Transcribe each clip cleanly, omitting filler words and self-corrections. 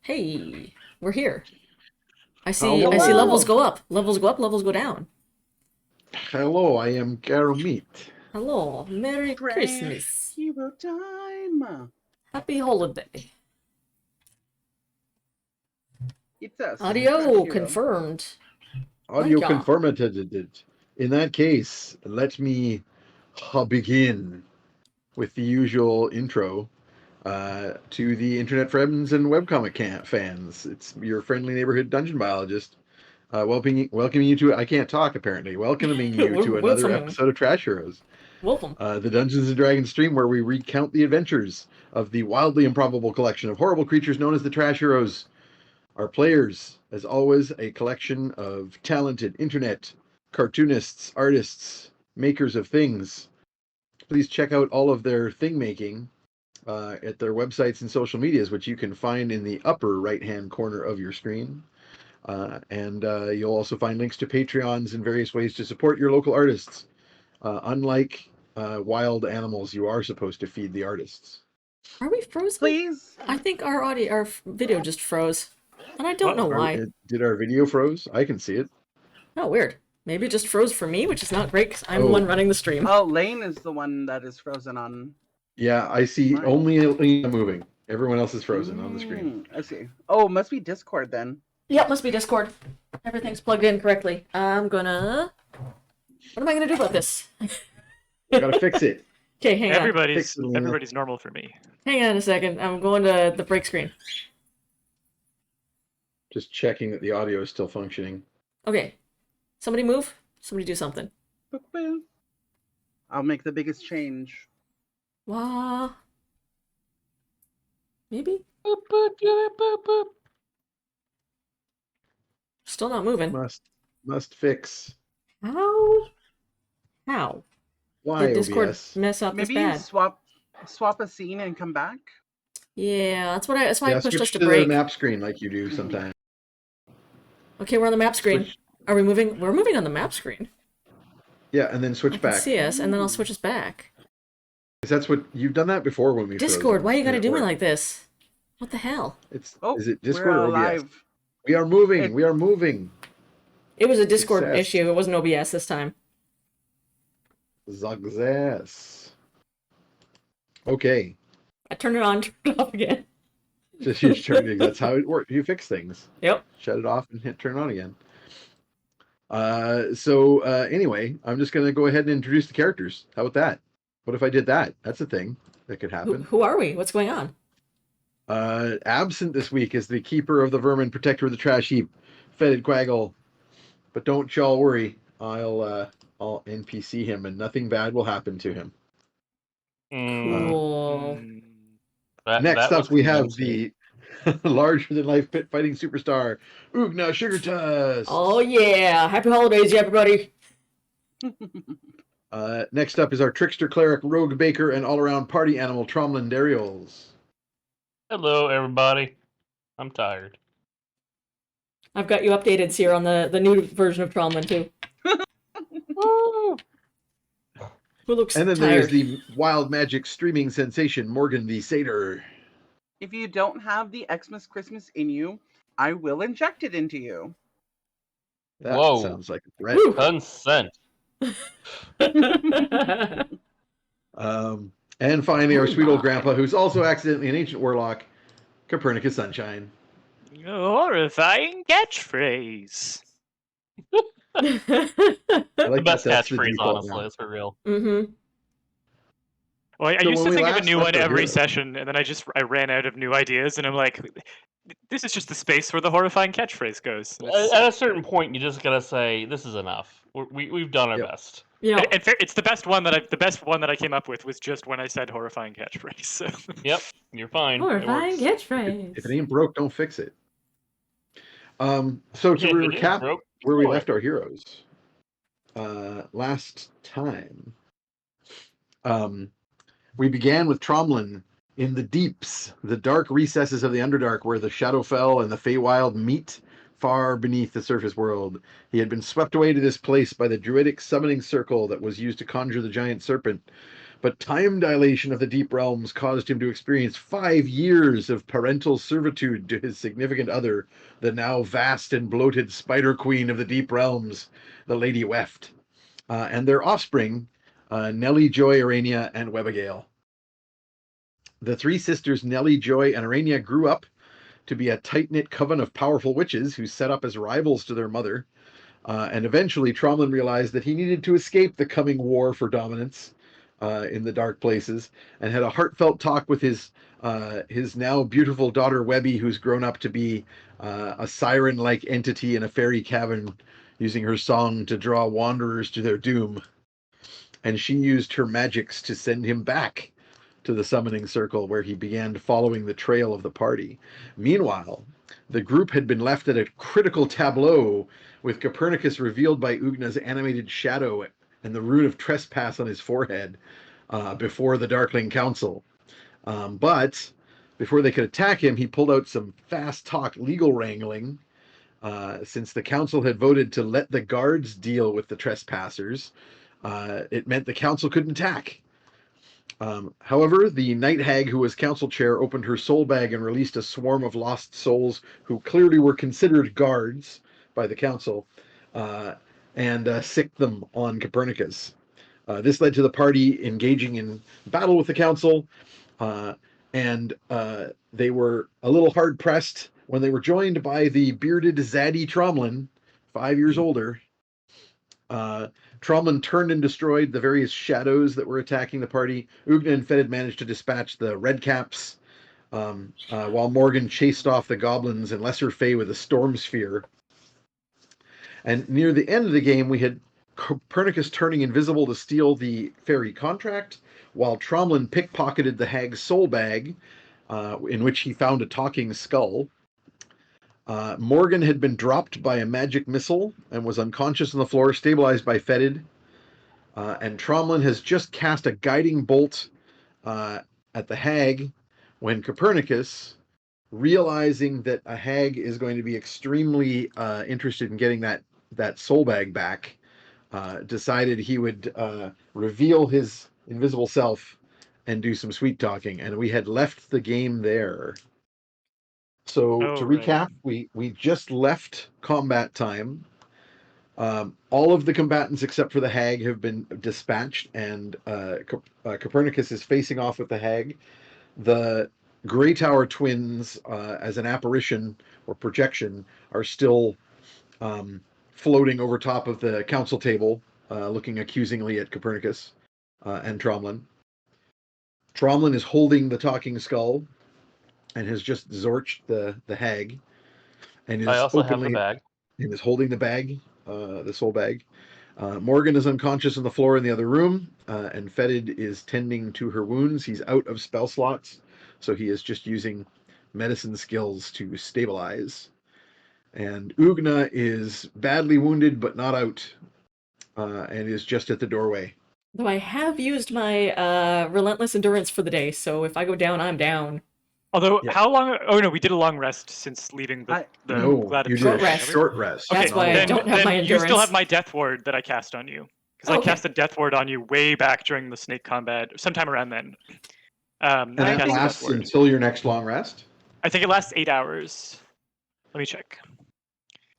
Hey, we're here. I see levels Hello. go up. Levels go up, levels go down. Hello, I am Garomit. Hello, Merry Trash Christmas. hero time. Happy holiday. It's us. Trash Audio hero. confirmed. Audio Thank ya. confirmed. In that case, let me begin with the usual intro to the internet friends and webcomic fans. It's your friendly neighborhood dungeon biologist. Welcoming you to, I can't talk apparently, welcoming you to another Welcome. episode of Trash Heroes. Welcome. The Dungeons and Dragons stream where we recount the adventures of the wildly improbable collection of horrible creatures known as the Trash Heroes. Our players, as always, a collection of talented internet cartoonists, artists, makers of things. Please check out all of their thing making at their websites and social medias, which you can find in the upper right-hand corner of your screen. And you'll also find links to Patreons and various ways to support your local artists. Unlike wild animals, you are supposed to feed the artists. Are we frozen? Please. I think our video just froze. And I don't know why. Did our video froze? I can see it. Oh, weird. Maybe it just froze for me, which is not great because I'm the one running the stream. Oh, Lane is the one that is frozen on. Yeah, I see Right. only Alina moving. Everyone else is frozen on the screen. I see. Oh, must be Discord then. Yep, must be Discord. Everything's plugged in correctly. I'm gonna... What am I gonna do about this? Gotta fix it. Okay, hang on. Everybody's normal for me. Hang on a second. I'm going to the break screen. Just checking that the audio is still functioning. Okay. Somebody move. Somebody do something. I'll make the biggest change. Wah. Maybe? Boop, boop, boop, boop, boop. Still not moving. Must fix. How? How? Why Did Discord OBS? mess up this Maybe you bad? swap a scene and come back. Yeah, that's why I pushed switch us to the break. map screen like you do sometimes. Okay, we're on the map screen. Switch. Are we moving? We're moving on the map screen. Yeah, and then switch I can back. see us, and then I'll switch us back. 'Cause that's what you've done that before when we Discord, froze, why you gotta and it do me worked. like this? What the hell? Is it Discord we're or OBS? alive. We are moving. We are moving. It was a Discord Success. issue. It wasn't OBS this time. Success. Okay. I turned it on, turned it off again. Just you turning. That's how it works. You fix things. Yep. Shut it off and hit turn on again. Anyway, I'm just gonna go ahead and introduce the characters. How about that? What if I did that? That's a thing that could happen. Who are we? What's going on? Absent this week is the keeper of the vermin, protector of the trash heap, fetid quaggle. But don't y'all worry. I'll NPC him and nothing bad will happen to him. Cool. Next up, we have the larger than life pit fighting superstar, Ugna Sugar Tusk. Oh yeah! Happy holidays, everybody! Next up is our trickster cleric, rogue baker, and all around party animal, Tromlin Dariols. Hello, everybody. I'm tired. I've got you updated, Seer, on the new version of Tromlin too. Woo! Who looks And then tired? there's the wild magic streaming sensation, Morgan the Satyr. If you don't have the Xmas Christmas in you, I will inject it into you. That Whoa. sounds like a threat. Woo. Consent. And finally, our sweet old grandpa, who's also accidentally an ancient warlock, Copernicus Sunshine. Horrifying catchphrase. I The like best that's the catchphrase, default honestly. now. That's for real. Mm-hmm. Well, I So used when to we think of a last new left one our every heroes- session, and then I ran out of new ideas, and I'm like, this is just the space where the horrifying catchphrase goes. At a certain point, you just gotta say, "This is enough. We've done our Yep. best." Yeah. It's the best one that I came up with was just when I said horrifying catchphrase. So. Yep, you're fine. It Horrifying works. catchphrase. If it ain't broke, don't fix it. So to If it is recap broke, where we destroy left our heroes, last time, we began with Tromlin in the deeps, the dark recesses of the Underdark, where the Shadowfell and the Feywild meet far beneath the surface world. He had been swept away to this place by the druidic summoning circle that was used to conjure the giant serpent. but time dilation of the deep realms caused him to experience 5 years of parental servitude to his significant other, the now vast and bloated Spider Queen of the deep realms, the Lady Weft, and their offspring, Nellie, Joy, Arania, and Webigail. The three sisters, Nellie, Joy, and Arania, grew up to be a tight-knit coven of powerful witches who set up as rivals to their mother. And eventually, Tromlin realized that he needed to escape the coming war for dominance in the dark places, and had a heartfelt talk with his now beautiful daughter Webby, who's grown up to be a siren-like entity in a fairy cavern, using her song to draw wanderers to their doom. And she used her magics to send him back to the summoning circle, where he began following the trail of the party. Meanwhile, the group had been left at a critical tableau, with Copernicus revealed by Ugna's animated shadow and the rune of trespass on his forehead before the Darkling Council. But before they could attack him, he pulled out some fast talk legal wrangling. Since the council had voted to let the guards deal with the trespassers, it meant the council couldn't attack. However, the night hag who was council chair opened her soul bag and released a swarm of lost souls who clearly were considered guards by the council, and sicked them on Copernicus. This led to the party engaging in battle with the council, and they were a little hard pressed when they were joined by the bearded Zaddy Tromlin, 5 years older. Tromlin turned and destroyed the various shadows that were attacking the party. Ugna and Fetid managed to dispatch the Redcaps, while Morgan chased off the goblins and Lesser Fae with a storm sphere. And near the end of the game, we had Copernicus turning invisible to steal the fairy contract, while Tromlin pickpocketed the hag's soul bag, in which he found a talking skull. Morgan had been dropped by a magic missile and was unconscious on the floor, stabilized by Fetid. And Tromlin has just cast a guiding bolt at the hag, when Copernicus, realizing that a hag is going to be extremely interested in getting that soul bag back, decided he would reveal his invisible self and do some sweet talking. And we had left the game there. So to recap, we just left combat time. All of the combatants except for the hag have been dispatched, and Copernicus is facing off with the hag. The Grey Tower twins, as an apparition or projection, are still floating over top of the council table, looking accusingly at Copernicus and Tromlin. Tromlin is holding the talking skull and has just zorched the hag, and is I also have the openly bag. and is holding the bag, the soul bag. Morgan is unconscious on the floor in the other room, and Fetid is tending to her wounds. He's out of spell slots, so he is just using medicine skills to stabilize. And Ugna is badly wounded but not out, and is just at the doorway. Though I have used my relentless endurance for the day, so if I go down, I'm down. Although, Yeah. how long? Oh no, we did a long rest since leaving the No, Glad you Short did a rest. short rest. That's not why a I long don't rest. have my you still endurance. have my death ward that I cast on you. Because I Okay. cast a death ward on you way back during the snake combat, sometime around then. And I that cast a death lasts ward. until your next long rest? I think it lasts 8 hours. Let me check.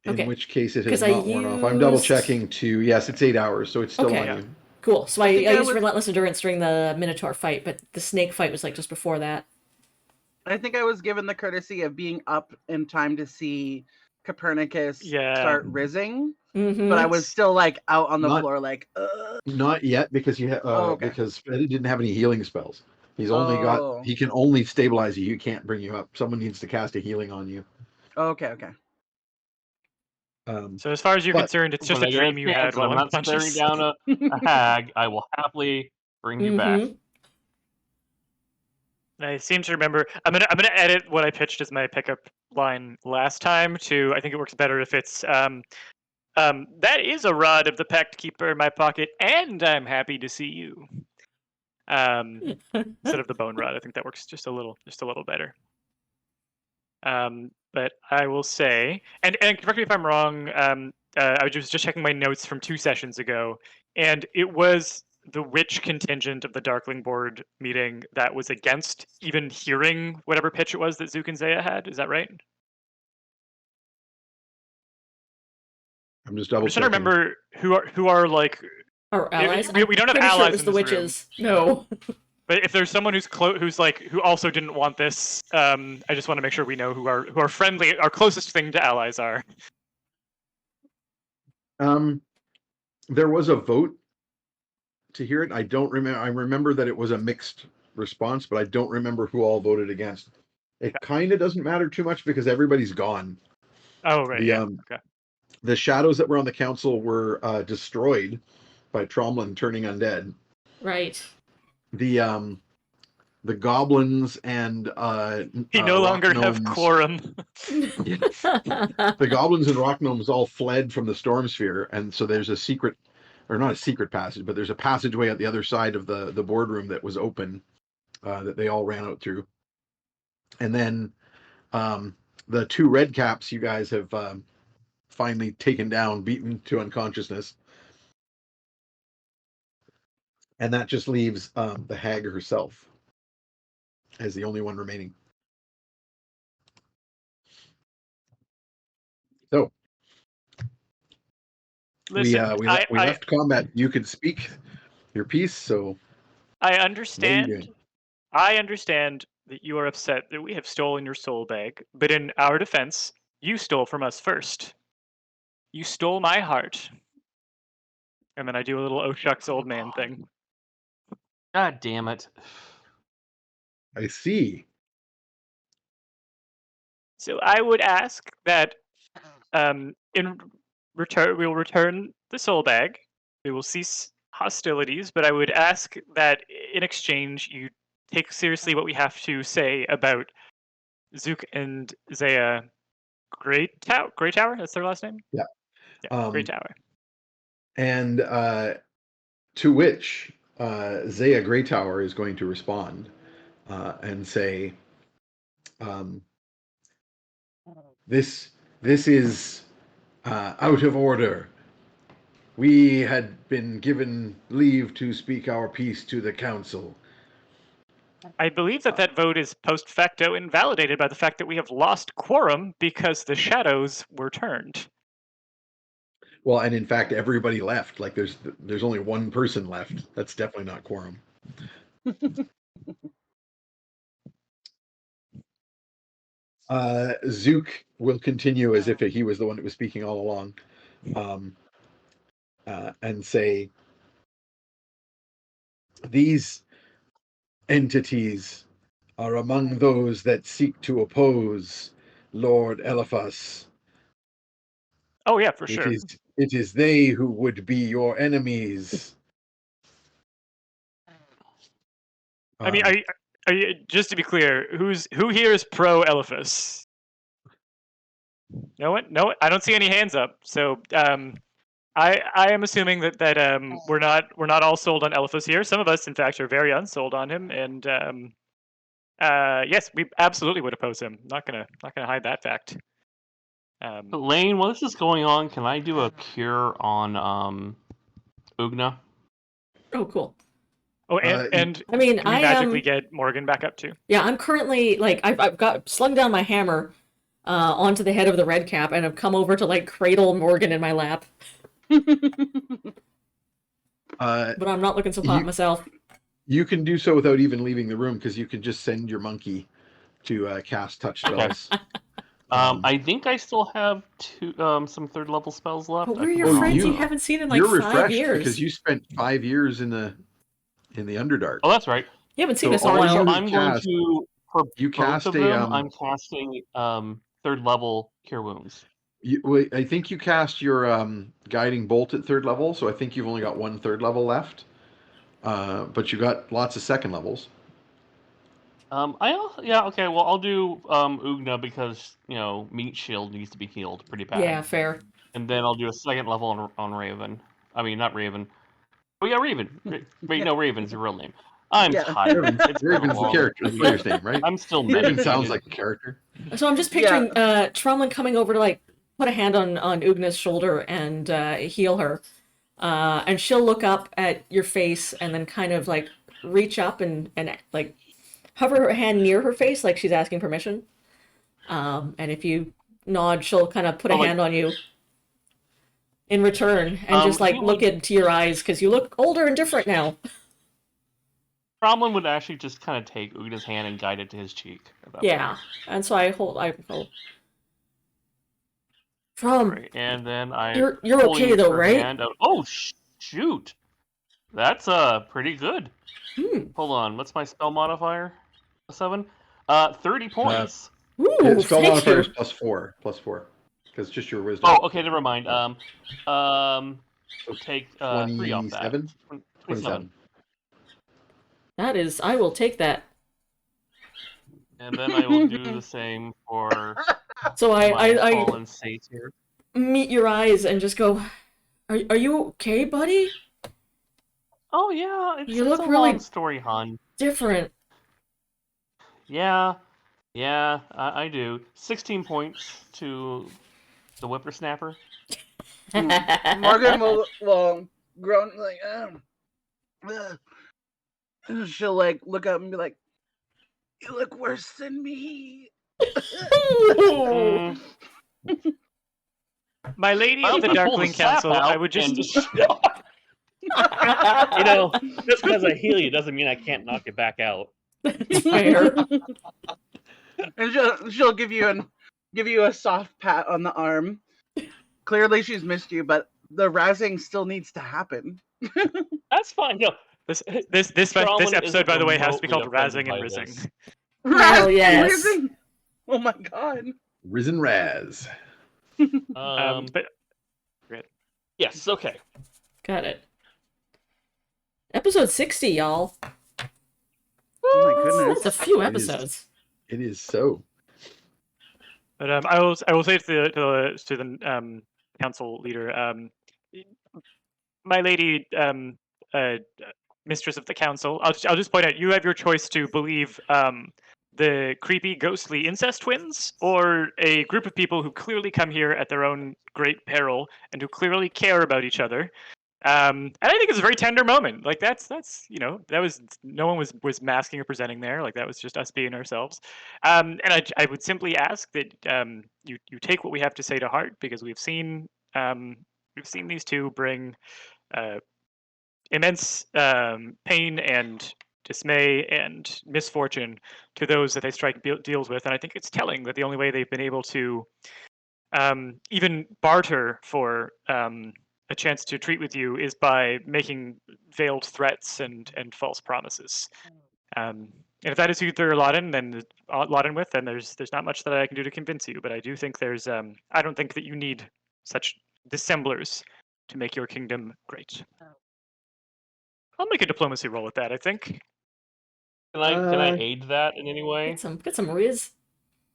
In Okay. which case it has 'Cause I not worn off. I'm double used- checking too. Yes, it's 8 hours, so it's still Okay. on Yeah. you. Cool. So I think I used was- relentless endurance during the Minotaur fight, but the snake fight was like just before that. I think I was given the courtesy of being up in time to see Copernicus Yeah. start rizzing, Mm-hmm. but I was still like out on the Not- floor, like, Not yet, because okay. because Freddy didn't have any healing spells. He's only Oh. he can only stabilize you. He can't bring you up. Someone needs to cast a healing on you. okay. So as far as you're But concerned, it's just When a I get a dream you chance had and while I'm I'm not staring unconscious. down a hag, I will happily bring you back. Mm-hmm. I seem to remember. I'm gonna edit what I pitched as my pickup line last time to. I think it works better if it's that is a rod of the Pact Keeper in my pocket, and I'm happy to see you. Instead of the bone rod, I think that works just a little better. But I will say, and correct me if I'm wrong. I was just checking my notes from 2 sessions ago, and it was the witch contingent of the Darkling Board meeting that was against even hearing whatever pitch it was that Zook and Zaya had. Is that right? I'm just I'm double just trying to checking. remember who are like. Our allies. We don't have Pretty sure allies it was in the this room. witches. No. But if there's someone who also didn't want this, I just want to make sure we know who our friendly, our closest thing to allies are. There was a vote to hear it. I don't remember. I remember that it was a mixed response, but I don't remember who all voted against. It kind of doesn't matter too much because everybody's gone. Oh right, okay. The shadows that were on the council were destroyed by Tromlin turning undead. Right. The goblins and he no longer have quorum. The goblins and rock gnomes all fled from the storm sphere, and so there's a secret, or not a secret passage, but there's a passageway at the other side of the boardroom that was open that they all ran out through. And then the two red caps you guys have finally taken down, beaten to unconsciousness. And that just leaves the hag herself as the only one remaining. So Listen, we left combat. You could speak your piece. So I understand. I understand that you are upset that we have stolen your soul bag, but in our defense, you stole from us first. You stole my heart. And then I do a little oh shucks old man thing. God damn it. I see. So I would ask that in return we will return the soul bag. We will cease hostilities, but I would ask that in exchange you take seriously what we have to say about Zook and Zaya Great Tower? That's their last name? Yeah. Great Tower. And to which Zaya Greytower is going to respond and say, this is out of order. We had been given leave to speak our piece to the council. I believe that vote is post facto invalidated by the fact that we have lost quorum because the shadows were turned. Well, and in fact, everybody left. Like there's only one person left. That's definitely not quorum. Zook will continue as if he was the one that was speaking all along, and say, these entities are among those that seek to oppose Lord Eliphas. Oh yeah, for sure. It is they who would be your enemies. I mean, are you just to be clear, who here is pro Eliphas? No one? I don't see any hands up. So I am assuming that we're not all sold on Eliphas here. Some of us, in fact, are very unsold on him, and yes, we absolutely would oppose him. Not gonna hide that fact. Lane, while this is going on, can I do a cure on Ugna? Oh, cool. Oh, and I mean, can we magically get Morgan back up too? Yeah, I'm currently I've got slung down my hammer onto the head of the red cap, and I've come over to cradle Morgan in my lap. But I'm not looking so hot myself. You can do so without even leaving the room because you can just send your monkey to cast touch spells. I think I still have some third level spells left. But we're your friends you haven't seen in 5 years. You're refreshed because you spent 5 years in the Underdark. Oh, that's right. You haven't seen us in a while. I'm going to you cast both of them, I'm casting third level cure wounds. I think you cast your guiding bolt at 3rd level, so I think you've only got 1 3rd level left. But you got lots of 2nd levels. Okay. Well, I'll do Ugna because Meat Shield needs to be healed pretty bad. Yeah, fair. And then I'll do a 2nd level on Raven. I mean, not Raven. Oh yeah, Raven. Wait, no, Raven's your real name. I'm tired. Raven's the character, the player's name, right? I'm still Raven sounds like a character. So I'm just picturing Tromlin coming over to put a hand on Ugna's shoulder and heal her. And she'll look up at your face and then kind of like reach up and like hover her hand near her face like she's asking permission. And if you nod, she'll kind of put a hand on you in return and just like look into your eyes because you look older and different now. Tromlin would actually just kind of take Uda's hand and guide it to his cheek. Yeah, and so I hold. From right. And then I. You're okay though, right? Oh shoot, that's pretty good. Hold on, what's my spell modifier? 7. 30 points. Ooh, spell modifier is +4, because just your wisdom. Oh, okay, never mind. So take 3 off that. 27. That is, I will take that. And then I will do the same for. So I fallen satyr. Meet your eyes and just go. Are you okay, buddy? Oh yeah, it's look a really long story, hon. Different. Yeah, I do. 16 points to the whippersnapper. Morgan will groan like, she'll like look up and be like, "You look worse than me." My lady of the Darkling Council, I would just. just because I heal you doesn't mean I can't knock you back out. Fair. And she'll give you a soft pat on the arm. Clearly, she's missed you, but the razzing still needs to happen. That's fine. No, This episode, by the way, has to be called Razzing and Rizzing. Hell yes. Rizzing. Oh my god. Risen Raz. But yes, okay. Got it. Episode 60, y'all. Oh my goodness. That's a few episodes. It is so. But I will say to the council leader, my lady, mistress of the council, I'll just point out, you have your choice to believe the creepy, ghostly incest twins, or a group of people who clearly come here at their own great peril and who clearly care about each other. And I think it's a very tender moment. Like that's that was no one was masking or presenting there. Like that was just us being ourselves. And I would simply ask that you take what we have to say to heart, because we've seen these two bring immense pain and dismay and misfortune to those that they strike deals with. And I think it's telling that the only way they've been able to even barter for a chance to treat with you is by making veiled threats and false promises. And if that is who they're laden with, then there's not much that I can do to convince you. But I do think there's I don't think that you need such dissemblers to make your kingdom great. I'll make a diplomacy roll at that, I think. Can I aid that in any way? Get some riz.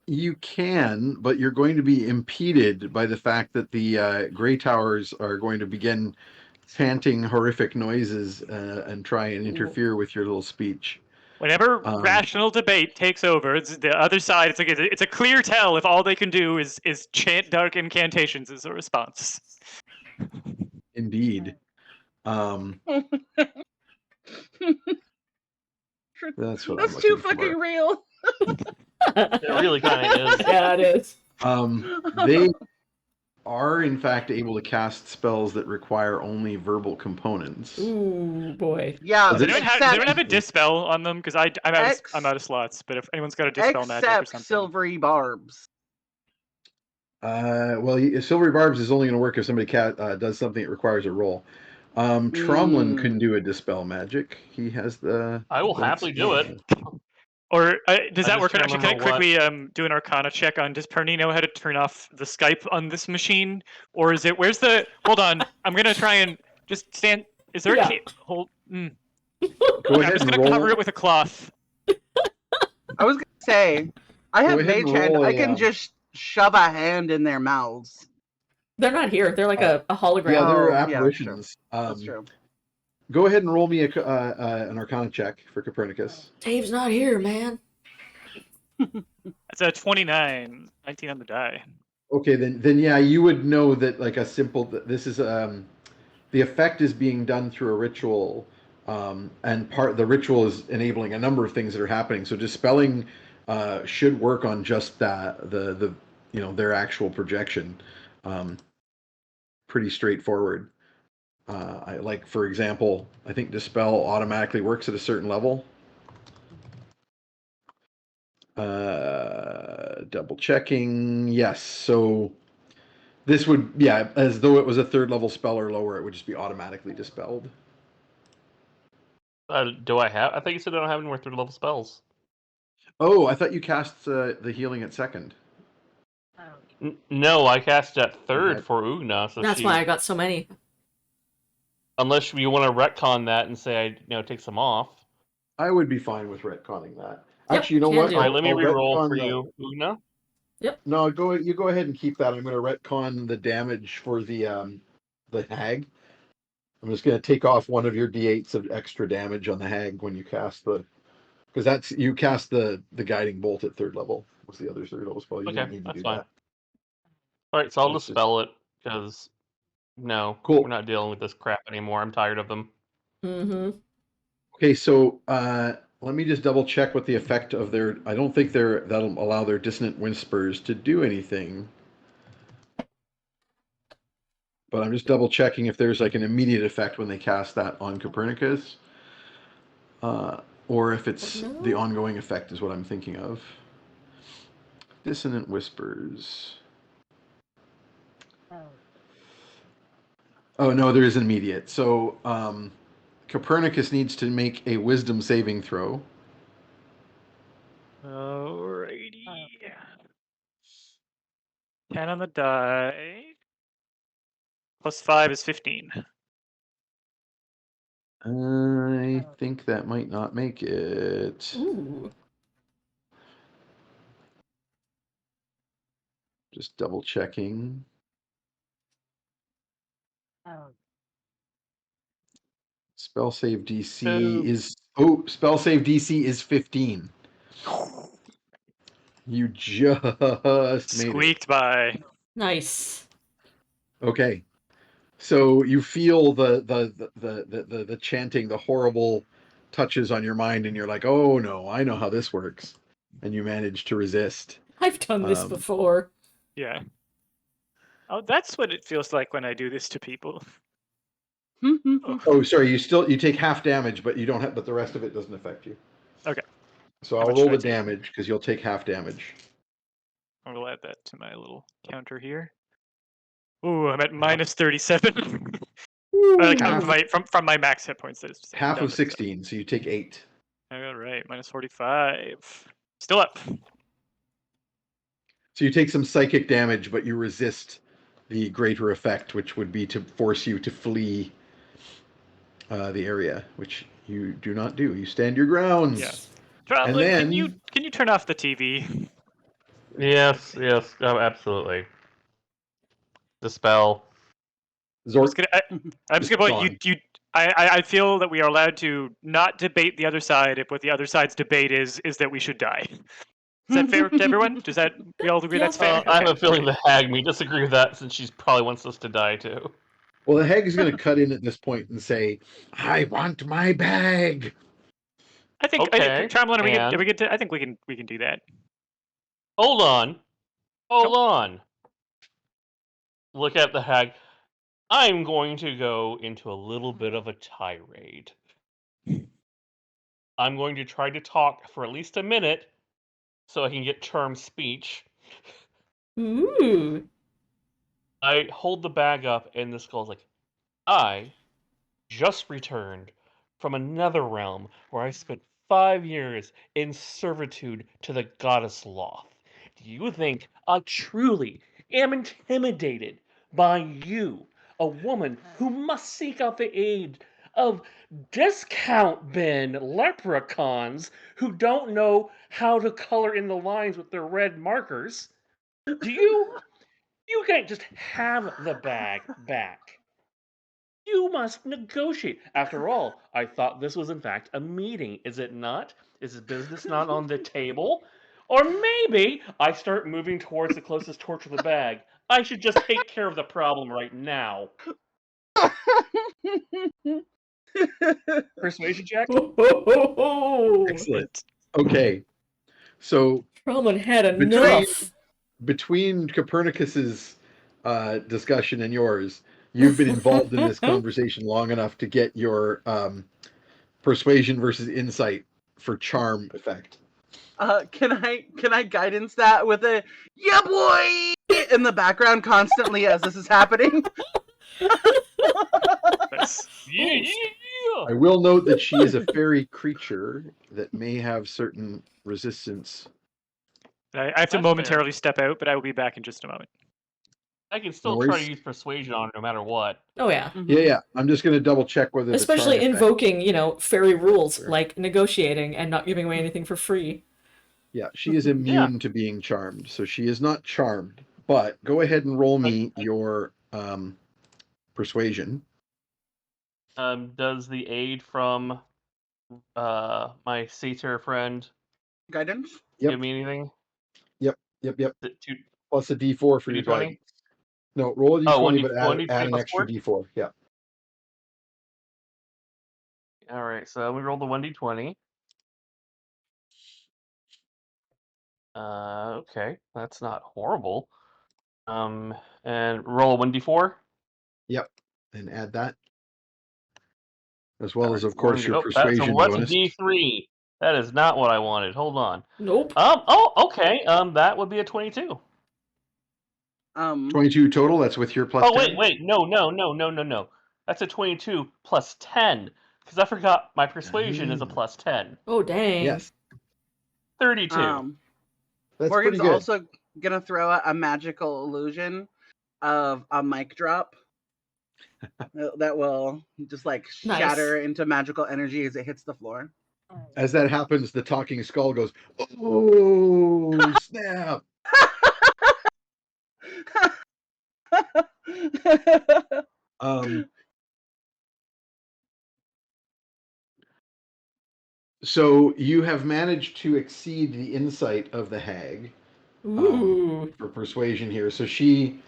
You can, but you're going to be impeded by the fact that the Grey Towers are going to begin chanting horrific noises and try and interfere with your little speech. Whenever rational debate takes over, it's the other side. It's a clear tell if all they can do is chant dark incantations as a response. Indeed. That's what That's I'm too looking fucking for. real. It really kind of is. Yeah, it is. They are in fact able to cast spells that require only verbal components. Ooh, boy. Yeah. Does Does anyone have a dispel on them? Because I'm out of slots. But if anyone's got a dispel magic or except something, silvery barbs. Well, Silvery Barbs is only going to work if somebody does something that requires a roll. Tromlin can do a dispel magic. He has the. I will happily do it. Or does that work? just Actually, can I remember quickly do an Arcana check on? Does Perni know how to turn off the Skype on this machine, or is it? Where's the? Hold on, I'm gonna try and just stand. Is there a hold? Go I'm ahead just and gonna roll. cover it with a cloth. I was gonna say, I have Go ahead and mage hand. roll I can just shove a hand in their mouths. They're not here. They're like a hologram. Yeah, they're Oh, yeah, apparitions. That's true. Go ahead and roll me an Arcana check for Copernicus. Dave's not here, man. It's a 29, 19 on the die. Okay, then yeah, you would know that like a simple. This is the effect is being done through a ritual, and the ritual is enabling a number of things that are happening. So dispelling should work on just that, the their actual projection. Pretty straightforward. For example, I think dispel automatically works at a certain level. Double checking. Yes. So this would, yeah, as though it was a 3rd level spell or lower, it would just be automatically dispelled. Do I have? I think you said I don't have any more 3rd level spells. Oh, I thought you cast the healing at 2nd. No, I cast at 3rd Okay. for Ugna. So That's why I got so many. Unless you want to retcon that and say I take some off. I would be fine with retconning that. Yep, Actually, you know can what? do. All right, let me I'll re-roll retcon for the- you, Ugna. No, you go ahead and keep that. I'm going to retcon the damage for the hag. I'm just going to take off one of your d8s of extra damage on the hag when you cast because you cast the guiding bolt at 3rd level. What's the other 3rd level spell? You Okay, didn't need to that's do fine. that. All right, so I'll Let's dispel it because no, Cool. we're not dealing with this crap anymore. I'm tired of them. Mm-hmm. Okay, so let me just double check what the effect of their. I don't think that'll allow their dissonant whispers to do anything. But I'm just double checking if there's like an immediate effect when they cast that on Copernicus, or if it's the ongoing effect is what I'm thinking of. Dissonant whispers. Oh no, there is an immediate. So Copernicus needs to make a wisdom saving throw. Alrighty. 10 on the die. Plus 5 is 15. I think that might not make it. Ooh. Just double checking. Spell save DC is spell save DC is 15. You just made it. Squeaked by. Nice. Okay. So you feel the chanting, the horrible touches on your mind, and you're like, oh no, I know how this works. And you manage to resist. I've done this before. Yeah. Oh, that's what it feels like when I do this to people. Oh, sorry, you take half damage, but you don't have, but the rest of it doesn't affect you. Okay. So How I'll much roll do I the take? damage because you'll take half damage. I'll add that to my little counter here. Ooh, I'm at minus 37. Like from my max hit points. That is Half down of to 16, so you take 8. all right, minus 45. Still up. So you take some psychic damage, but you resist the greater effect, which would be to force you to flee the area, which you do not do. You stand your grounds. Yeah. Tromlin, And then can you turn off the TV? Yes, absolutely. Dispel. Zork. I'm just gonna point I feel that we are allowed to not debate the other side if what the other side's debate is that we should die. Is that fair to everyone? Does that we all agree that's fair? I have a feeling the hag may disagree with that since she probably wants us to die too. Well, the hag is going to cut in at this point and say, "I want my bag." I think Okay, Tromlin, are we good to? I think we can do that. Hold on. Look at the hag. I'm going to go into a little bit of a tirade. I'm going to try to talk for at least a minute so I can get term speech. Ooh. I hold the bag up and this girl's like, I just returned from another realm where I spent 5 years in servitude to the goddess Loth. Do you think I truly am intimidated by you, a woman who must seek out the aid of discount bin leprechauns who don't know how to color in the lines with their red markers? You can't just have the bag back. You must negotiate. After all, I thought this was in fact a meeting. Is it not? Is business not on the table? Or maybe I start moving towards the closest torch with the bag. I should just take care of the problem right now. Persuasion check. Excellent. Okay. So Tromlin had between enough. between Copernicus's discussion and yours, you've been involved in this conversation long enough to get your persuasion versus insight for charm effect. Can I guidance that with a yeah boy in the background constantly as this is happening? Nice. Yeah, yeah, yeah. I will note that she is a fairy creature that may have certain resistance. I have to That's fair. momentarily step out, but I will be back in just a moment. I can still No try to worries. use persuasion on her no matter what. Oh yeah. Yeah. I'm just going to double check whether Especially the charm effect. invoking, fairy rules Sure. like negotiating and not giving away anything for free. Yeah, she is immune to being charmed, so she is not charmed. But go ahead and roll me your persuasion. Does the aid from my satyr friend Guidance? Yep. give me anything? Yep. Is it two, Plus a D4 for your 2d20? guidance. No, roll a D20, Oh, 1d- but 1d20 add an plus extra 4? D4. Yeah. All right, so we rolled the 1d20. Okay, that's not horrible. And roll a 1d4. Yep. And add that. As well All as, right, of course, your That's persuasion what's bonus. a d3? That is not what I wanted. Hold on. Nope. Oh, okay. That would be a 22. 22 total. That's with your plus Oh, 10. wait. No. That's a 22 plus 10. Because I forgot my persuasion is a plus 10. Oh dang. Yes. 32. That's Morgan's pretty good. also gonna throw out a magical illusion of a mic drop that will just like Nice. shatter into magical energy as it hits the floor. As that happens, the talking skull goes, "Oh, snap." So you have managed to exceed the insight of the hag Ooh. for persuasion here. So she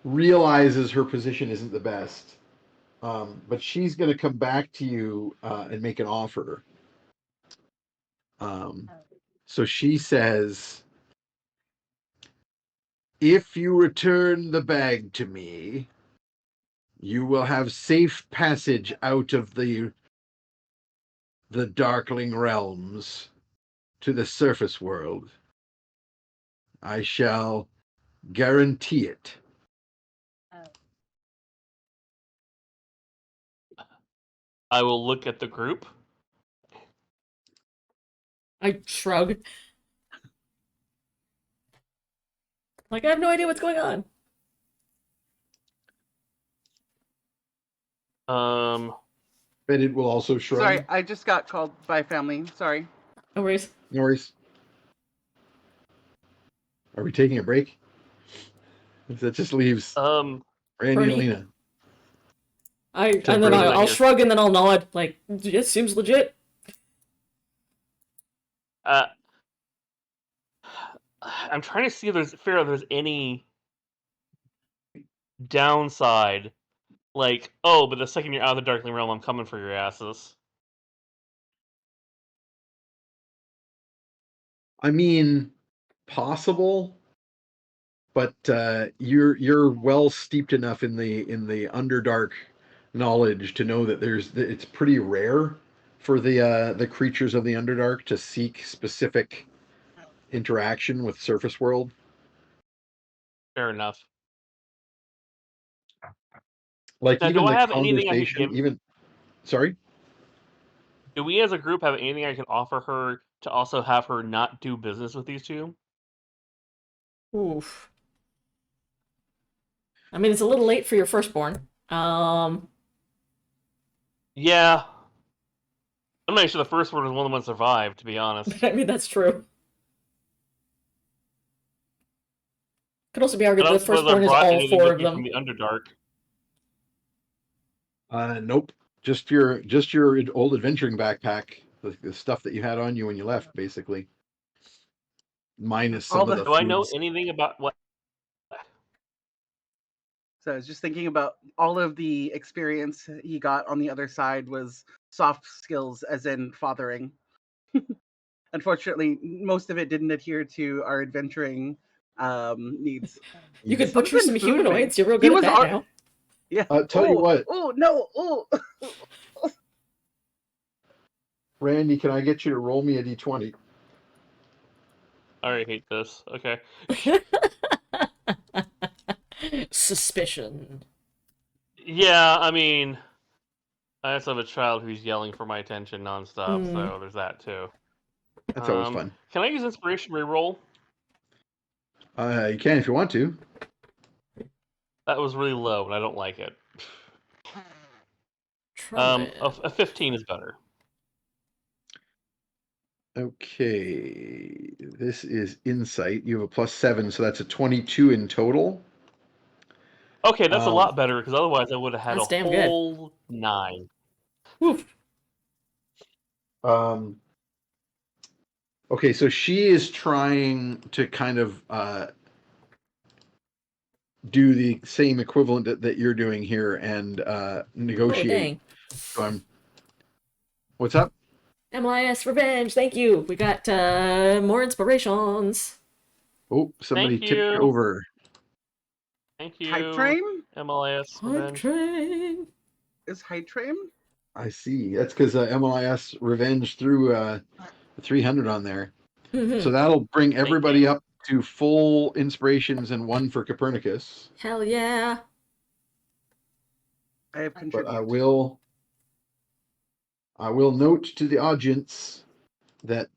realizes her position isn't the best, but she's going to come back to you and make an offer. So she says, "If you return the bag to me, you will have safe passage out of the darkling realms to the surface world. I shall guarantee it." I will look at the group. I shrug. Like I have no idea what's going on. Bennett will also shrug. Sorry, I just got called by family. Sorry. No worries. No worries. Are we taking a break? That just leaves Randy Perni. and Lena. And then I'll shrug and then I'll nod. Like, it seems legit. I'm trying to see if there's any downside. Like, oh, but the second you're out of the Darkling Realm, I'm coming for your asses. I mean, possible, but you're well steeped enough in the Underdark knowledge to know that it's pretty rare for the creatures of the Underdark to seek specific interaction with surface world. Fair enough. Like Now, even do I the have anything I can conversation, give? even sorry. Do we as a group have anything I can offer her to also have her not do business with these two? Oof. I mean, it's a little late for your firstborn. Yeah. I'm not sure the first one is one of the ones survived, to be honest. I mean, that's true. Could also be argued that the firstborn is all four of them. From the Underdark. Nope. Just your old adventuring backpack, the stuff that you had on you when you left, basically. Minus some of the Do I know foods. anything about what? So I was just thinking about all of the experience he got on the other side was soft skills, as in fathering. Unfortunately, most of it didn't adhere to our adventuring needs. You could Other butcher than some food, humanoids. You're real he good at was that ar- now. Yeah. Tell you what, Oh no. Oh. Randy, can I get you to roll me a d20? I already hate this. Okay. Suspicion. Yeah, I mean, I also have a child who's yelling for my attention nonstop, Mm. so there's that too. That's always fun. Can I use inspiration reroll? You can if you want to. That was really low, and I don't like it. Tromlin. A 15 is better. Okay, this is insight. You have a +7, so that's a 22 in total. Okay, that's a lot better because otherwise I would have had That's a damn good. whole 9. Oof. Okay, so she is trying to kind of do the same equivalent that you're doing here and negotiate. Oh, So what's up? dang. MLIS Revenge. Thank you. We got more inspirations. Oh, somebody Thank tipped you. over. Thank you. Hype train? MLIS Hype Revenge. train. Is hype train? I see. That's because MLIS Revenge threw 300 on there. Mhm. So that'll bring everybody up to full inspirations and 1 for Copernicus. Hell yeah. I have But contributed. I will note to the audience that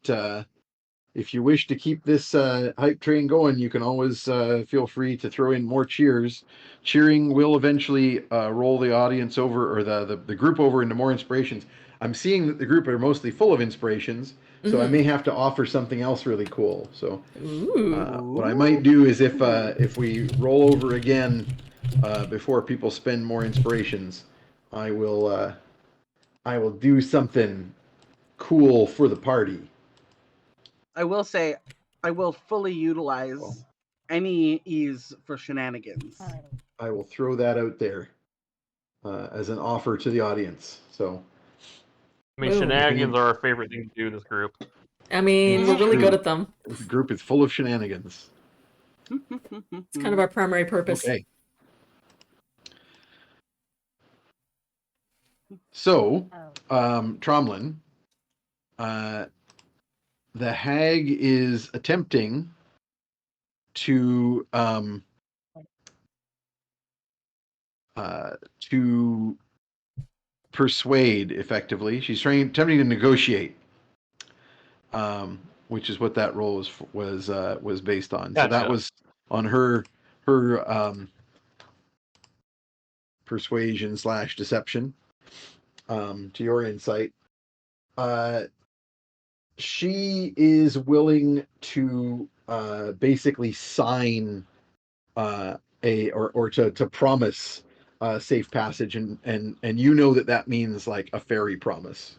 if you wish to keep this hype train going, you can always feel free to throw in more cheers. Cheering will eventually roll the audience over, or the group over, into more inspirations. I'm seeing that the group are mostly full of inspirations, so I may have to offer something else really cool. So what I might do is if we roll over again before people spend more inspirations, I will do something cool for the party. I will say, I will fully utilize any ease for shenanigans. I will throw that out there as an offer to the audience. So, I mean, Boom. shenanigans are our favorite thing to do in this group. I mean, we're really True. good at them. This group is full of shenanigans. It's kind of our primary purpose. Okay. So, Tromlin, the hag is attempting to persuade effectively. She's attempting to negotiate, which is what that role was based on. Gotcha. So that was on her persuasion / deception. To your insight, she is willing to basically sign to promise safe passage, and you know that means like a fairy promise.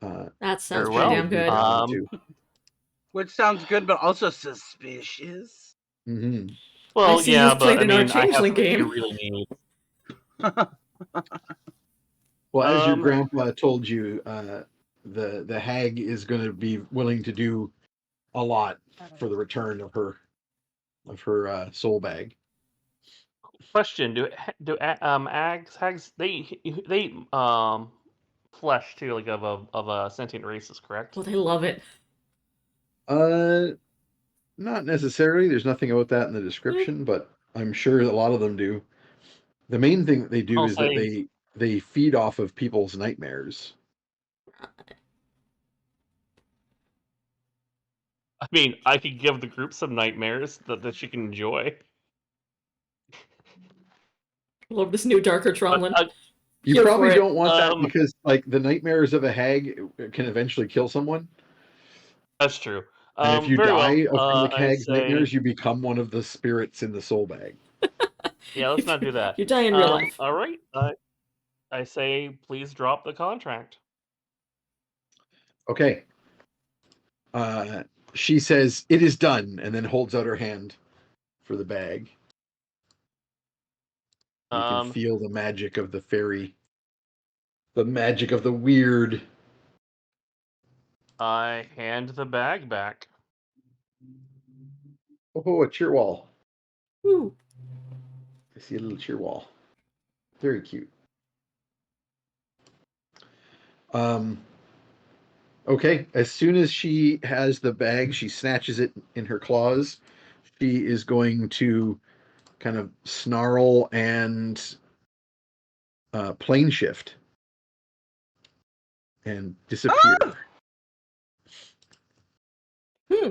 That sounds Very pretty well. damn good. Which sounds good, but also suspicious. Mm-hmm. Well, I see yeah, you've but played I in our mean, I have changeling something you game. really need. Well, as your grandpa told you, the hag is going to be willing to do a lot for the return of her soul bag. Question: Do hags they flesh too, like of a sentient races, correct? Well, they love it. Not necessarily. There's nothing about that in the description, but I'm sure a lot of them do. The main thing that they do I'll is that say- they feed off of people's nightmares. I mean, I could give the group some nightmares that she can enjoy. Love this new darker Tromlin. You Here probably for it. don't want that because, like, the nightmares of a hag can eventually kill someone. That's true. And if you very die well, from the hag's say- nightmares, you become one of the spirits in the soul bag. Yeah, let's not do that. You die in real life. All right. I say, please drop the contract. Okay. She says, "It is done," and then holds out her hand for the bag. You can feel the magic of the fairy, the magic of the weird. I hand the bag back. Oh, a cheer wall. Woo. I see a little cheer wall. Very cute. Okay, as soon as she has the bag, she snatches it in her claws. She is going to kind of snarl and plane shift and disappear. Hmm.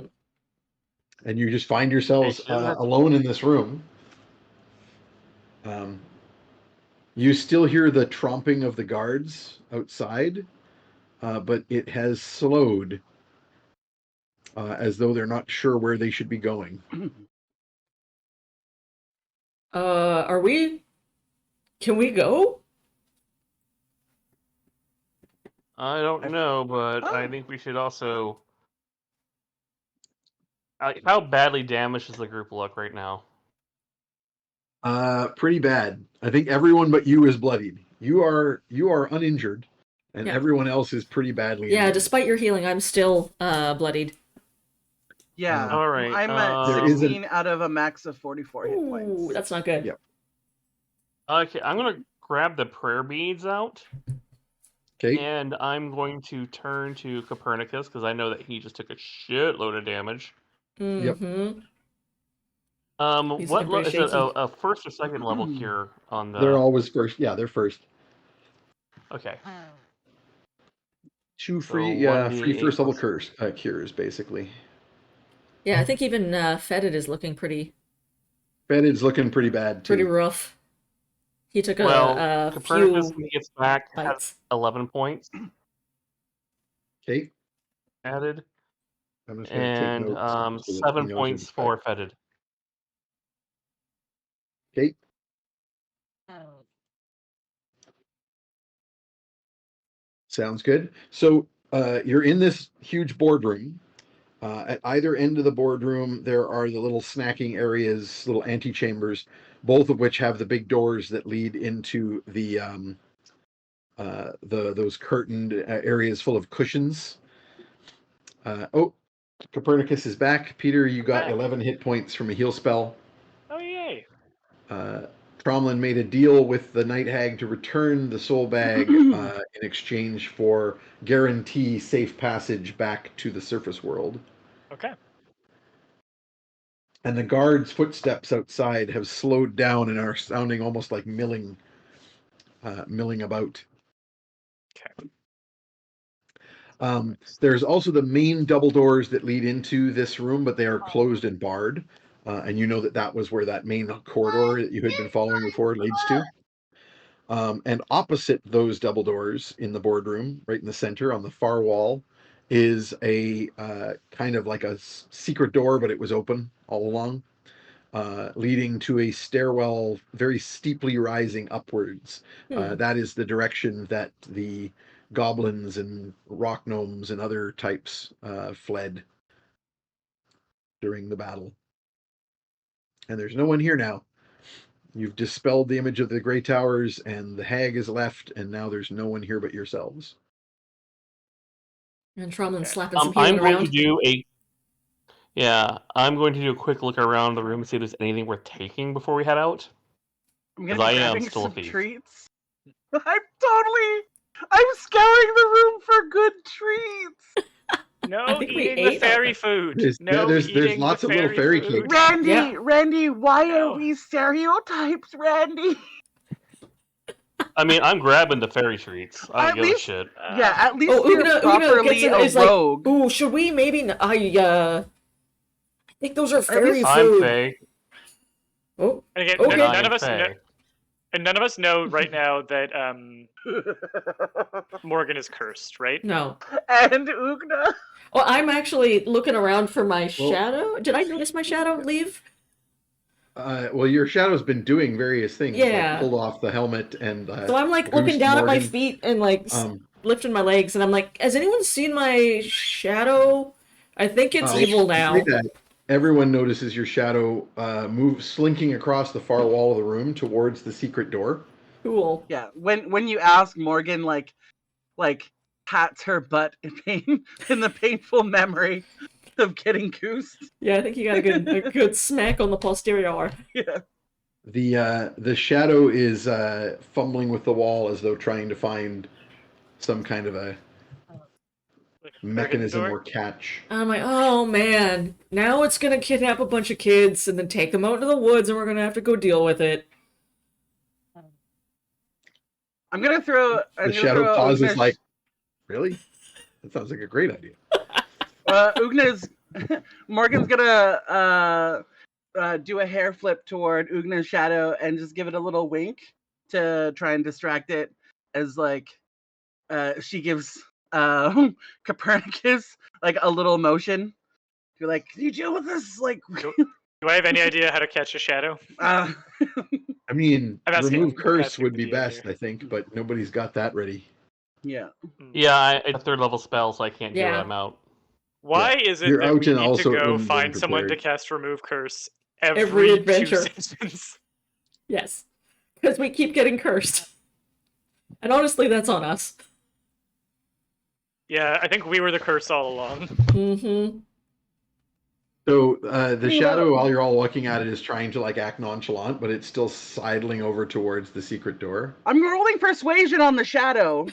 And you just find yourselves alone in this room. You still hear the tromping of the guards outside, but it has slowed as though they're not sure where they should be going. Are we? Can we go? I don't know, but I think we should also. How badly damaged does the group look right now? Pretty bad. I think everyone but you is bloodied. You are uninjured, and Yeah. everyone else is pretty badly Yeah, injured. despite your healing, I'm still bloodied. Yeah. All right. I'm at There is 16 out of a max of 44 hit points. Ooh, that's not good. Yep. Okay, I'm gonna grab the prayer beads out, Okay. and I'm going to turn to Copernicus because I know that he just took a shitload of damage. Mm-hmm. He's What looking is pretty it? shaky. A first or second level cure on the? They're always first. Yeah, they're first. Okay. Two So free, 1d8 free first level plus- cures, basically. Yeah, I think even Fetid is looking pretty Fetid's looking pretty bad too. rough. He took a Copernicus few when he gets back has bites. 11 points Okay, added, I'm just going to take and notes. So that he 7 knows points it's for Fetid. Okay. Sounds good. So you're in this huge boardroom. At either end of the boardroom, there are the little snacking areas, little antechambers, both of which have the big doors that lead into the those curtained areas full of cushions. Oh, Copernicus is back. Peter, you got 11 hit points from a heal spell. Oh yay! Tromlin made a deal with the Night Hag to return the soul bag in exchange for guarantee safe passage back to the surface world. Okay. And the guards' footsteps outside have slowed down and are sounding almost like milling about. Okay. There's also the main double doors that lead into this room, but they are closed and barred. And you know that was where that main corridor that you had been following before leads to. And opposite those double doors in the boardroom, right in the center on the far wall, is a kind of like a secret door, but it was open all along, leading to a stairwell very steeply rising upwards. That is the direction that the goblins and rock gnomes and other types fled during the battle. And there's no one here now. You've dispelled the image of the Grey Towers, and the hag is left, and now there's no one here but yourselves. And Tromlin Okay. slapping some I'm healing going around. to do a. Yeah, I'm going to do a quick look around the room and see if there's anything worth taking before we head out. I'm gonna 'Cause be I am grabbing still a some thief. treats. I'm scouring the room for good treats. No think we eating the ate all fairy of food. There's Eating lots the of little fairy food. cakes. Randy, Yeah. Randy, why No. are we stereotypes, Randy? I mean, I'm grabbing the fairy treats. I At don't give a least- shit. Yeah, at least Oh, you're Una properly gets a is like, rogue. ooh, should we maybe? I think those are fairy least- I'm food. Faye. Oh, And again, Okay. none I of am us, Faye. and none of us know right now that Morgan is cursed, right? no. And Ugna. Well, I'm actually looking around for my shadow. Did I notice my shadow leave? Well, your shadow's been doing various things, Yeah. like pulled off the helmet and. So I'm like looking goosed down at my Morgan. feet and like lifting my legs, and I'm like, has anyone seen my shadow? I think it's evil now. Say that, everyone notices your shadow move slinking across the far wall of the room towards the secret door. Cool. Yeah. When you ask, Morgan like pats her butt in pain in the painful memory of getting goosed. Yeah, I think you got a good smack on the posterior. Yeah. The shadow is fumbling with the wall as though trying to find some kind of a Like, mechanism door? or catch. I'm like, oh man, now it's gonna kidnap a bunch of kids and then take them out into the woods, and we're gonna have to go deal with it. I'm gonna throw. The shadow pauses like, really? That sounds like a great idea. Ugna's Morgan's gonna do a hair flip toward Ugna's shadow and just give it a little wink to try and distract it as like she gives Copernicus like a little motion. You're like, can you deal with this? Like, Do I have any idea how to catch a shadow? uh, I mean, I'm asking- remove curse asking would the be DM best, here. I think, but nobody's got that ready. yeah. Yeah, it's a third level spell, so I can't do it. Yeah. I'm out. Why is it You're that out we and need also to go unprepared. find someone to cast Remove Curse Every every adventure. 2 sessions? Yes, because we keep getting cursed, and honestly, that's on us. Yeah, I think we were the curse all along. Mm-hmm. So the shadow, while you're all looking at it, is trying to like act nonchalant, but it's still sidling over towards the secret door. I'm rolling persuasion on the shadow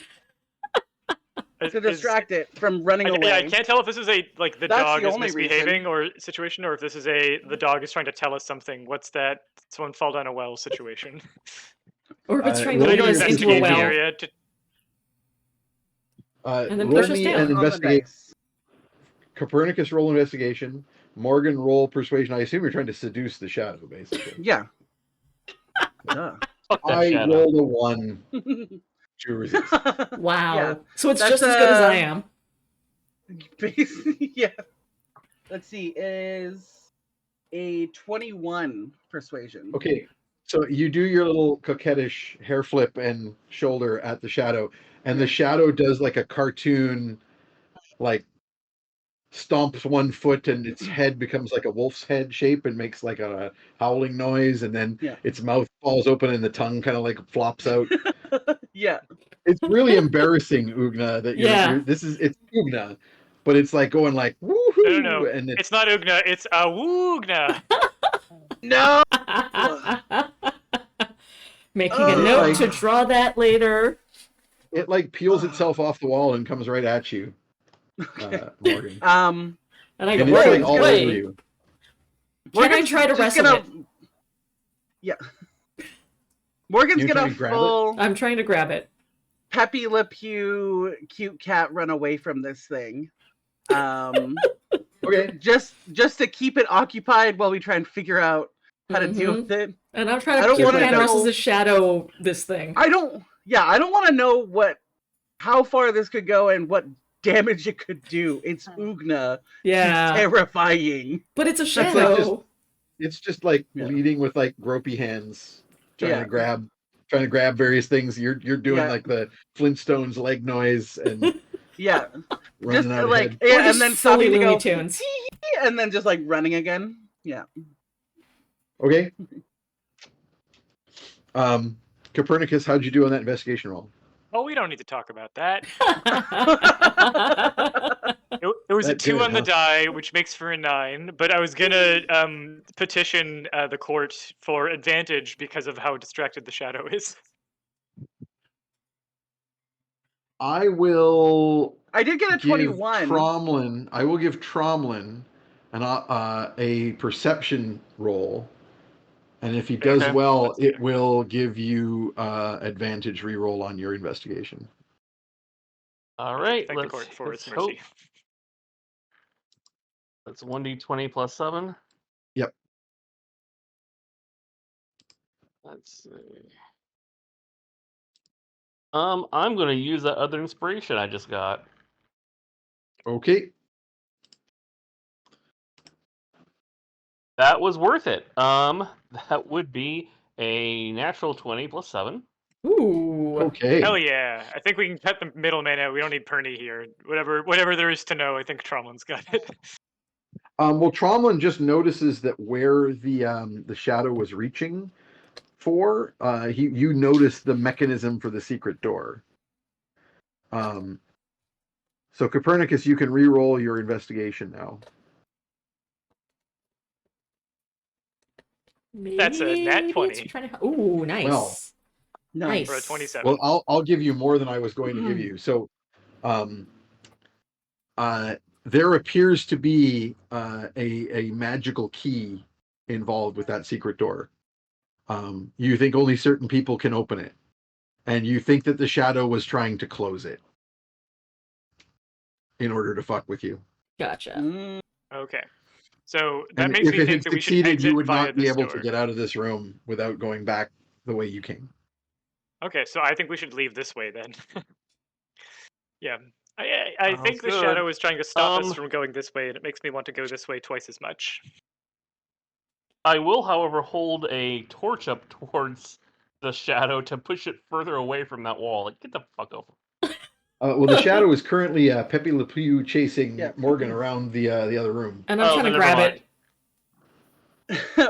to Is- distract it from running away. I can't tell if this is a like the That's dog the is only misbehaving or situation, or if this is the dog is trying to tell us something. What's that? Someone fall down a well situation. Or if it's trying roll to me lead an us into a Investigate the well. area to And then roll push us me down. an On the investigate. dice. Copernicus, roll investigation. Morgan, roll persuasion. I assume you're trying to seduce the shadow, basically. Yeah. Duh. Fuck that I shadow. rolled a 1 to resist. Wow. Yeah. So it's That's, just as good as I am. Yeah. Let's see. Is a 21 persuasion. Okay, so you do your little coquettish hair flip and shoulder at the shadow, and the shadow does like a cartoon, like stomps one foot and its head becomes like a wolf's head shape and makes like a howling noise, and then Yeah. its mouth falls open and the tongue kind of like flops out. Yeah. It's really embarrassing, Ugna, that Yeah. it's Ugna, but it's like going like woohoo, No, and it's not Ugna, it's a Woogna. No. Making a Ugh. note to draw that later. it like peels itself off the wall and comes right at you, Morgan. Um. And I go, And it's like wait, all over wait. you. Can I Morgan's try to just wrestle gonna... it? Yeah. Morgan's You're gonna trying to grab it? full I'm trying to grab it. Peppy Le Pew cute cat run away from this thing. Okay. Just to keep it occupied while we try and figure out how to deal with it. And I'm trying I to don't keep wanna hand know- wrestle the shadow this thing. I don't want to know how far this could go and what damage it could do. It's Ugna. Yeah. She's terrifying. But it's a like shadow. It's just like Yeah. leading with like gropey hands, trying Yeah. to grab various things. You're doing Yeah. like the Flintstones leg noise and Yeah. running Just out like ahead. Or yeah, just and then silly stopping to Looney go Tunes. and then just like running again. Yeah. Okay. Copernicus, how'd you do on that investigation roll? Oh, we don't need to talk about that. It was a That 2 good, on the huh? die, which makes for a 9. But I was gonna petition the court for advantage because of how distracted the shadow is. I will I did get a give 21. Tromlin. I will give Tromlin a perception roll, and if he does Okay, well, let's it see. will give you advantage reroll on your investigation. All right, Thank the let's, court for let's its hope. mercy. That's 1d20 plus 7. Yep. Let's see. I'm gonna use that other inspiration I just got. Okay. That was worth it. That would be a natural 20 plus 7. Ooh. Okay. Hell yeah! I think we can cut the middleman out. We don't need Perni here. Whatever there is to know, I think Tromlin's got it. Well, Tromlin just notices that where the shadow was reaching for, you notice the mechanism for the secret door. So Copernicus, you can re-roll your investigation now. That's a nat Maybe 20. it's trying to. Ooh, nice. Well, Nice. For a Nice. 27. Well, I'll give you more than I was going to give you. So, there appears to be a magical key involved with that secret door. You think only certain people can open it, and you think that the shadow was trying to close it in order to fuck with you. Gotcha. Mm, Okay. So that And makes if me it think had that we should succeeded, exit you would via not be this able door. to get out of this room without going back the way you came. Okay, so I think we should leave this way then. Yeah. I Sounds think the good. shadow is trying to stop us Um, from going this way, and it makes me want to go this way twice as much. I will, however, hold a torch up towards the shadow to push it further away from that wall. Like, get the fuck over. Well, the shadow is currently Pepe Le Pew chasing Yeah. Morgan around the other room. And I'm Oh, trying to then grab never it.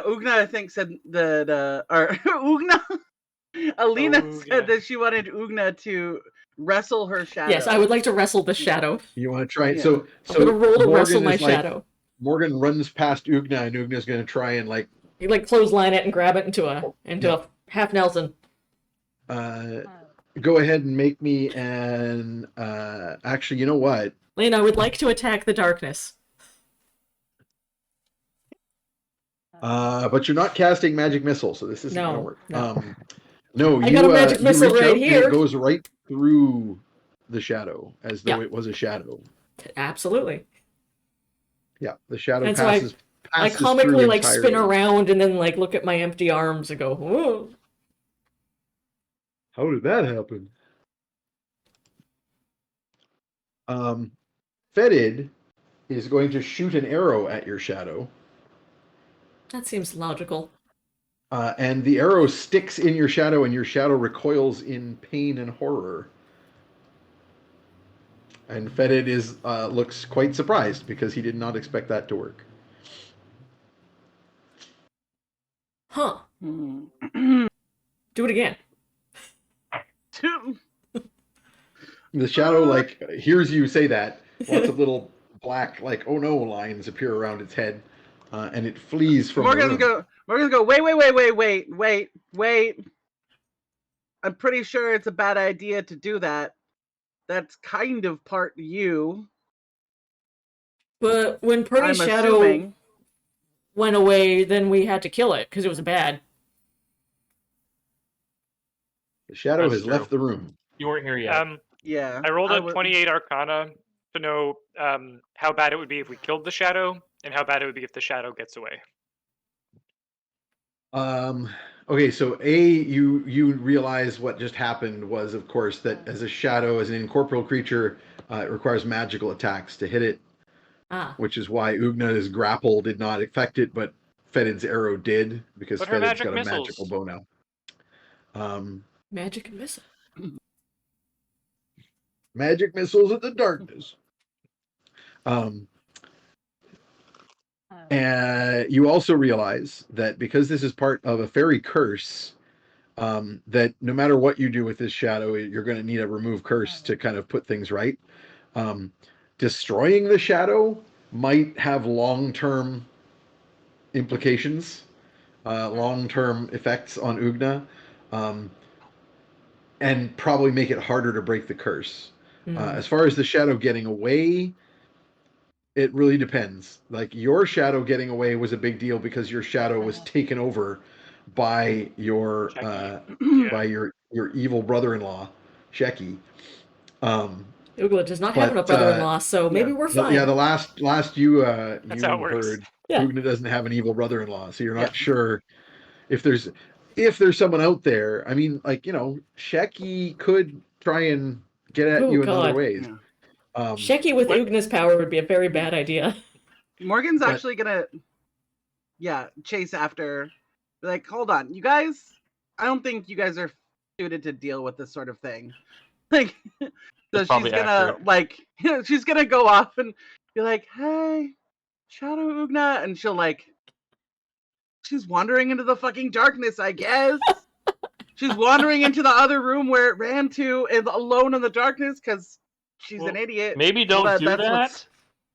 Ugna, I think, said or Ugna? Alina Ugna. said that she wanted Ugna to wrestle her shadow. Yes, I would like to wrestle the shadow. You want to try it? Yeah. So I'm gonna roll to Morgan wrestle my is like, shadow. Morgan runs past Ugna, and Ugna's going to try and like You like clothesline it and grab it into a half Nelson. go ahead and make me an. Actually, you know what? Lane, I would like to attack the darkness. But you're not casting magic missile, so this isn't going to No, work. no. No, I you got a magic you missile reach right out and here. it goes right through the shadow as though Yeah. it was a shadow. Absolutely. Yeah, the shadow And so passes. I passes comically through like spin entirely. around and then like look at my empty arms and go, "Whoa." How did that happen? Fetid is going to shoot an arrow at your shadow. That seems logical. And the arrow sticks in your shadow, and your shadow recoils in pain and horror. And Fetid looks quite surprised because he did not expect that to work. Huh. Hmm. Do it again. The shadow like hears you say that. Lots of little black like "oh no" lines appear around its head, and it flees from the room. Morgan's go, wait. I'm pretty sure it's a bad idea to do that. That's kind of part you. But when Perni's I'm shadow assuming. went away, then we had to kill it because it was bad. The shadow That's has true. left the room. You weren't here yet. Yeah. I rolled a would- 28 Arcana to know how bad it would be if we killed the shadow, and how bad it would be if the shadow gets away. Okay, so you realize what just happened was, of course, that as a shadow, as an incorporeal creature, it requires magical attacks to hit it, which is why Ugna's grapple did not affect it, but Fetid's arrow did, because But her Fetid's magic got a missiles. magical bow now. Magic missile. Magic missiles at the darkness. And you also realize that because this is part of a fairy curse, that no matter what you do with this shadow, you're going to need a remove curse to kind of put things right. Destroying the shadow might have long-term implications, long-term effects on Ugna, and probably make it harder to break the curse. As far as the shadow getting away, it really depends. Like your shadow getting away was a big deal because your shadow was taken over by your by your evil brother-in-law, Shecky. Ugla does not have a brother-in-law, so maybe we're fine. Yeah, the last you That's how it works. heard, Yeah. Ugna doesn't have an evil brother-in-law, so you're not Yeah. sure if there's someone out there. I mean, like, Shecky could try and get at Oh, you in other God. ways. Yeah. Shecky with Ugna's power would be a very bad idea. Morgan's But- actually gonna chase after, like, hold on, you guys, I don't think you guys are suited to deal with this sort of thing. Like, so she's probably gonna accurate. like she's gonna go off and be like, hey, Shadow Ugna, and she'll she's wandering into the fucking darkness, I guess. She's wandering into the other room where it ran to, and alone in the darkness because she's an idiot. Maybe don't do That's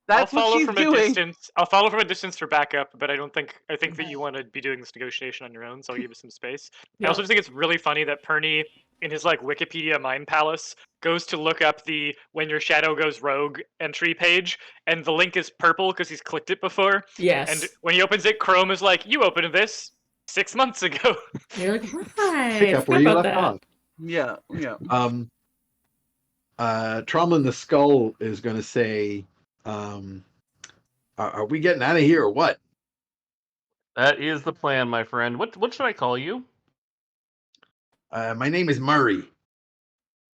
I'll what follow she's from doing. a distance. I'll follow from a distance for backup, but I think that you want to be doing this negotiation on your own, so I'll give you some space. I also Yeah. think it's really funny that Perni, in his Wikipedia Mind Palace, goes to look up the "When Your Shadow Goes Rogue" entry page, and the link is purple because he's clicked it before. Yes. And when he opens it, Chrome is like, "You opened this 6 months ago." And you're like, right. Pick I up where forgot you about left that. off. Yeah. Tromlin the Skull is going to say, are we getting out of here or what? That is the plan, my friend. What should I call you? My name is Murray.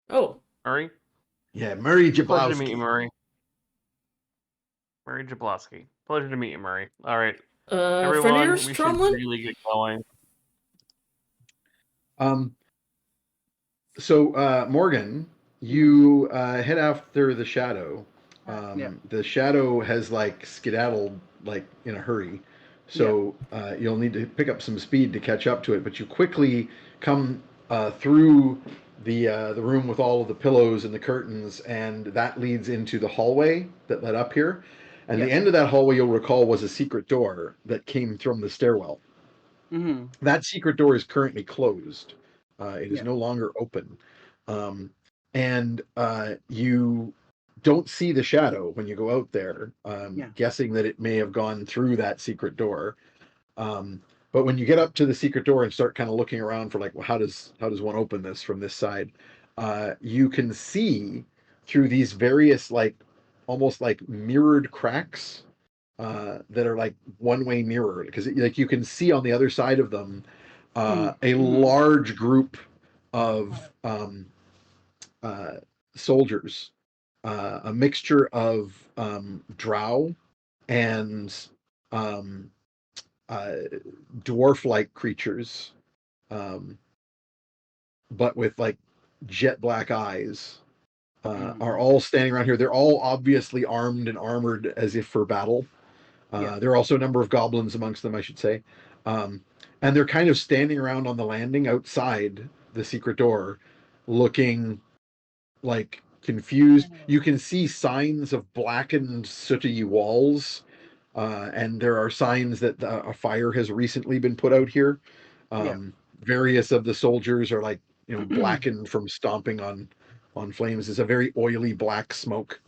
Oh. Murray? Yeah, Murray Pleasure to meet you, Jablowski. Murray. Murray Jablowski. Pleasure to meet you, Murray. All right. Friend of Everyone, yours, we should Tromlin? really get going. So, Morgan, you head after the shadow. Yeah. The shadow has skedaddled in a hurry, so you'll need to pick up some speed to catch up to it. But you quickly come through the room with all of the pillows and the curtains, and that leads into the hallway that led up here. And the end of that hallway, you'll recall, was a secret door that came from the stairwell. Mm-hmm. That secret door is currently closed. It is Yeah. no longer open. And you don't see the shadow when you go out there, guessing that it may have gone through that secret door. But when you get up to the secret door and start kind of looking around for well, how does one open this from this side? You can see through these various almost mirrored cracks that are one-way mirror, because you can see on the other side of them a large group of soldiers, a mixture of drow and dwarf-like creatures, but with jet black eyes, are all standing around here. They're all obviously armed and armored as if for battle. There are also a number of goblins amongst them, I should say. And they're kind of standing around on the landing outside the secret door, looking confused. You can see signs of blackened, sooty walls, and there are signs that a fire has recently been put out here. Various of the soldiers are blackened from stomping on flames. It's a very oily black smoke.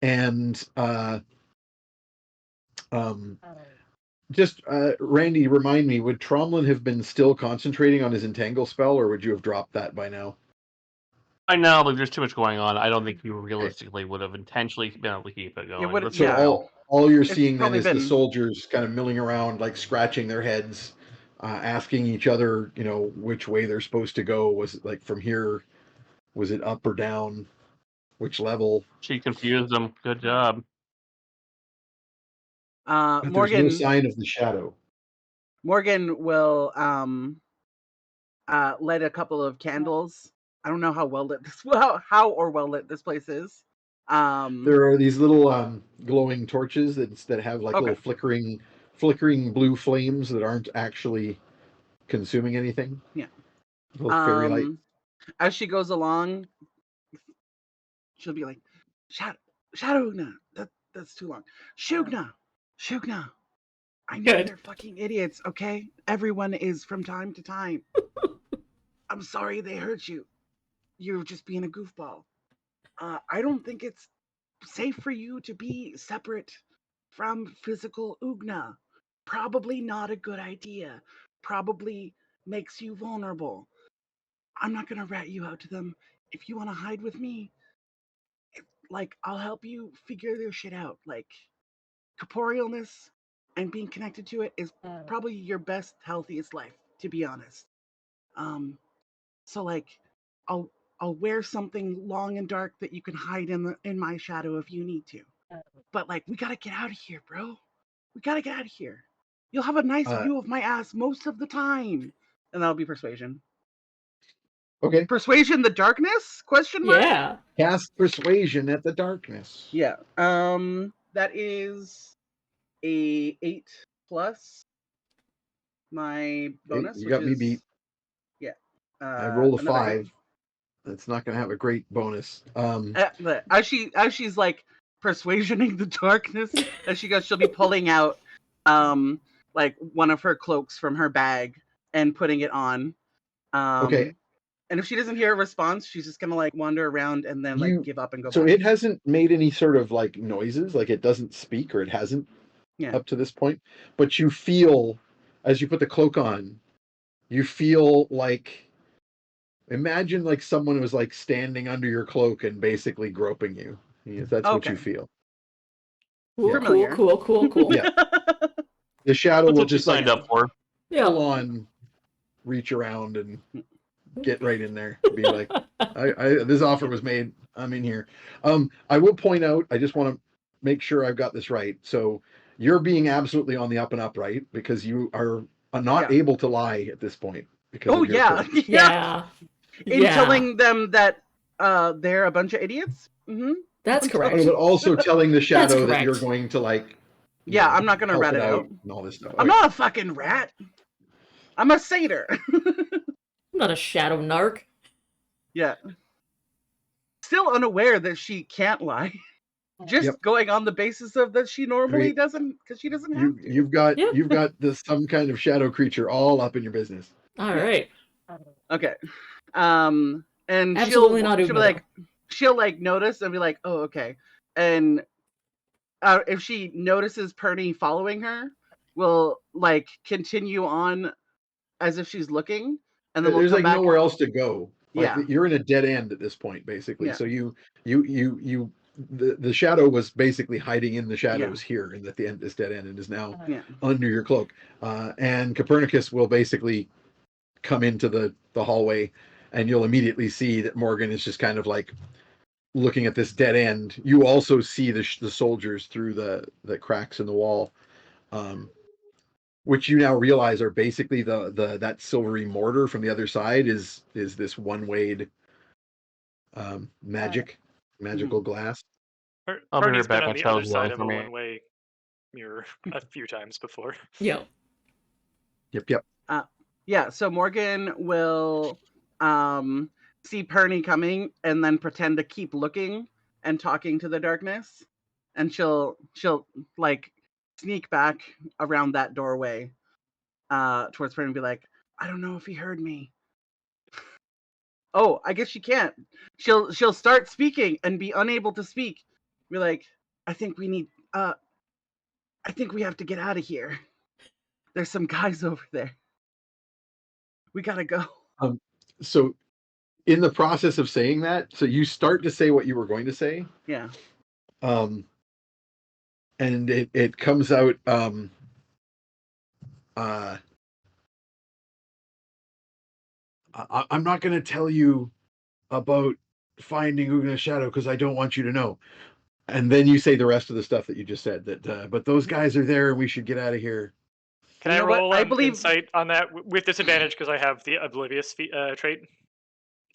And just Randy, remind me, would Tromlin have been still concentrating on his entangle spell, or would you have dropped that by now? I know, but there's too much going on. I don't think you realistically would have intentionally been able to keep it going. So all you're seeing then is the soldiers kind of milling around, scratching their heads, asking each other, which way they're supposed to go. Was it from here? Was it up or down? Which level? She confused them. Good job. But Morgan, there's no sign of the shadow. Morgan will light a couple of candles. I don't know how well lit this place is. There are these little glowing torches that have little flickering blue flames that aren't actually consuming anything. Yeah. Little fairy light. As she goes along, she'll be like, Shadowna, that's too long. Shugna. I know they're fucking idiots, okay? Everyone is from time to time. I'm sorry they hurt you. You're just being a goofball. I don't think it's safe for you to be separate from physical Ugna. Probably not a good idea. Probably makes you vulnerable. I'm not gonna rat you out to them. If you want to hide with me, I'll help you figure their shit out. Corporealness and being connected to it is probably your best, healthiest life, to be honest. So I'll wear something long and dark that you can hide in my shadow if you need to. But we gotta get out of here, bro. We gotta get out of here. You'll have a nice view of my ass most of the time. And that'll be persuasion. Okay. Persuasion the darkness? Question mark? Yeah. Cast persuasion at the darkness. Yeah. That is a 8 plus my bonus, you which got me is beat. yeah. I rolled a Another 5. That's not going to have a great bonus. But as she's like persuasioning the darkness, as she goes, she'll be pulling out like one of her cloaks from her bag and putting it on. Okay. And if she doesn't hear a response, she's just gonna like wander around and then like give up and go So back. it hasn't made any sort of like noises, like it doesn't speak, or it hasn't Yeah. up to this point. But you feel, as you put the cloak on, you feel like, imagine like someone was like standing under your cloak and basically groping you. That's what you Okay. feel. Cool, Yeah. Familiar. cool. Yeah. The shadow That's will what you just like signed up for. Yeah. full on reach around and get right in there. Be like, this offer was made. I'm in here. I will point out, I just want to make sure I've got this right. So you're being absolutely on the up and up, right? Because you are not able to lie at this point. Because Oh of your yeah. cloak. Yeah. In Yeah. telling them that they're a bunch of idiots. Mm-hmm. That's correct. But also telling the shadow that correct. you're going to like. Yeah, I'm not gonna help rat it out. and all this stuff. I'm Okay. not a fucking rat. I'm a satyr. I'm not a shadow narc. Yeah. Still unaware that she can't lie. Just going on the basis of that she normally Great. doesn't, because she doesn't have to. You've got Yeah. you've got this some kind of shadow creature all up in your business. All right. Okay. And Absolutely not she'll Ugna, be like, she'll like notice and be like, oh, okay. And if she notices Perni following her, will like continue on as if she's looking, and then we'll There's come like back. nowhere else to go. Like Yeah. you're in a dead end at this point, basically. Yeah. So the shadow was basically hiding in the shadows here, and at the end, this dead end, and is now under your cloak. And Copernicus will basically come into the hallway, and you'll immediately see that Morgan is just kind of like looking at this dead end. You also see the soldiers through the cracks in the wall, which you now realize are basically that silvery mortar from the other side is this one-wayed magical glass. I'll be Perni's right back. been on My the child's other side waiting of for a me. one-way mirror a few times before. Yeah. Yep. Yeah, so Morgan will see Perni coming and then pretend to keep looking and talking to the darkness, and she'll like sneak back around that doorway towards Perni and be like, I don't know if he heard me. Oh, I guess she can't. She'll start speaking and be unable to speak. Be like, I think we have to get out of here. There's some guys over there. We gotta go. So in the process of saying that, so you start to say what you were going to say. Yeah. And it comes out I'm not going to tell you about finding Ugna's shadow because I don't want you to know. And then you say the rest of the stuff that you just said, that but those guys are there and we should get out of here. Can You I know what? roll I believe- insight on that with disadvantage because I have the oblivious trait?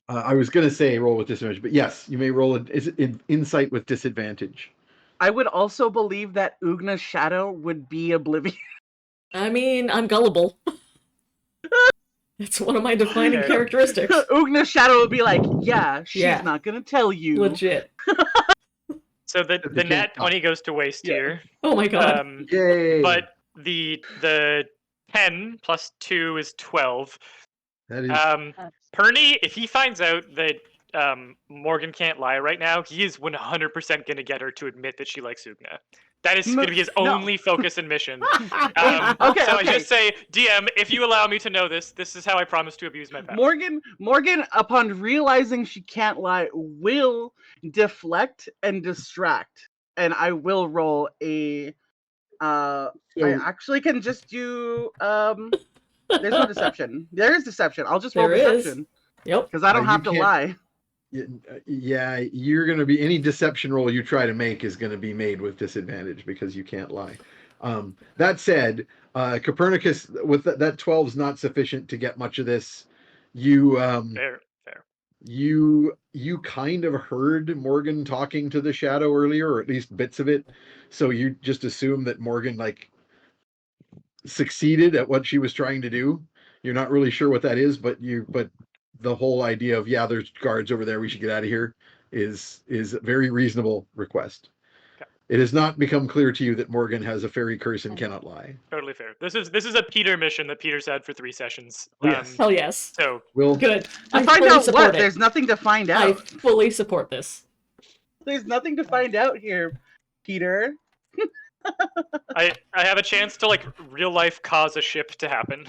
I was going to say roll with disadvantage, but yes, you may roll an insight with disadvantage. I would also believe that Ugna's shadow would be oblivious. I mean, I'm gullible. It's one of my defining Okay. characteristics. Ugna's shadow would be like, yeah, she's Yeah. not gonna tell you. Legit. So the They nat can't 20 goes to waste Yeah. here. Oh my god. Yay! But the 10 plus 2 is 12. That is Perni, if he finds out that Morgan can't lie right now, he is 100% going to get her to admit that she likes Ugna. That is going to be his No. only focus and mission. Okay, So I okay. just say, DM, if you allow me to know this, this is how I promise to abuse my power. Morgan, upon realizing she can't lie, will deflect and distract, and I will roll a. I actually can just do. There's no deception. There is deception. I'll just roll There is. deception Yep. because I don't You have to can't- lie. Yeah, you're going to be, any deception roll you try to make is going to be made with disadvantage because you can't lie. That said, Copernicus, with that 12 is not sufficient to get much of this. You Fair. you kind of heard Morgan talking to the shadow earlier, or at least bits of it. So you just assume that Morgan like succeeded at what she was trying to do. You're not really sure what that is, but the whole idea of there's guards over there, we should get out of here is a very reasonable request. Okay. It has not become clear to you that Morgan has a fairy curse and cannot lie. Totally fair. This is a Peter mission that Peter's had for 3 sessions. Yes. Hell yes. So We'll Good. To I find fully out support what? it. There's nothing to find I out. fully support this. There's nothing to find out here, Peter. I have a chance to like real life cause a ship to happen.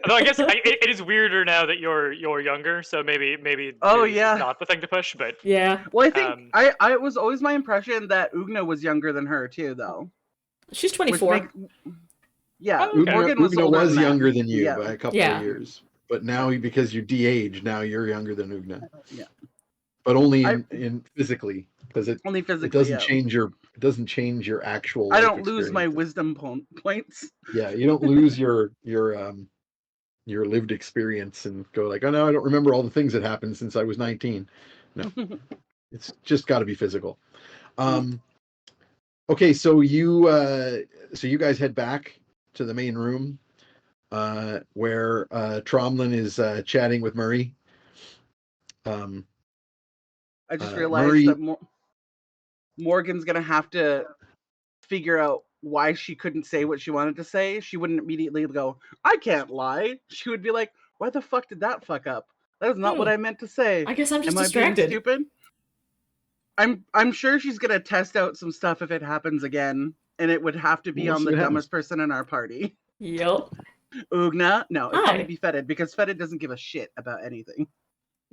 Although I guess it is weirder now that you're younger, so maybe Oh, it's yeah. not the thing to push. But Yeah. Well, I think I it was always my impression that Ugna was younger than her too, though. She's Which 24. Yeah, Oh, okay. Morgan was Ugna older was than that. younger than you Yeah. by a couple Yeah. of years, but now because you de-aged, now you're younger than Ugna. Yeah. But only I- in physically, because it Only physically. doesn't yeah. change your actual. I life don't lose my experience. wisdom points. Yeah, you don't lose your lived experience and go like, oh no, I don't remember all the things that happened since I was 19. No, it's just got to be physical. Okay, so you guys head back to the main room where Tromlin is chatting with Murray. I just realized Murray- that Morgan's gonna have to figure out why she couldn't say what she wanted to say. She wouldn't immediately go, "I can't lie." She would be like, "Why the fuck did that fuck up? That is not what I meant to say. I guess I'm just Am I being distracted. stupid?" I'm sure she's gonna test out some stuff if it happens again, and it would have to be We'll on see the what dumbest person in our party. Yup. Ugna? No, it'd Hi. probably be Fetid because Fetid doesn't give a shit about anything.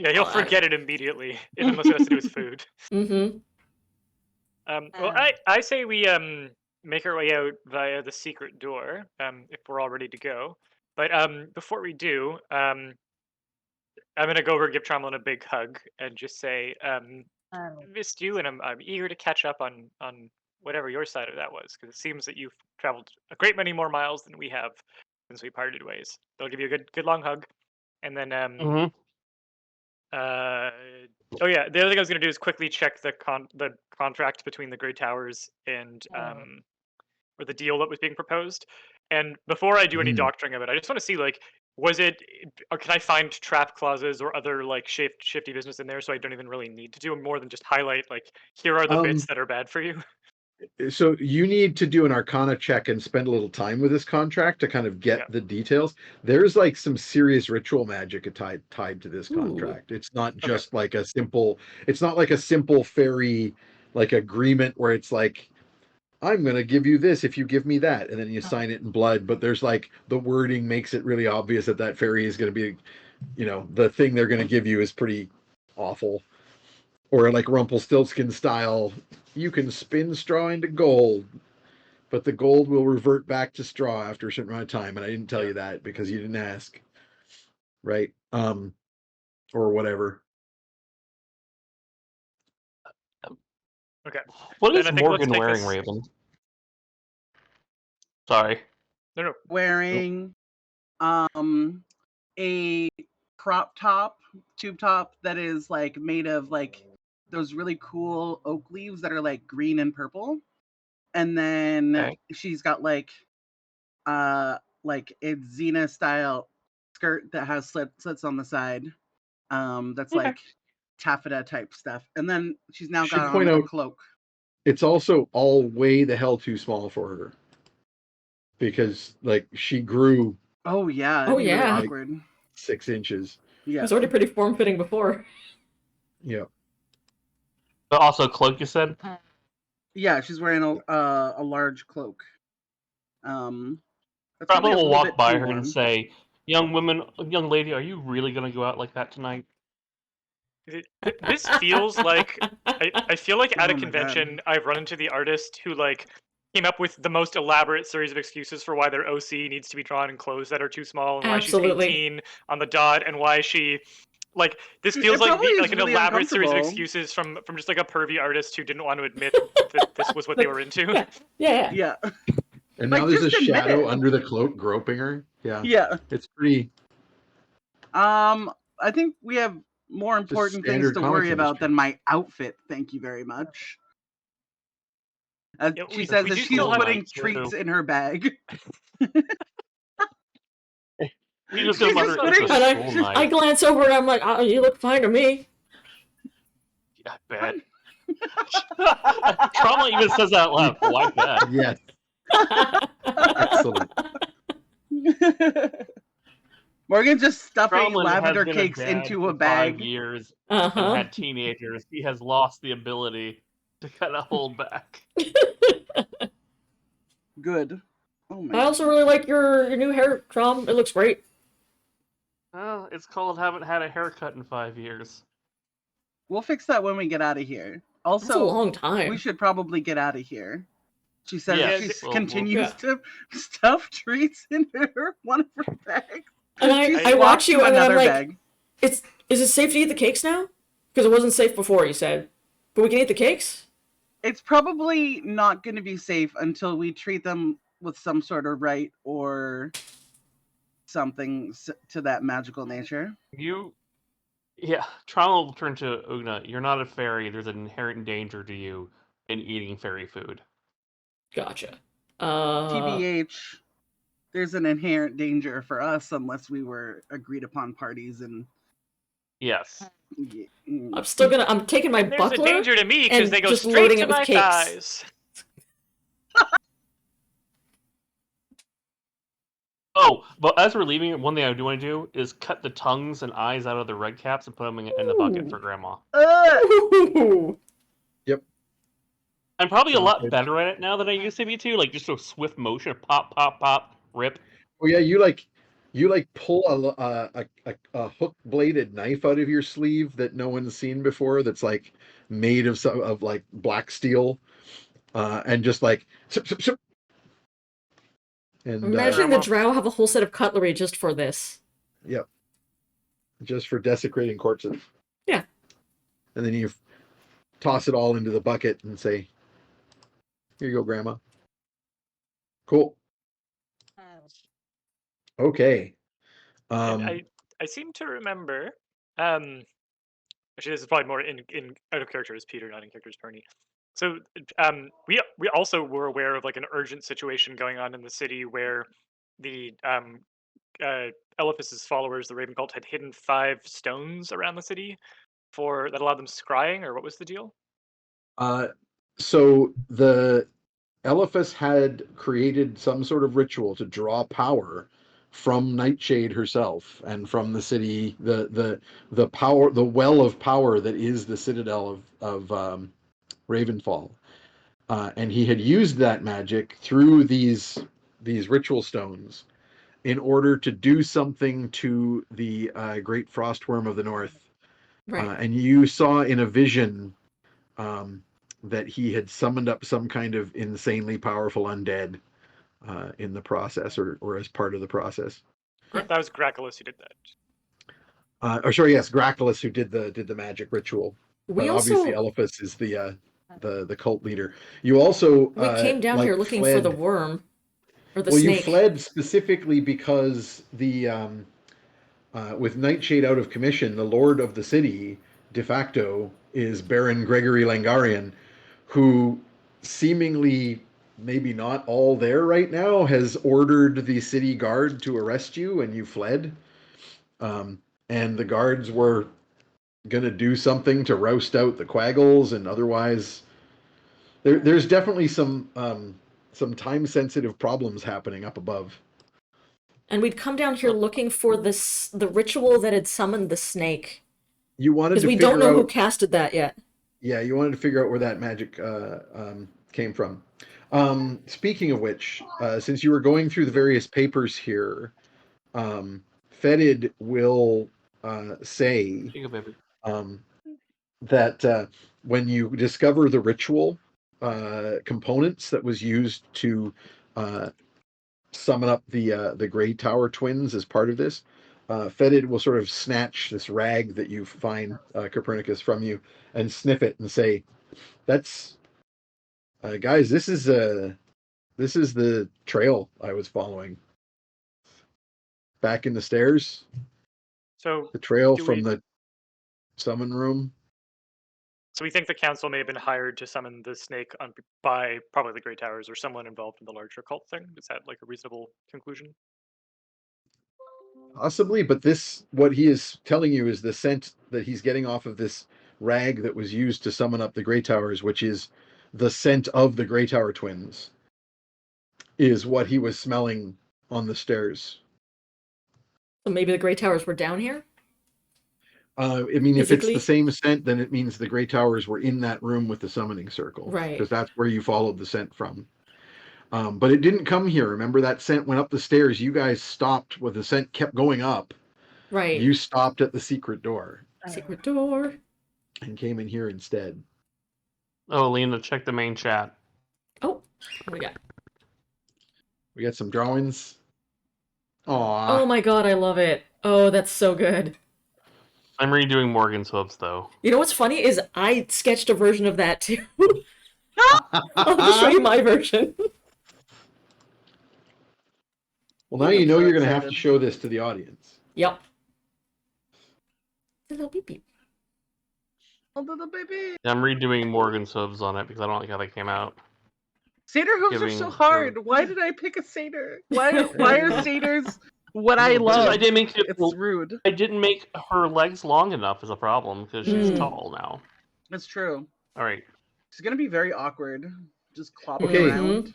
yeah, he'll Oh, forget it immediately unless it has to do with food. Mm-hmm. Well, I say we make our way out via the secret door if we're all ready to go. But before we do, I'm gonna go over and give Tromlin a big hug and just say, missed you, and I'm eager to catch up on whatever your side of that was, because it seems that you've traveled a great many more miles than we have since we parted ways. I'll give you a good long hug, and then oh yeah, the other thing I was gonna do is quickly check the contract between the Grey Towers and or the deal that was being proposed. And before I do any doctoring of it, I just want to see like, was it, or can I find trap clauses or other like shifty business in there, so I don't even really need to do more than just highlight like, here are the bits that are bad for you. So you need to do an Arcana check and spend a little time with this contract to kind of get the details. There's like some serious ritual magic tied to this contract. It's not just like a simple. It's not like a simple fairy like agreement where it's like, I'm going to give you this if you give me that, and then you sign it in blood. But there's like the wording makes it really obvious that fairy is going to be, the thing they're going to give you is pretty awful. Or like Rumpelstiltskin style, you can spin straw into gold, but the gold will revert back to straw after a certain amount of time. And I didn't tell you that because you didn't ask, right? Or whatever. Okay. What Then is I think let's Morgan take wearing, this- Raven? Sorry. No. Wearing a crop top, tube top that is like made of like those really cool oak leaves that are like green and purple. And then she's got like a Xena style skirt that has slits on the side. That's like taffeta type stuff. And then she's now Should got point on a out- cloak. It's also all way the hell too small for her. Because like she grew Oh yeah. Oh, it'd be really yeah. awkward. 6 inches. It Yeah. was already pretty form-fitting before. Yeah. But also cloak, you said? Yeah, she's wearing a large cloak. That's Probably a will little walk bit by too her warm. and say, young lady, are you really going to go out like that tonight? This feels like I feel like at a Oh my convention I've run into the artist who like came up with the most elaborate series of excuses for why their OC needs to be drawn in clothes that are too small, and why Absolutely. she's 18 on the dot, and why she like this feels like probably is an really elaborate series of uncomfortable. excuses from just like a pervy artist who didn't want to admit that this was what they were into. Yeah. Yeah. And Like, now there's a just admit shadow it. under the cloak groping her. Yeah. Yeah. It's pretty I think we have more important things standard to comics worry about industry. than my outfit. Thank you very much. Yeah, She we says do as she's still have- putting Nice, too. treats in her bag. We just She's got just under it's putting- a And school I night. glance over and I'm like, oh, you look fine to me. I bet. Tromlin even says that out loud. I like that. Yes. Excellent. Morgan's just stuffing Tromlin lavender has been cakes dad into for a bag. 5 years Uh-huh. and had teenagers. He has lost the ability to kind of hold back. Good. Oh my I also really like your new hair, Trom. It looks great. Well, it's called haven't had a haircut in 5 years. We'll fix that when we get out of here. That's a Also, long time. we should probably get out of here. She says Yes, she we'll- continues Yeah. to stuff treats into one of her bags. And She I watch swaps you to and then I'm another like, bag. is it safe to eat the cakes now? Because it wasn't safe before, you said. But we can eat the cakes? It's probably not going to be safe until we treat them with some sort of rite or something to that magical nature. Yeah, Tromlin will turn to Ugna. You're not a fairy. There's an inherent danger to you in eating fairy food. Gotcha. TBH, there's an inherent danger for us unless we were agreed upon parties and Yes. I'm taking my There's a buckler. danger to me because and they go just straight loading to it with my cakes. thighs. Oh, but as we're leaving, one thing I do want to do is cut the tongues and eyes out of the red caps and put them in the bucket Ooh. for Grandma. Ooh. I'm probably a Sounds lot good. better at it now than I used to be too. Like just a swift motion, pop, pop, pop, rip. Oh yeah, you pull a hook bladed knife out of your sleeve that no one's seen before. That's like made of like black steel, and just like sip, sip, sip. And I'm imagining the Grandma. drow have a whole set of cutlery just for this. yep, just for desecrating corpses. Yeah. And then you toss it all into the bucket and say, "Here you go, Grandma." Cool. Okay. And I seem to remember. Actually, this is probably more in out of character as Peter, not in character as Perni. So, we also were aware of like an urgent situation going on in the city where the Elephas's followers, the Raven cult, had hidden 5 stones around the city that allowed them scrying, or what was the deal? So the Elephas had created some sort of ritual to draw power from Nightshade herself and from the city, the power, the well of power that is the citadel of Ravenfall, and he had used that magic through these ritual stones in order to do something to the great frostworm of the north. Right. And you saw in a vision that he had summoned up some kind of insanely powerful undead in the process, or as part of the process. That was Graculus who did that. Or sorry, yes, Graculus who did the magic ritual. We But also obviously Elephas is the cult leader. You also we came down here looking for the worm or the well, snake. you fled specifically because the with Nightshade out of commission, the lord of the city de facto is Baron Gregory Langarian, who seemingly maybe not all there right now has ordered the city guard to arrest you, and you fled. And the guards were gonna do something to roust out the Quaggles, and otherwise, there's definitely some time sensitive problems happening up above. And we'd come down here looking for the ritual that had summoned the snake. You wanted Because to we figure don't know who out, casted that yet. yeah, you wanted to figure out where that magic came from. Speaking of which, since you were going through the various papers here, Fetid will say Here you go, baby. that when you discover the ritual components that was used to summon up the Grey Tower twins as part of this, Fetid will sort of snatch this rag that you find, Copernicus, from you and sniff it and say, "That's guys, this is This is the trail I was following. Back in the stairs, So the trail Do from we- the summon room. So we think the council may have been hired to summon the snake by probably the Grey Towers or someone involved in the larger cult thing. Is that like a reasonable conclusion? Possibly, but what he is telling you is the scent that he's getting off of this rag that was used to summon up the Grey Towers, which is the scent of the Grey Tower twins, is what he was smelling on the stairs. So maybe the Grey Towers were down here? I mean, if it's the Physically? same scent, then it means the Grey Towers were in that room with the summoning circle. Right. Because that's where you followed the scent from. But it didn't come here. Remember, that scent went up the stairs. You guys stopped when the scent kept going up. Right. You stopped at the secret door Secret door. and came in here instead. Oh, Lena, check the main chat. Oh, what do we got? We got some drawings. Aww. Oh my god, I love it. Oh, that's so good. I'm redoing Morgan's hooves, though. You know what's funny is I sketched a version of that too. I'll just show you my version. Well, now I'm you know so you're going to have to excited. show this to the audience. Yep. A little beep beep. Oh, little baby. I'm redoing Morgan's hooves on it because I don't like how they came out. Satyr hooves are so Giving hard. her- Why did I pick a satyr? Why are satyrs what I No, love? I didn't make it. It's rude. I didn't make her legs long enough is a problem because she's Mm. tall now. It's true. All right. She's gonna be very awkward. Just clopping Okay. around.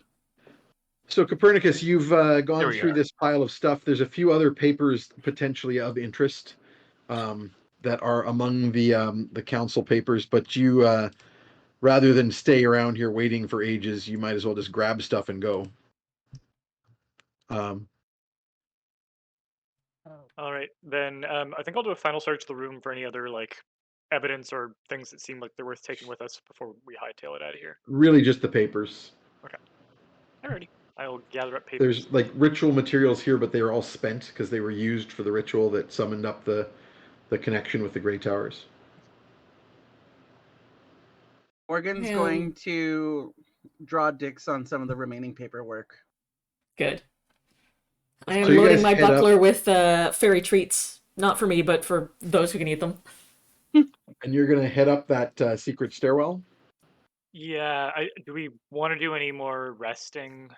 So, Copernicus, you've There gone we through are. this pile of stuff. There's a few other papers potentially of interest that are among the council papers, but you, rather than stay around here waiting for ages, you might as well just grab stuff and go. All right, then I think I'll do a final search of the room for any other like evidence or things that seem like they're worth taking with us before we hightail it out of here. Really, just the papers. Alrighty, I'll gather up papers. There's like ritual materials here, but they are all spent because they were used for the ritual that summoned up the connection with the Grey Towers. Morgan's Man. going to draw dicks on some of the remaining paperwork. Good. I So am you loading guys my head up- buckler with fairy treats. Not for me, but for those who can eat them. And you're gonna head up that secret stairwell. Yeah, do we want to do any more resting?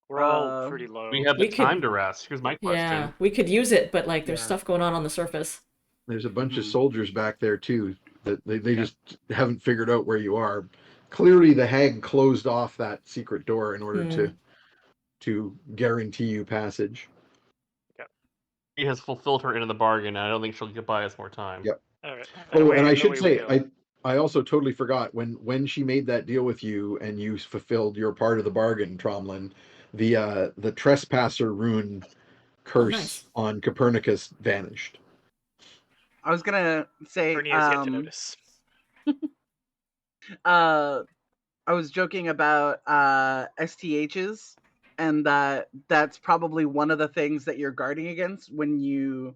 We're all pretty low. We have We the could- time to rest. Here's my question. Yeah, we could use it, but like there's Yeah. stuff going on the surface. There's a bunch of Mhm. soldiers back there too that they just haven't figured out where you are. Clearly, the hag closed off that secret door in order to guarantee you passage. She has fulfilled her end of the bargain, and I don't think she'll get buy us more time. Yep. All right. Oh, and I away should we say, go. I also totally forgot when she made that deal with you and you fulfilled your part of the bargain, Tromlin, the trespasser rune curse nice. on Copernicus vanished. I was gonna say, Perni has yet to notice. I was joking about STHs, and that's probably one of the things that you're guarding against when you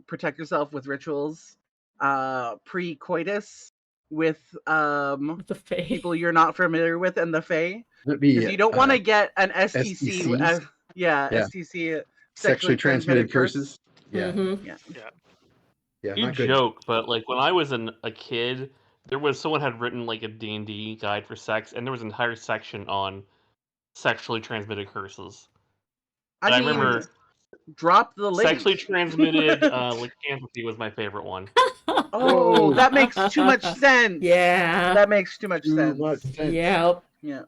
protect yourself with rituals pre-coitus with The Fae. people you're not familiar with and the Fae. That'd be Because you don't want to get an STC. STCs? Yeah, Yeah. STC. sexually transmitted curses. Yeah, Mhm. Yeah. yeah, You not good. joke, but like when I was a kid, someone had written like a D&D guide for sex, and there was an entire section on sexually transmitted curses. And I remember drop the link. sexually transmitted lycanthropy was my favorite one. Oh, that makes too much sense. Yeah. That makes too much Too sense. much sense. Yeah. Yeah.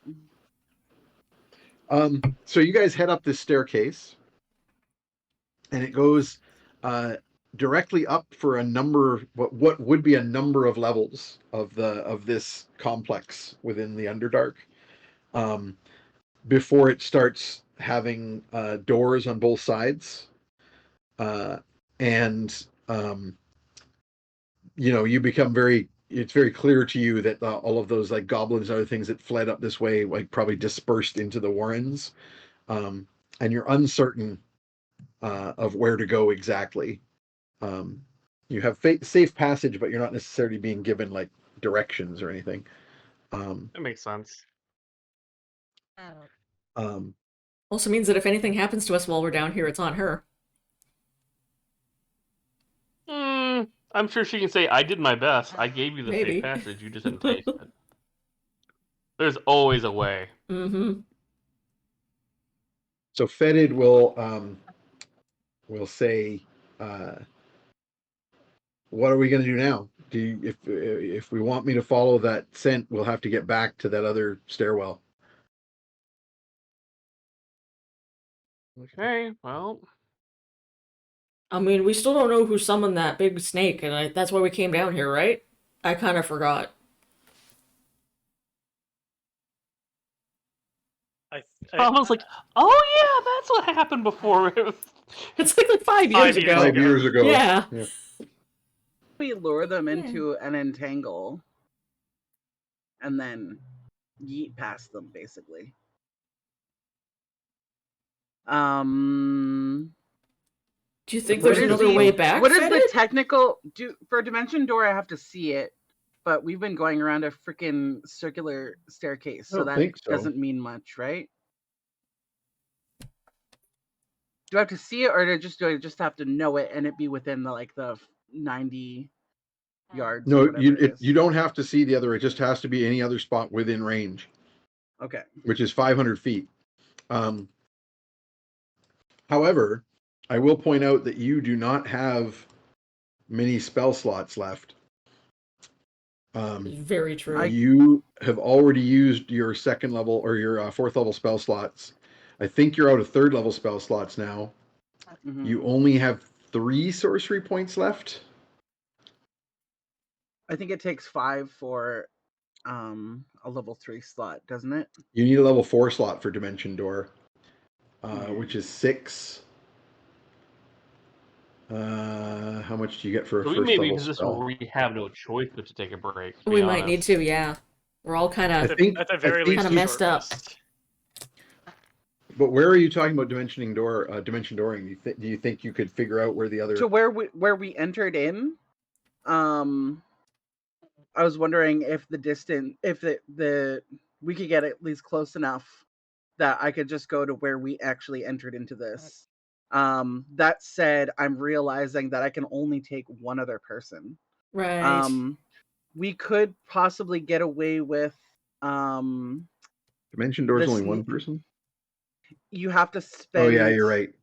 So you guys head up this staircase, and it goes directly up for a number, what would be a number of levels of this complex within the Underdark, before it starts having doors on both sides, and you become very. It's very clear to you that all of those like goblins and other things that fled up this way like probably dispersed into the warrens, and you're uncertain of where to go exactly. You have safe passage, but you're not necessarily being given like directions or anything. That makes sense. Also means that if anything happens to us while we're down here, it's on her. I'm sure she can say, I did my best. I gave you the safe Maybe. passage. You just didn't taste it. There's always a way. Mm-hmm. So Fetid will say, what are we going to do now? If we want me to follow that scent, we'll have to get back to that other stairwell. Okay, well, I mean, we still don't know who summoned that big snake, and that's why we came down here, right? I kind of forgot. Tromlin's like, oh yeah, that's what happened before. It's like 5 years 5 years ago. 5 years ago. Yeah. We lure them Yeah. into an entangle and then yeet past them, basically. Do you think What there's is another the- way back? What is the Fetid? technical for Dimension Door? I have to see it, but we've been going around a freaking circular staircase, I so don't that think so. doesn't mean much, right? Do I have to see it, or do I just have to know it and it be within the 90 yards? or No, whatever it is? you don't have to see the other. It just has to be any other spot within range, Okay. which is 500 feet. However, I will point out that you do not have many spell slots left. Very true. You have already used your second level or your fourth level spell slots. I think you're out of third level spell slots now. Mhm. You only have 3 sorcery points left. I think it takes 5 for a level 3 slot, doesn't it? You need a level 4 slot for Dimension Door, which is 6. How much do you get for a we first may be in level a position spell? where we have no choice but to take a break. To We be might need honest. to, yeah. We're all kind I of think- at the very I think least, kinda a messed short up. rest. But where are you talking about dimension dooring? Do you think you could figure out where the other? To where we entered in, I was wondering if the distance, if the we could get at least close enough that I could just go to where we actually entered into this. That said, I'm realizing that I can only take one other person. right. We could possibly get away with Dimension door's the only one sneak- person. you have to spend Oh yeah, you're right.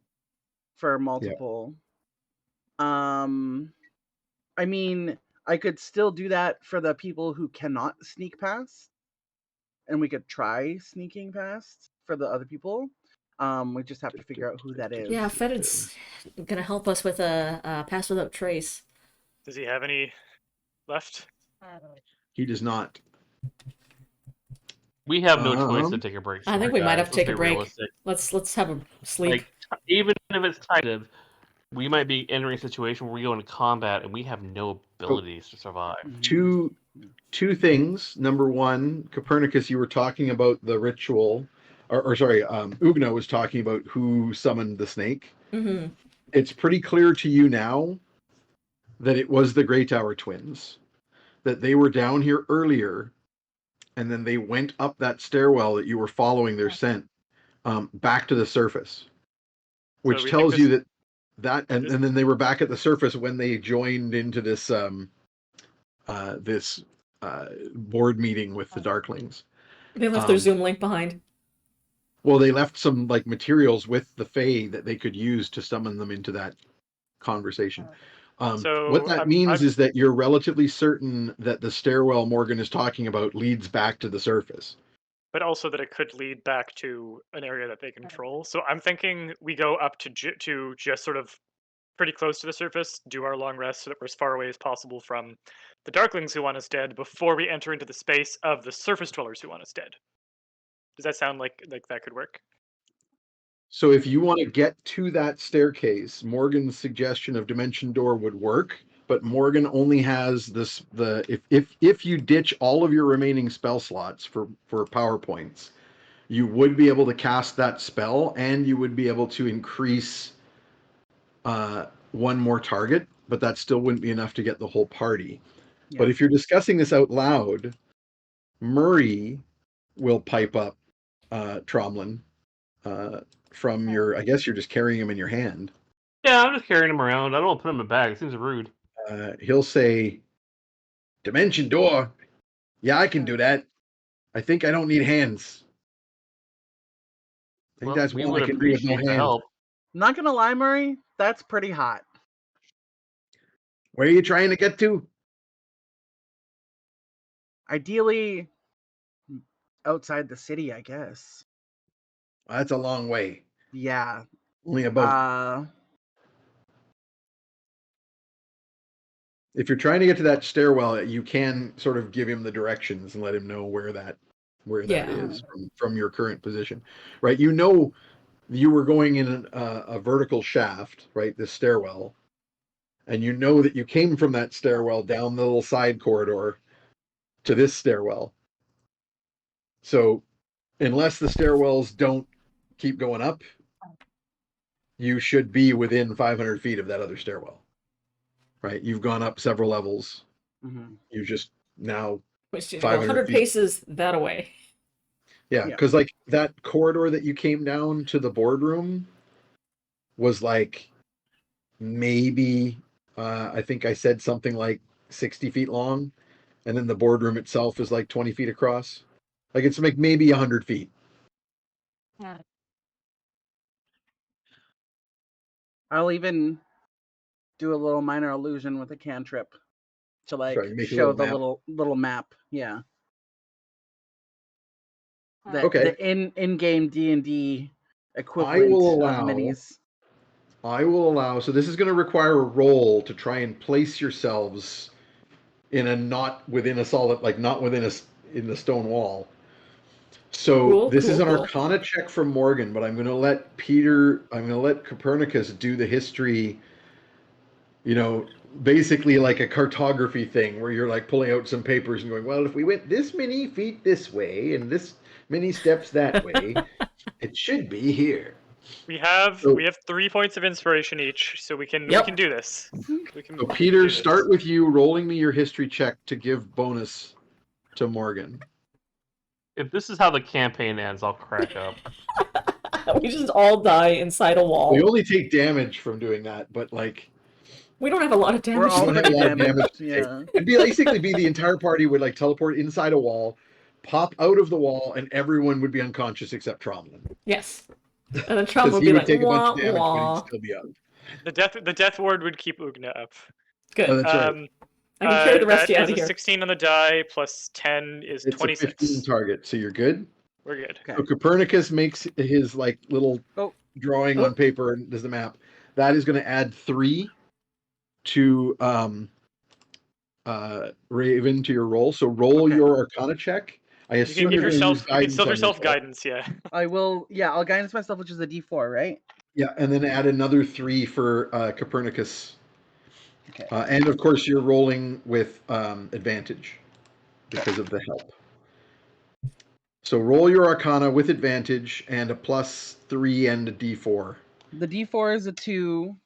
for multiple. I mean, I could still do that for the people who cannot sneak past, and we could try sneaking past for the other people. We just have to figure out who that is. Yeah, Fetid's gonna help us with a pass without trace. Does he have any left? He does not. We have no choice to take a break. I think we might have to Let's take a be break. realistic. Let's have a sleep. Like, even if it's tentative, we might be entering a situation where we go into combat and we have no abilities to survive. Mhm. Two things. Number one, Copernicus, you were talking about the ritual, or sorry, Ugna was talking about who summoned the snake. Mm-hmm. It's pretty clear to you now that it was the Grey Tower twins, that they were down here earlier, and then they went up that stairwell that you were following their scent back to the surface, which we tells think you that and then they were back at the surface when they joined into this board meeting with the Darklings. They left their Zoom link behind. Well, they left some like materials with the Fae that they could use to summon them into that conversation. So What that means is that you're relatively certain that the stairwell Morgan is talking about leads back to the surface. but also that it could lead back to an area that they control. So I'm thinking we go up to just sort of pretty close to the surface, do our long rest so that we're as far away as possible from the Darklings who want us dead before we enter into the space of the surface dwellers who want us dead. Does that sound like that could work? So if you want to get to that staircase, Morgan's suggestion of dimension door would work, but Morgan only has if you ditch all of your remaining spell slots for PowerPoints, you would be able to cast that spell and you would be able to increase one more target, but that still wouldn't be enough to get the whole party. Yeah. But if you're discussing this out loud, Murray will pipe up Tromlin from your. I guess you're just carrying him in your hand. Yeah, I'm just carrying him around. I don't want to put him in a bag. It seems rude. He'll say, "Dimension door. Yeah, I can do that. I think I don't need hands. I think Well, that's we one I would can do with no appreciate the hands. help. Not gonna lie, Murray, that's pretty hot. Where are you trying to get to? Ideally, outside the city, I guess. That's a long way. Yeah. Only about. If you're trying to get to that stairwell, you can sort of give him the directions and let him know where that Yeah. is from your current position, right? You know, you were going in a vertical shaft, right? This stairwell, and you know that you came from that stairwell down the little side corridor to this stairwell. So, unless the stairwells don't keep going up, you should be within 500 feet of that other stairwell, right? You've gone up several levels. Mhm. You just now Which is 500 100 feet. paces that away. Yeah, Yeah. because like that corridor that you came down to the boardroom was like maybe I think I said something like 60 feet long, and then the boardroom itself is like 20 feet across. Like it's like maybe 100 feet. I'll even do a little minor illusion with a cantrip to like Sorry, make a show little the map. little map. Yeah. The Okay. in-game D&D I equivalent will of allow. minis. I will allow. So this is going to require a roll to try and place yourselves in a not within a solid, like not within a in the stone wall. So Cool, this is cool, an cool. Arcana check from Morgan, but I'm going to let Peter. I'm going to let Copernicus do the history. You know, basically like a cartography thing where you're like pulling out some papers and going, well, if we went this many feet this way and this many steps that way, it should be here. We have So- 3 points of inspiration each, so we can Yep. do this. We can So do Peter, this. start with you rolling me your history check to give bonus to Morgan. If this is how the campaign ends, I'll crack up. We just all die inside a wall. We only take damage from doing that, but like We don't have a lot of We're damage. all don't have a pretty lot of damage damaged. to take. Yeah. It'd be basically be the entire party would like teleport inside a wall, pop out of the wall, and everyone would be unconscious except Tromlin. Yes. And then Trump Because would he be would like, take a bunch wah, of damage, but wah. he'd still be up. The death ward would keep Ugna up. Good. Oh, that's right. I can carry the rest of you That out is of a here. 16 on the die plus 10 is It's 26. a 15 target, so you're good. We're good. Okay. So Copernicus makes his like little Oh. drawing Oh. on paper and does the map. That is going to add 3 to Raven to your roll. So roll Okay. your Arcana check. I You assume can give you're going to use yourself. You can guidance still on give yourself yourself. guidance. Yeah. I will. Yeah, I'll guidance myself, which is a D4, right? Yeah, and then add another 3 for Copernicus. Okay. And of course, you're rolling with advantage because of the help. So roll your Arcana with advantage and a +3 and a D4. The D4 is a 2.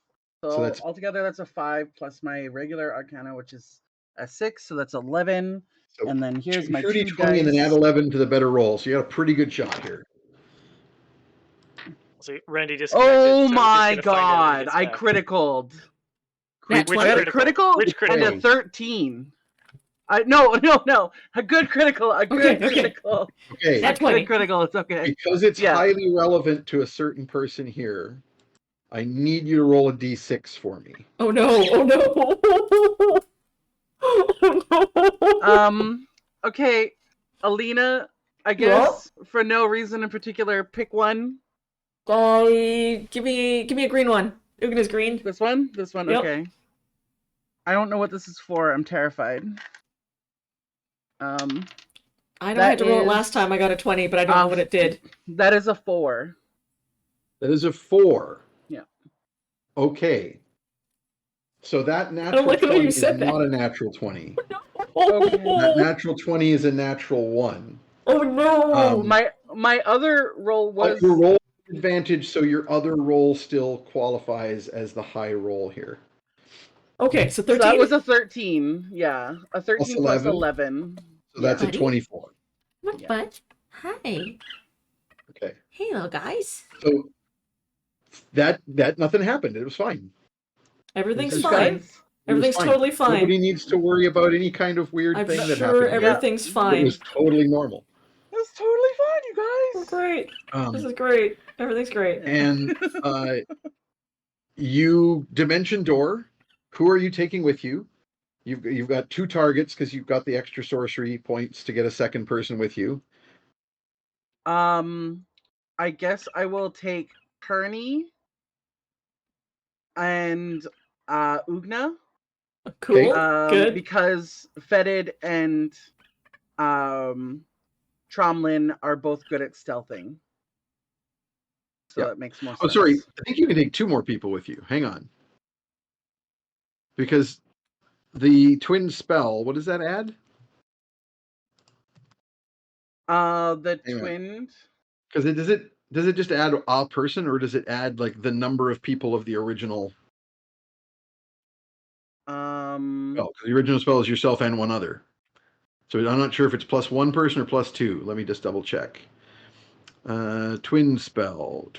So, So that's- altogether, that's a 5 plus my regular Arcana, which is a 6. So that's 11. So And then here's my shoot 2 each 20 and then dice. add 11 to the better roll. So you got a pretty good shot here. So Randy disconnected. Oh so he's my gonna find out when he god! gets I back. criticaled. Nat Which I had a 20. critical Which critical? and a 13. No. A good critical. A good Okay. critical. Okay, Nat A 20. good critical. It's okay. because it's Yeah. highly relevant to a certain person here, I need you to roll a D6 for me. Oh no! Oh no! Oh no! Okay, Alina. I guess for no reason in particular, pick one. Give me a green one. Ugna's green. This one. This one. Yep. Okay. I don't know what this is for. I'm terrified. I know I That had to roll it is- last time. I got a 20, but I don't know what it did. That is a 4. That is a 4. Yeah. Okay. So that don't natural like the way 20 you is said that. not a natural 20. Okay. That natural 20 is a natural 1. Oh no! My other roll But was your roll advantage, so your other roll still qualifies as the high roll here. Okay, so so 13. that was a 13. Yeah, a 13 plus 11. So that's a Buddy? 24. What? Yeah. But hi, Okay. hey, little guys. So that nothing happened. It was fine. Everything's This is fine. It was Everything's fine. totally fine. Nobody needs to worry about any kind of weird I'm thing that sure happened here. everything's It fine. was totally normal. That's totally fine, you Oh, guys. great. This Um, is great. Everything's great. and you dimension door. Who are you taking with you? You've got 2 targets because you've got the extra sorcery points to get a second person with you. I guess I will take Perni and Ugna. Cool. Good. Because Fetid and Tromlin are both good at stealthing. So Yeah. that makes more Oh, sense. sorry. I think you can take 2 more people with you. Hang on. Because the twin spell, what does that add? The Hang on. twin. Because does it just add a person, or does it add like the number of people of the original? Well, 'cause the original spell is yourself and one other. So I'm not sure if it's plus 1 person or plus 2. Let me just double check. Twin spell.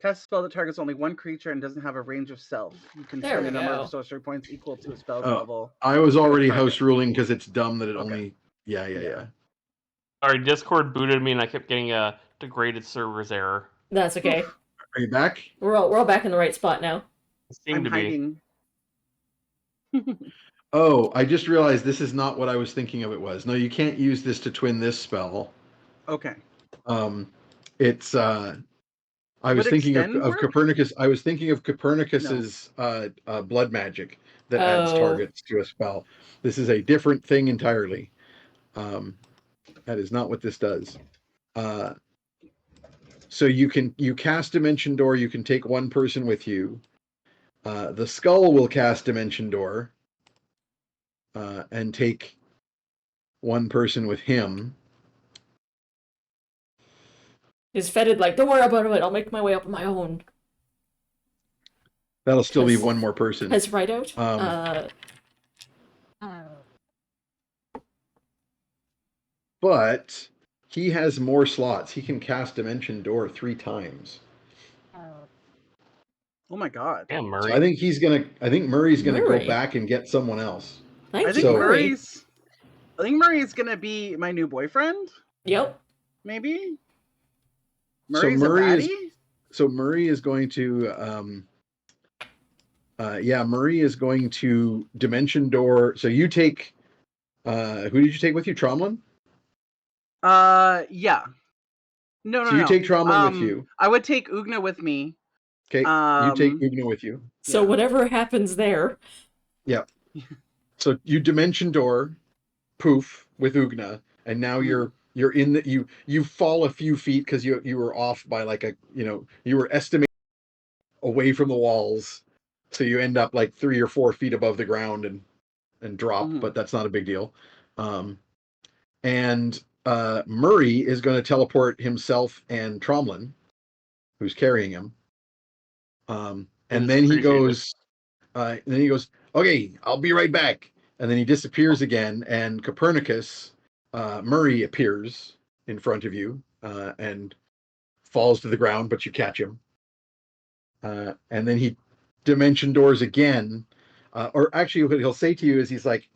Cast a spell that targets only one creature and doesn't have a range of self. You can There spend we a number go. of sorcery points equal to a spell's Oh, level. I was already target. house ruling because it's dumb that it Okay. only. Yeah. Sorry, Discord booted me and I kept getting a degraded servers error. That's okay. Are you back? We're all back in the right spot now. It seemed I'm to be. hiding. Oh, I just realized this is not what I was thinking of it was. No, you can't use this to twin this spell. Okay. It's I was Would thinking of extend work? Copernicus. I was thinking of Copernicus's blood magic that adds Oh. targets to a spell. This is a different thing entirely. That is not what this does. So you cast Dimension Door. You can take 1 person with you. The skull will cast Dimension Door and take 1 person with him. Is Fetid like, don't worry about it, I'll make my way up on my own. That'll still be Has- 1 more person. Has right out? But he has more slots. He can cast Dimension Door 3 times. Oh my god. Yeah, Murray. So I think Murray's gonna Murray. go back and get someone else. Thank I you, think Murray. Murray is gonna be my new boyfriend. Yep. Maybe. So Murray's a baddie. So Murray is going to Murray is going to Dimension Door. So you take who did you take with you? Tromlin? Yeah. No. So you take Tromlin with you. I would take Ugna with me. Okay. You take Ugna with you. So Yeah. whatever happens there. Yeah. So you Dimension Door, poof, with Ugna, and now you're in the you fall a few feet because you were off by like you were estimating away from the walls, so you end up like 3 or 4 feet above the ground and drop, but that's not a big deal. And Murray is going to teleport himself and Tromlin, who's carrying him. And then he goes, okay, I'll be right back. And then he disappears again, and Copernicus, Murray appears in front of you and falls to the ground, but you catch him. And then he Dimension Doors again, or actually, what he'll say to you is, he's like,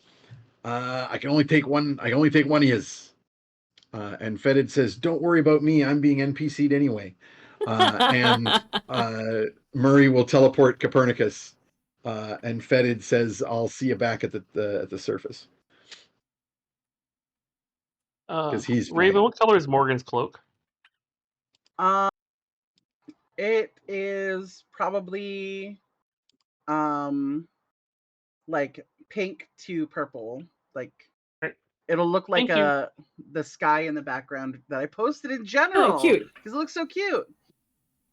"I can only take one of his." And Fetid says, "Don't worry about me. I'm being NPC'd anyway." And Murray will teleport Copernicus, and Fetid says, "I'll see you back at the surface." Because he's Raven, flying. what color is Morgan's cloak? It is probably like pink to purple. Like Right. it'll look like Thank the sky in the background that I posted in general. Oh, cute. Because it looks so cute.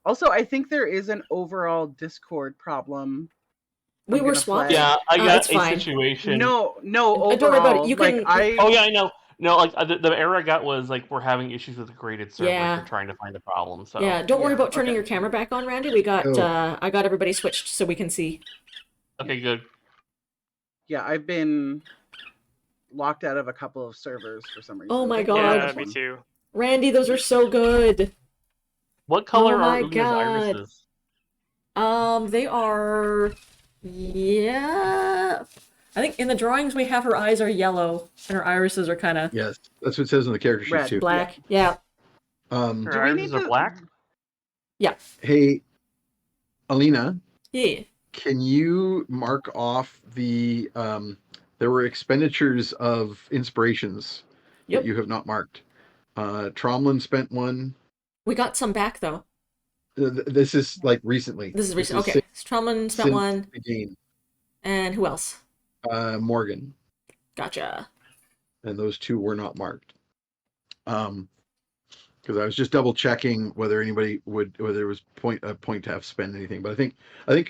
Also, I think there is an overall Discord problem. We I'm were gonna swapped. flag. Yeah, I got it's a fine. situation. No, overall. Don't worry about it. You like can- Oh yeah, I know. No, like the error I got was like we're having issues with the graded server. Yeah. We're trying to find the problem. So Yeah, don't worry Yeah, about turning okay. your camera back on, Randy. We got Oh. I got everybody switched so we can see. okay, good. Yeah, I've been locked out of a couple of servers for some reason. Oh my I think we're on God. Yeah, this me one. too. Randy, those are so good. What color my are Una's God. irises? They are, yeah. I think in the drawings we have her eyes are yellow and her irises are kind of Yes, that's what it says on the character sheet Red. too. black. Yeah. Um, Her Do we irises need are to- black? hey, Alina, Yeah. can you mark off the there were expenditures of inspirations Yep. that you have not marked. Tromlin spent one. We got some back though. This is like recently. This is recent. Okay. Strumman spent Since one. the game. And who else? Morgan. Gotcha. And those two were not marked. Because I was just double checking whether anybody whether there was a point to have spend anything. But I think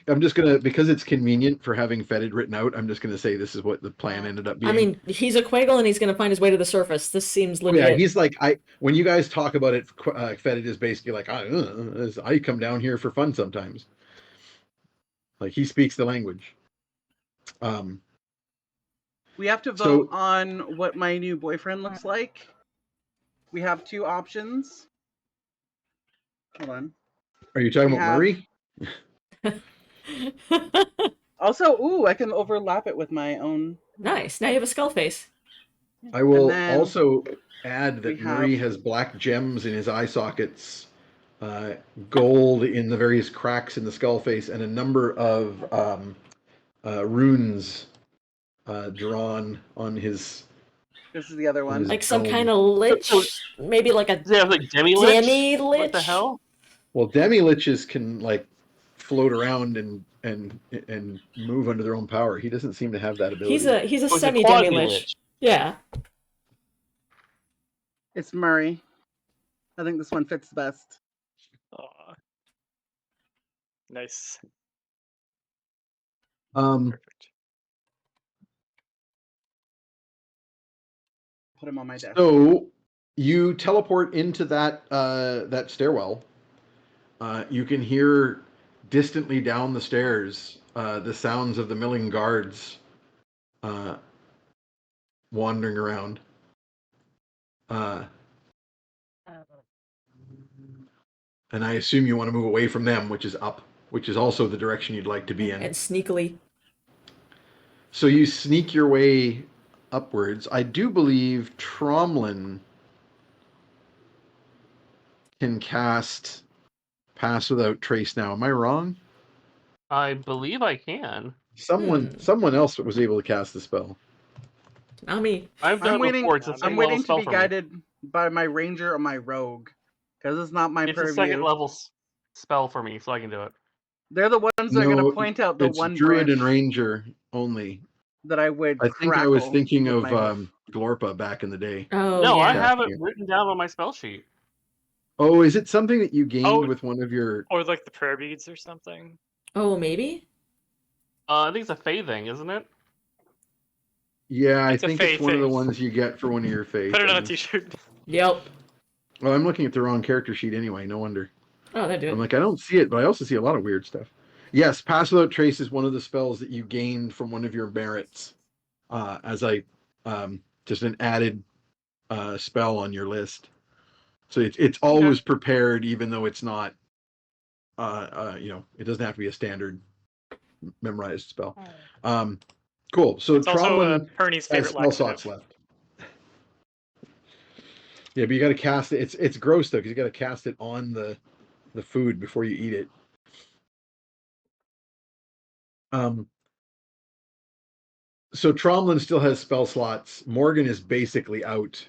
I'm just gonna, because it's convenient for having fetid written out, I'm just gonna say this is what the plan ended up being. I mean, he's a Quaggle and he's going to find his way to the surface. This seems Oh, legit. yeah, he's like, when you guys talk about it, fetid is basically like, I come down here for fun sometimes. Like, he speaks the language. We have to vote on what my new boyfriend looks like. We have two options. Hold on. Are you talking We about have- Murray? Also, ooh, I can overlap it with my own. Nice. Now you have a skull face. I will then also add that we have- Murray has black gems in his eye sockets, gold in the various cracks in the skull face, and a number of runes drawn on his. This is the other one. Like some dome. kind of lich. Maybe like a Does it have like demi-lich? demi lich. What the hell? Well, demi-liches can like float around and move under their own power. He doesn't seem to have that ability. He's a Oh, it's a semi demi lich. quasi-lich. Yeah. It's Murray. I think this one fits the best. Aw. Nice. Perfect. Put him on my desk. So you teleport into that that stairwell. You can hear distantly down the stairs the sounds of the milling guards wandering around. And I assume you want to move away from them, which is up, which is also the direction you'd like to be in. And sneakily. So you sneak your way upwards. I do believe Tromlin can cast Pass Without Trace now. Am I wrong? I believe I can. Someone else was able to cast the spell. Not me. I've done I'm it waiting. before. It's a I'm second waiting level to spell be for me. guided by my ranger or my rogue, because it's not my It's a purview. second level spell for me, so I can do it. They're the ones that are going No, to point out the it's one Druid and bush Ranger only. that I would. I think I was crackle thinking with of my hoof. Glorpa back in the day. Oh, No, I yeah. have it written down on my spell sheet. Oh, is it something that you gained Oh. with one of your? Or like the prayer beads or something. Oh, maybe? I think it's a Fey thing, isn't it? Yeah, It's a I think Fey it's one of the thing. ones you get for one of your faith. Put it on a things. t-shirt. Yep. Well, I'm looking at the wrong character sheet anyway. No wonder. Oh, that'd do I'm it. like, I don't see it, but I also see a lot of weird stuff. Yes, Pass Without Trace is one of the spells that you gained from one of your merits, as just an added spell on your list. So it's always prepared, even though it's not. It doesn't have to be a standard memorized spell. Cool. So It's also Tromlin Perni's has favorite spell slots laxative. left. Yeah, but you got to cast it. It's gross though, because you got to cast it on the food before you eat it. So Tromlin still has spell slots. Morgan is basically out.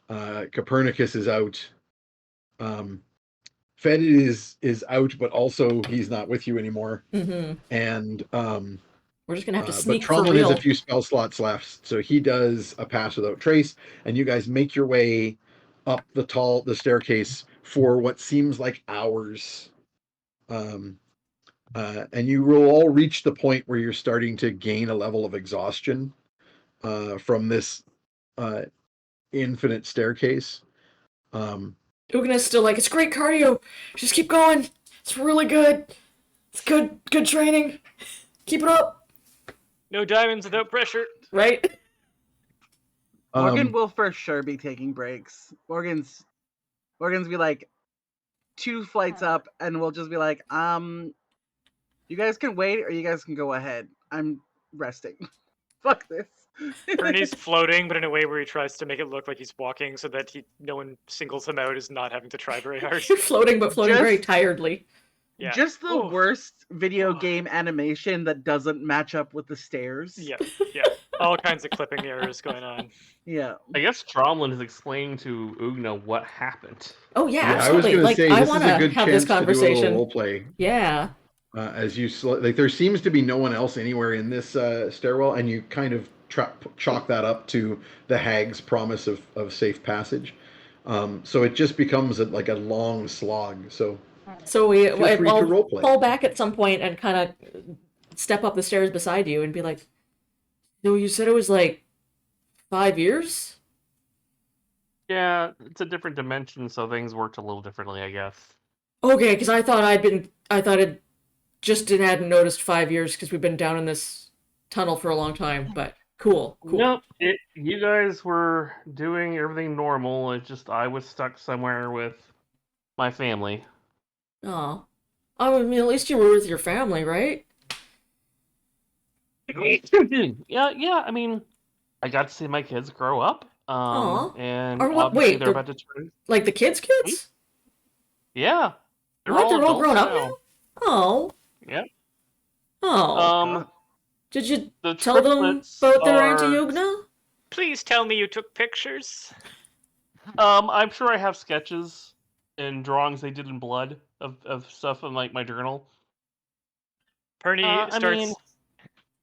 Copernicus is out. Fetid is out, but also he's not with you anymore. Mm-hmm. And We're just going to have to but sneak for Tromlin real. has a few spell slots left, so he does a Pass Without Trace, and you guys make your way up the staircase for what seems like hours. And you will all reach the point where you're starting to gain a level of exhaustion from this infinite staircase. Ugna's still like, it's great cardio. Just keep going. It's really good. It's good training. Keep it up. No diamonds without pressure. Right? Morgan will for sure be taking breaks. Morgan's be like 2 flights up, and we'll just be like, you guys can wait, or you guys can go ahead. I'm resting. Fuck this. Perni's floating, but in a way where he tries to make it look like he's walking, so that no one singles him out as not having to try very hard. You're floating, but floating very tiredly. Yeah. Just the Oof. worst video game animation that doesn't match up with the stairs. Yeah. All kinds of clipping errors going on. Yeah. I guess Tromlin is explaining to Ugna what happened. Oh yeah, Yeah, I was absolutely. going to Like say I this want is to a good have chance this to do a conversation. little role play. Yeah. As you like, there seems to be no one else anywhere in this stairwell, and you kind of chalk that up to the hag's promise of safe passage. So it just becomes like a long slog. So we feel free to I'll roleplay. fall back at some point and kind of step up the stairs beside you and be like, "No, you said it was like 5 years." Yeah, it's a different dimension, so things worked a little differently, I guess. Okay, because I thought it just hadn't noticed 5 years because we've been down in this tunnel for a long time. But cool. Nope, you guys were doing everything normal. It's just I was stuck somewhere with my family. Oh, I mean, at least you were with your family, right? Yeah. I mean, I got to see my kids grow up. Aw. And Or what- obviously wait, they're about to turn. Like the kids' kids? Yeah, What? They're all adults grown up now? Oh. Yep. Oh. Did you The tell them triplets about their Auntie are- Yugna? Please tell me you took pictures. I'm sure I have sketches and drawings they did in blood of stuff in like my journal. Perni I starts. mean-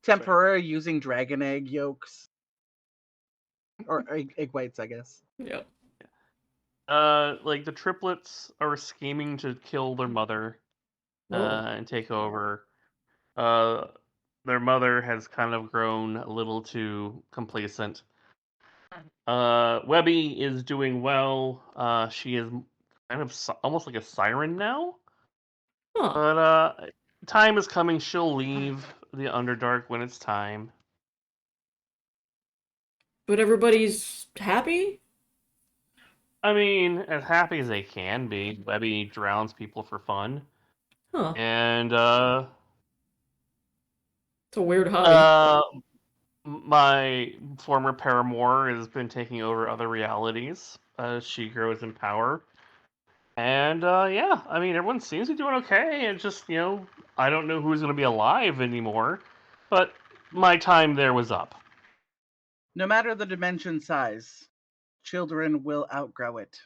Tempura using dragon egg yolks. Or egg whites, I guess. Yeah. Like the triplets are scheming to kill their mother, and take over. Their mother has kind of grown a little too complacent. Webby is doing well. She is kind of almost like a siren now. Huh. But time is coming. She'll leave the Underdark when it's time. But everybody's happy? I mean, as happy as they can be. Webby drowns people for fun. Huh. And It's a weird hug. my former paramour has been taking over other realities as she grows in power. And yeah, I mean, everyone seems to be doing okay. It's just, I don't know who's going to be alive anymore. But my time there was up. No matter the dimension size, children will outgrow it.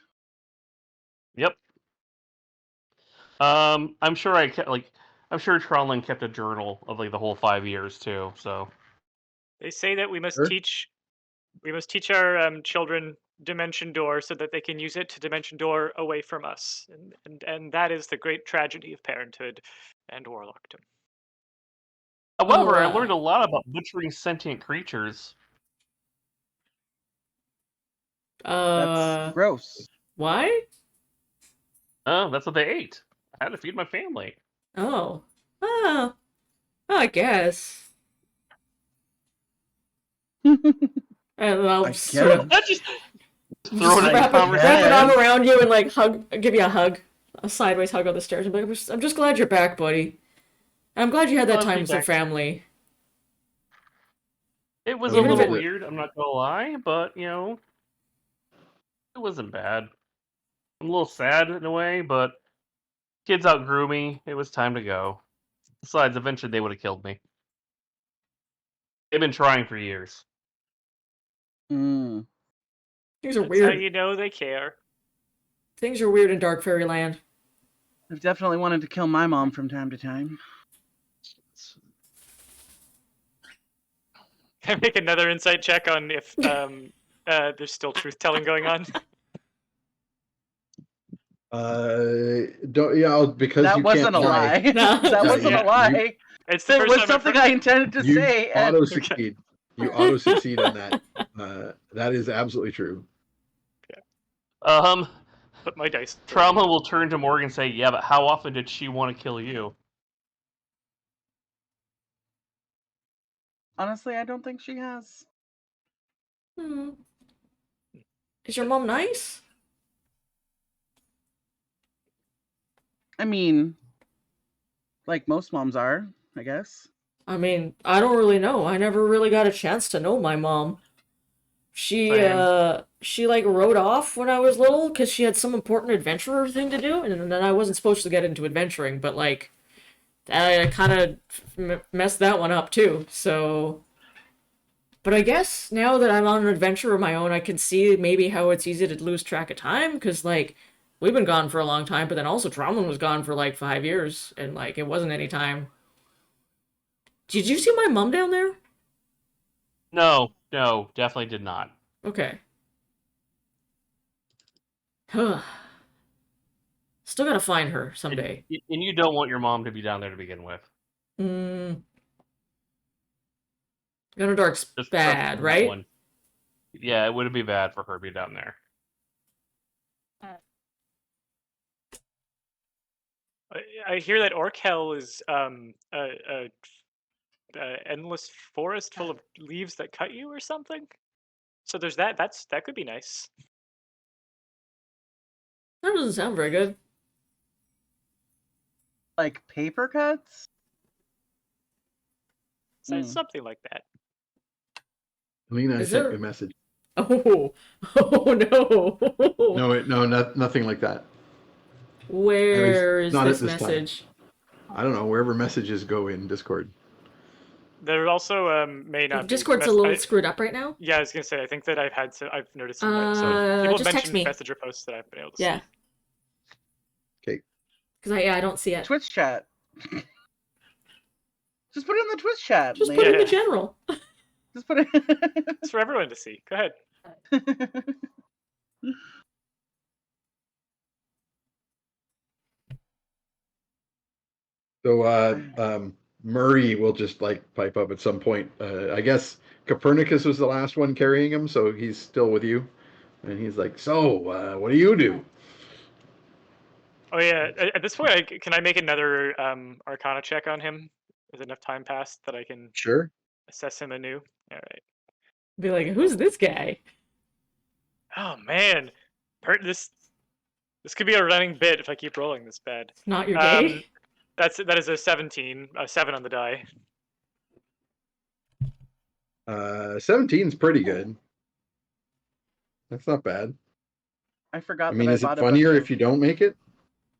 Yep. I'm sure I'm sure Tromlin kept a journal of like the whole 5 years too. So They say that we must Sure. teach our children Dimension Door so that they can use it to Dimension Door away from us, and that is the great tragedy of parenthood and warlockdom. however, I Oh, learned a lot about butchering sentient creatures. That's gross. Why? Oh, that's what they ate. I had to feed my family. Oh. I guess. And I'll I sort of That just just throw it in wrap conversation. it arm around you and like give you a hug, a sideways hug on the stairs. And be like, I'm just glad you're back, buddy. And I'm glad you had that I'll time be with your back. family. It was a Even if little it- weird, I'm not gonna lie, but it wasn't bad. I'm a little sad in a way, but kids outgrew me. It was time to go. Besides, eventually they would have killed me. They've been trying for years. Mm. Things are That's how weird. you know they care. Things are weird in Dark Fairyland. I've definitely wanted to kill my mom from time to time. Can I make another insight check on if there's still truth telling going on? Because That you wasn't can't a lie. lie. No. That wasn't Yeah. a lie. It's the It first was time something I've I intended to You say. And auto succeed. You auto succeed on that. That is absolutely true. put my dice. Trauma will turn to Morgan and say, "Yeah, but how often did she want to kill you?" honestly, I don't think she has. Hmm. Is your mom nice? I mean, like most moms are, I guess. I mean, I don't really know. I never really got a chance to know my mom. Same. She like rode off when I was little because she had some important adventurer thing to do, and then I wasn't supposed to get into adventuring, but like I kind of messed that one up too. So, but I guess now that I'm on an adventure of my own, I can see maybe how it's easy to lose track of time because like we've been gone for a long time, but then also Tromlin was gone for like 5 years, and like it wasn't any time. Did you see my mom down there? No, definitely did not. Okay. Still gotta find her And, someday. and you don't want your mom to be down there to begin with. Mm, Dark's Just bad, preface that right? one. Yeah, it would be bad for her to be down there. I hear that Orkel is a endless forest full of leaves that cut you or something. So there's that. That could be nice. That doesn't sound very good. Like paper cuts? So Hmm. something like that. Alina, I Is sent there- you a message. Oh, oh no. No, nothing like that. Where is not at this this time. message? I don't know, wherever messages go in Discord. There also may not be. Discord's a little screwed up right now. Yeah, I was gonna say. I think that I've noticed some. So people just have text mentioned me. messenger posts that I've been able to Yeah. see. Okay. Because I don't see it. Twitch chat. Just put it in the Twitch chat. Just put it in Yeah. the general. Just put it. It's for everyone to see. Go ahead. So Murray will just like pipe up at some point. I guess Copernicus was the last one carrying him, so he's still with you. And he's like, "So, what do you do?" Oh yeah. At this point, can I make another Arcana check on him? Has enough time passed that I can Sure. assess him anew? All right. Be like, who's this guy? Oh man, this could be a running bit if I keep rolling this bad. Not your gay? That is a 17, a 7 on the die. 17's pretty good. That's not bad. I forgot. I mean, that is I it bought a funnier bunch if you don't make it?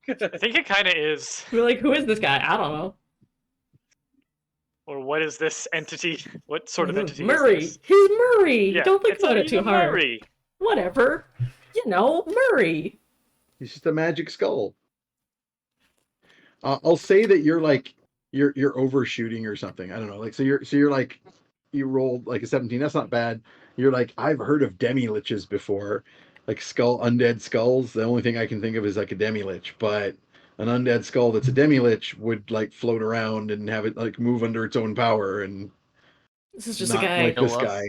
I think it kind of is. Be like, who is this guy? I don't know. Or what is this entity? What sort of entity Murray. is this? He's Murray. Yeah, Don't think it's about not it too even hard. Murray. Whatever. You know, Murray. He's just a magic skull. I'll say that you're like you're overshooting or something. I don't know. Like you're like you rolled like a 17. That's not bad. You're like, I've heard of demi-liches before. Like undead skulls. The only thing I can think of is like a demi-lich, but an undead skull that's a demi-lich would like float around and have it like move under its own power, and This is just not a guy. like this Kill us. guy.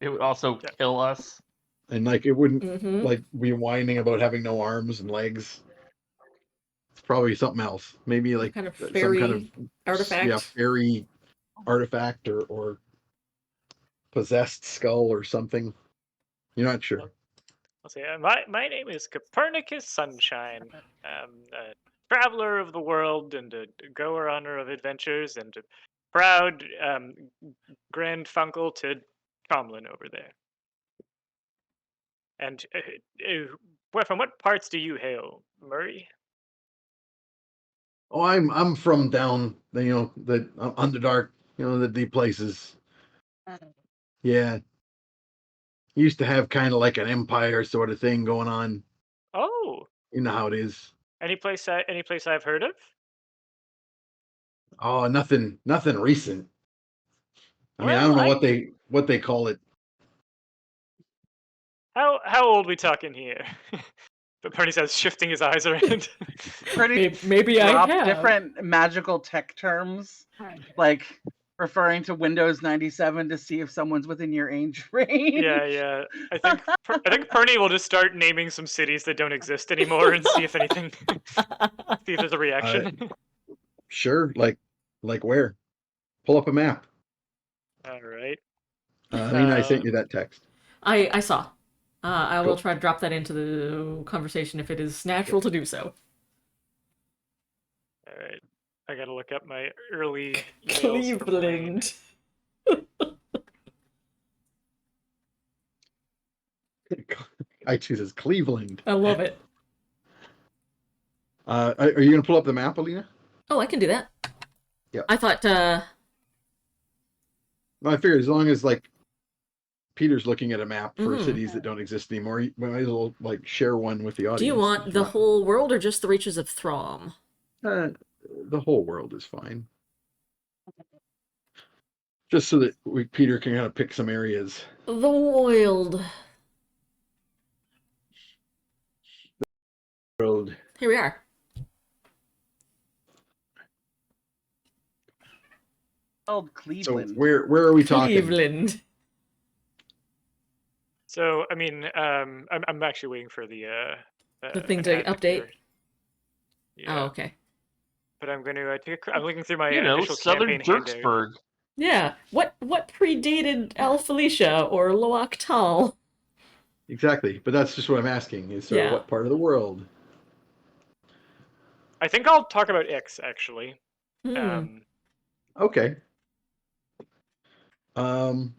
It would also kill us. And like it wouldn't Mm-hmm. like be whining about having no arms and legs. It's probably something else. Maybe like kind of some fairy kind of artifact. Yeah, fairy artifact or possessed skull or something. You're not sure. I'll say, my name is Copernicus Sunshine. A traveler of the world and a goer honor of adventures and a proud grand funkle to Tromlin over there. And from what parts do you hail, Murray? Oh, I'm from down the Underdark, the deep places. Yeah. Used to have kind of like an empire sort of thing going on. Oh, You know how it is. any place I've heard of? Oh, nothing recent. I mean, I Well, don't know what they call it. How old we talking here? But Perni says, shifting his eyes around. Pretty Maybe I drop have. different magical tech terms, like referring to Windows 97 to see if someone's within your age range. Yeah. I think Perni will just start naming some cities that don't exist anymore and see if anything, see if there's a reaction. Sure, like where? Pull up a map. All right. I mean, I sent you that text. I saw. I will Cool. try to drop that into the conversation if it is natural to do so. All right. I gotta look up my early emails from Lane. Cleveland. I chooses Cleveland. I love it. Are you going to pull up the map, Alina? Oh, I can do that. Yeah. I thought, No, I figured as long as like Peter's looking at a map for Mhm. cities that don't exist anymore, we might as well like share one with the audience. do you want if the not. whole world or just the reaches of Throm? The whole world is fine. Just so that Peter can kind of pick some areas. The world. Road. Here we are. Called So Cleveland. where are we talking? Cleveland. So I mean, I'm actually waiting for the thing an to ad update? here. Yeah. Oh, okay. But I'm going to I'm looking through my You know, initial Southern campaign handout. Jerksburg. Yeah. What predated Al Felicia or Loach Tal? Exactly, but that's just what I'm asking. Is Yeah. what part of the world? I think I'll talk about X actually. Okay. So Oh,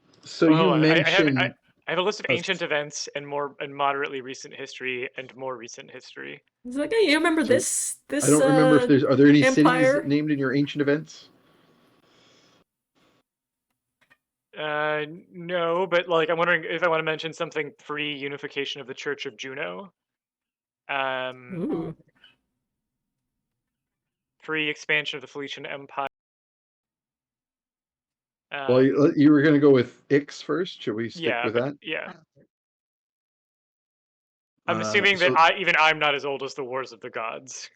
you hold on. mentioned I have a list of Oh, ancient events and moderately recent history and more recent history. It's like, hey, you remember So, this? I don't remember if are there any empire? cities named in your ancient events? No, but like I'm wondering if I want to mention something pre-unification of the Church of Juno. Ooh. Pre-expansion of the Felician Empire. Well, you were going to go with Ix first. Should we stick Yeah, with but that? yeah. I'm assuming that I'm not as old as the Wars of the Gods.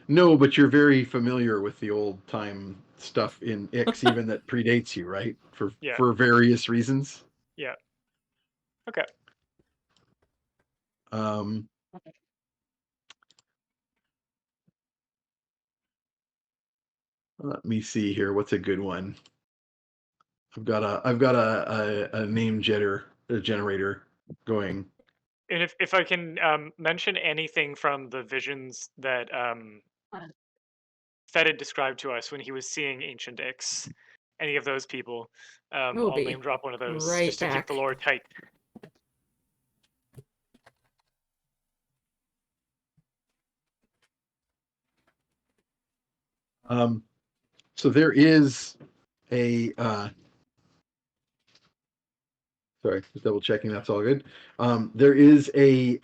No, but you're very familiar with the old time stuff in Ix, even that predates you, right? For various reasons. Yeah. Okay. Let me see here. What's a good one? I've got a name generator going. And if I can mention anything from the visions that Fed had described to us when he was seeing ancient Ix, any of those people, I'll name drop one of those right just to keep back. the lore tight. So there is a sorry, just double checking. That's all good. There is a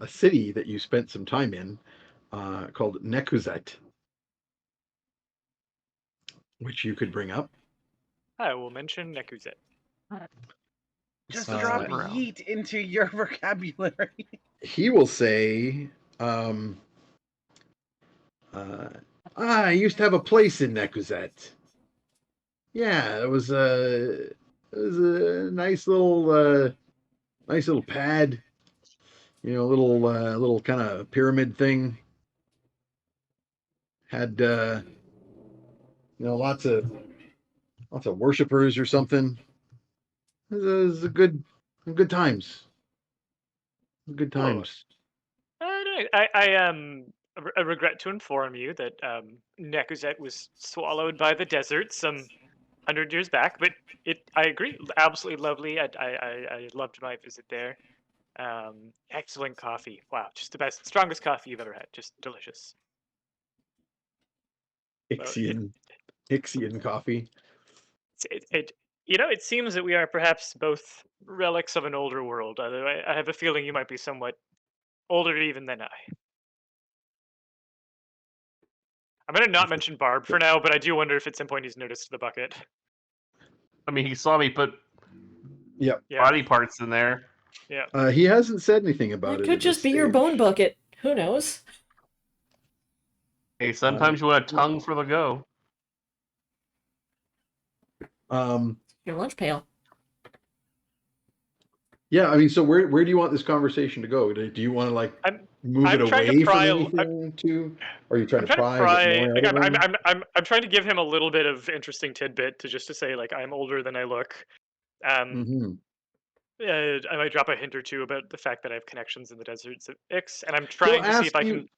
city that you spent some time in called Nekuzet, which you could bring up. I will mention Nekuzet. Just drop yeet into your vocabulary. He will say, I used to have a place in Nekuzet. Yeah, it was a nice little pad, little kind of pyramid thing. Had lots of worshipers or something. It was a good times. Good times. I regret to inform you that Nekuzet was swallowed by the desert some 100 years back, but I agree, absolutely lovely. I loved my visit there. Excellent coffee. Wow, just the best, strongest coffee you've ever had. Just delicious. Ixian coffee. It seems that we are perhaps both relics of an older world. Although I have a feeling you might be somewhat older even than I. I'm going to not mention Barb for now, but I do wonder if at some point he's noticed the bucket. I mean, he saw me put body parts in there. Yeah. He hasn't said anything about It it. could just be your bone bucket. Who knows? Hey, sometimes you want a tongue for the go. Your lunch pail. Yeah, I mean, so where do you want this conversation to go? Do you want to move it away from anything to? Or are you trying to pry? I'm trying to give him a little bit of interesting tidbit to say like I'm older than I look. I might drop a hint or two about the fact that I have connections in the deserts of Ix, and I'm He'll trying to see ask if I you. can. I'm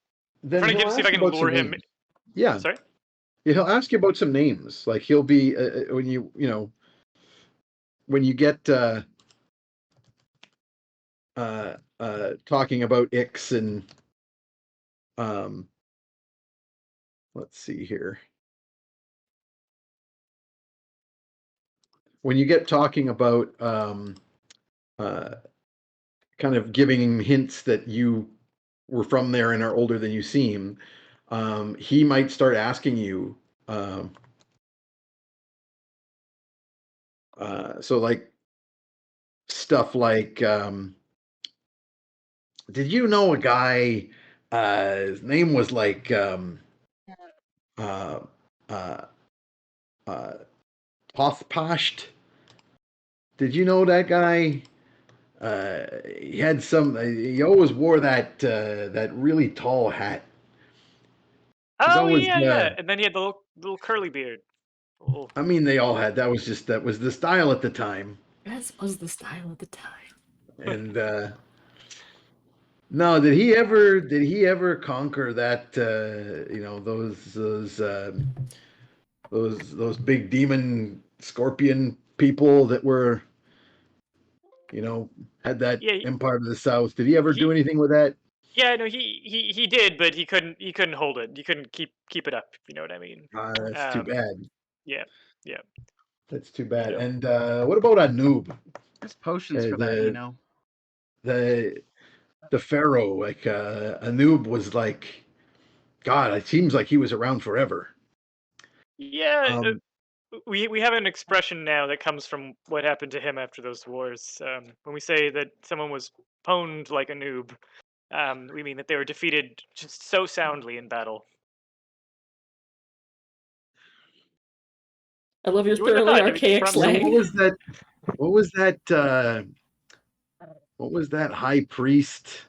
Then trying he'll to see if I ask you can about some lure him. names. Yeah, Sorry. yeah, he'll ask you about some names. Like he'll be when you know when you get talking about Ix and um, let's see here. When you get talking about uh, kind of giving hints that you were from there and are older than you seem, he might start asking you. So like stuff like, did you know a guy? His name was like uh, uh, uh, Tothpasht. Did you know that guy? He had some. He always wore that really tall hat. He's Oh always. yeah. And then he had the little curly beard. Oh. I mean, they all had. That was the style at the time. That was the style at the time. And no, did he ever conquer that? Those big demon scorpion people that were had that Yeah. empire to the south. Did he ever do He. anything with that? Yeah. No. He did, but he couldn't. He couldn't hold it. He couldn't keep it up. If you know what I mean. That's too bad. Yeah. Yeah. That's too bad. You know. And what about a noob? There's potions for that, you know. The pharaoh, like Anub was like, God, it seems like he was around forever. Yeah. Um, We have an expression now that comes from what happened to him after those wars. When we say that someone was pwned like a noob, we mean that they were defeated just so soundly in battle. I love your You wouldn't have thoroughly thought. I mean, archaic from so slang. what was that? What was that? What was that high priest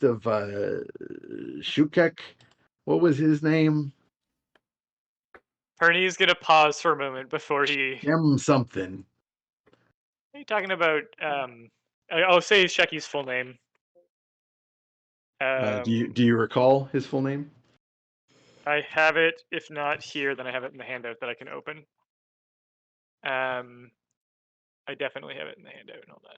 of Shukek? What was his name? Perni's gonna pause for a moment before he. Shem something. What are you talking about? I'll say Sheki's full name. Do you recall his full name? I have it. If not here, then I have it in the handout that I can open. I definitely have it in the handout. Hold on.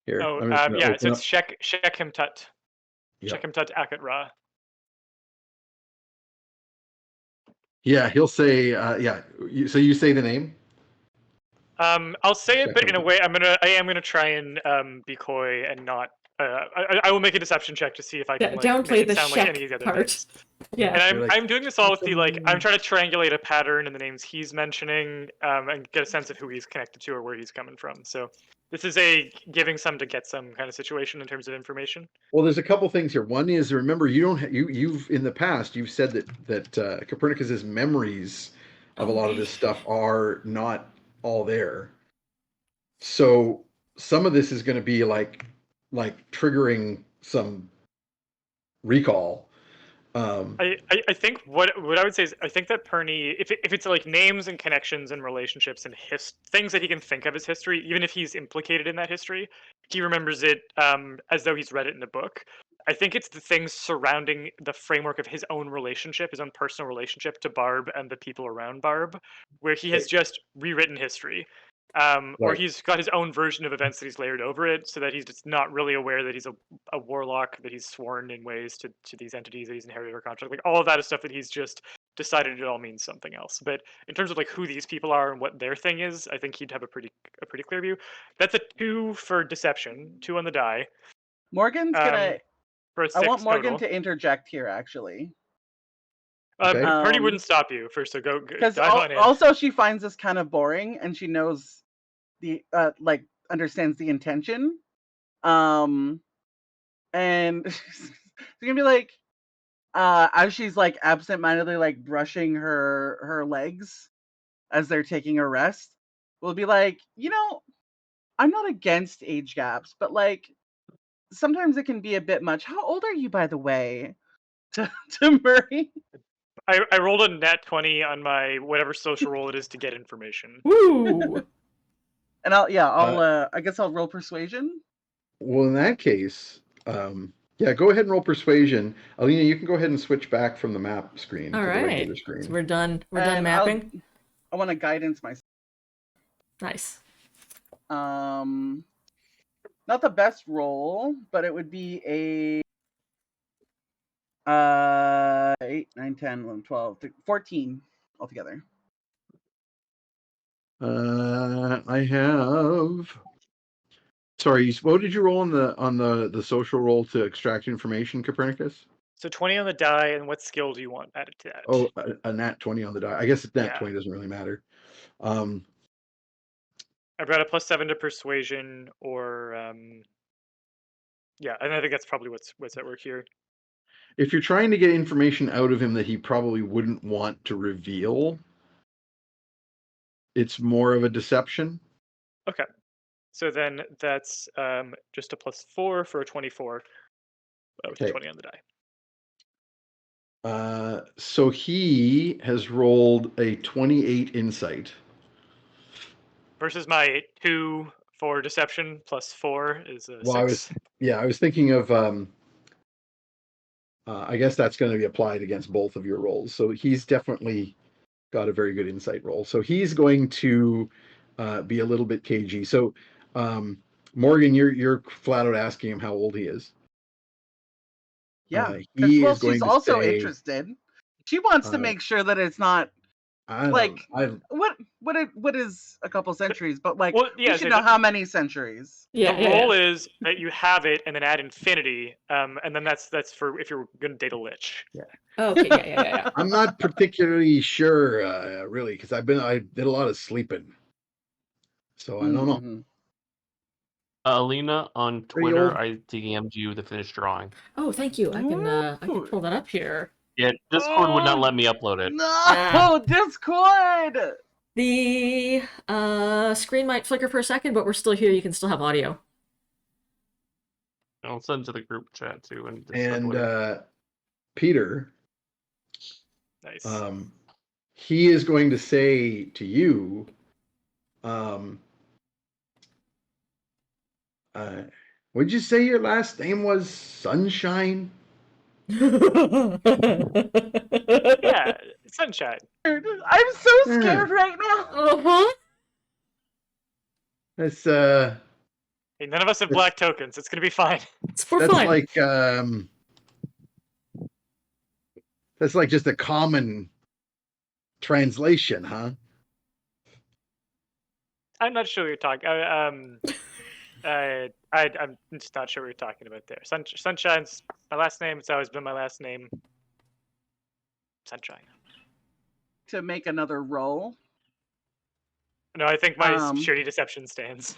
Here, Oh, I'm just gonna yeah. So open it's up. Shekhem Tut. Yeah. Shekhem Tut Akat Ra. Yeah, he'll say. Yeah. So you say the name. I'll say it, but in a Shekhem. way, I am gonna try and be coy and not. I will make a deception check to see if I can like Downplay make it the sound like any Shek of the other part. names. Yeah. And You're like, I'm doing this all with the like I'm "Shekhem." trying to triangulate a pattern in the names he's mentioning, and get a sense of who he's connected to or where he's coming from. So this is a giving some to get some kind of situation in terms of information. Well, there's a couple things here. One is, remember, you don't you've in the past you've said that Copernicus's memories of a Oh, lot of man. this stuff are not all there. So some of this is going to be like triggering some recall. I think what I would say is I think that Perni, if it's like names and connections and relationships and things that he can think of as history, even if he's implicated in that history, he remembers it as though he's read it in the book. I think it's the things surrounding the framework of his own relationship, his own personal relationship to Barb and the people around Barb, where he has just rewritten history. Or Right. he's got his own version of events that he's layered over it, so that he's just not really aware that he's a warlock, that he's sworn in ways to these entities that he's inherited or contract. Like all of that is stuff that he's just decided it all means something else. But in terms of like who these people are and what their thing is, I think he'd have a pretty clear view. That's a 2 for deception, 2 on the die. Morgan's gonna. For a I 6 want Morgan total. to interject here, actually. Okay. Perni wouldn't stop you. First, so go Because dive on in. also she finds this kind of boring, and she knows the like understands the intention. And she's gonna be like, as she's like absentmindedly like brushing her legs as they're taking a rest, will be like, I'm not against age gaps, but like sometimes it can be a bit much. How old are you, by the way? to Murray. I rolled a nat 20 on my whatever social roll it is to get information. Woo! And I guess I'll roll persuasion. Well, in that case, yeah, go ahead and roll persuasion. Alina, you can go ahead and switch back from the map screen All to the right. regular screen. So we're done. We're done And mapping. I want to guidance myself. Nice. Not the best roll, but it would be a 8, 9, 10, 11, 12, 14 altogether. I have. Sorry, what did you roll on the social roll to extract information, Copernicus? So 20 on the die, and what skill do you want added to that? Oh, a nat 20 on the die. I guess nat Yeah. 20 doesn't really matter. I've got a +7 to persuasion, or yeah, and I think that's probably what's at work here. If you're trying to get information out of him that he probably wouldn't want to reveal, it's more of a deception. Okay, so then that's just a +4 for a 24, with a 20 on the die. So he has rolled a 28 insight. Versus my 2 for deception +4 is a 6. I was thinking of. I guess that's going to be applied against both of your rolls. So he's definitely got a very good insight roll. So he's going to be a little bit cagey. So Morgan, you're flat out asking him how old he is. Yeah, he well, is going she's to also say, interested. She wants to make sure that it's not what is a couple centuries, but like you should know how many centuries. Yeah, the rule is that you have it and then add infinity, and then that's for if you're going to date a lich. Yeah. Oh, okay, yeah. I'm not particularly sure, really, because I did a lot of sleeping, so I don't know. Alina, on Twitter, I DM'd you the finished drawing. Oh, thank you. I can pull that up here. Yeah, Discord would not let me upload it. No, Discord! The screen might flicker for a second, but we're still here. You can still have audio. I'll send to the group chat too. And Peter, nice. He is going to say to you, would you say your last name was Sunshine? Yeah, Sunshine. I'm so scared right now. Uh-huh. That's hey, none of us have black tokens. It's gonna be fine. That's fine. Like that's like just a common translation, huh? I'm not sure what you're talking. I'm just not sure what you're talking about there. Sunshine's my last name. It's always been my last name. Sunshine. To make another roll. No, I think my shitty deception stands.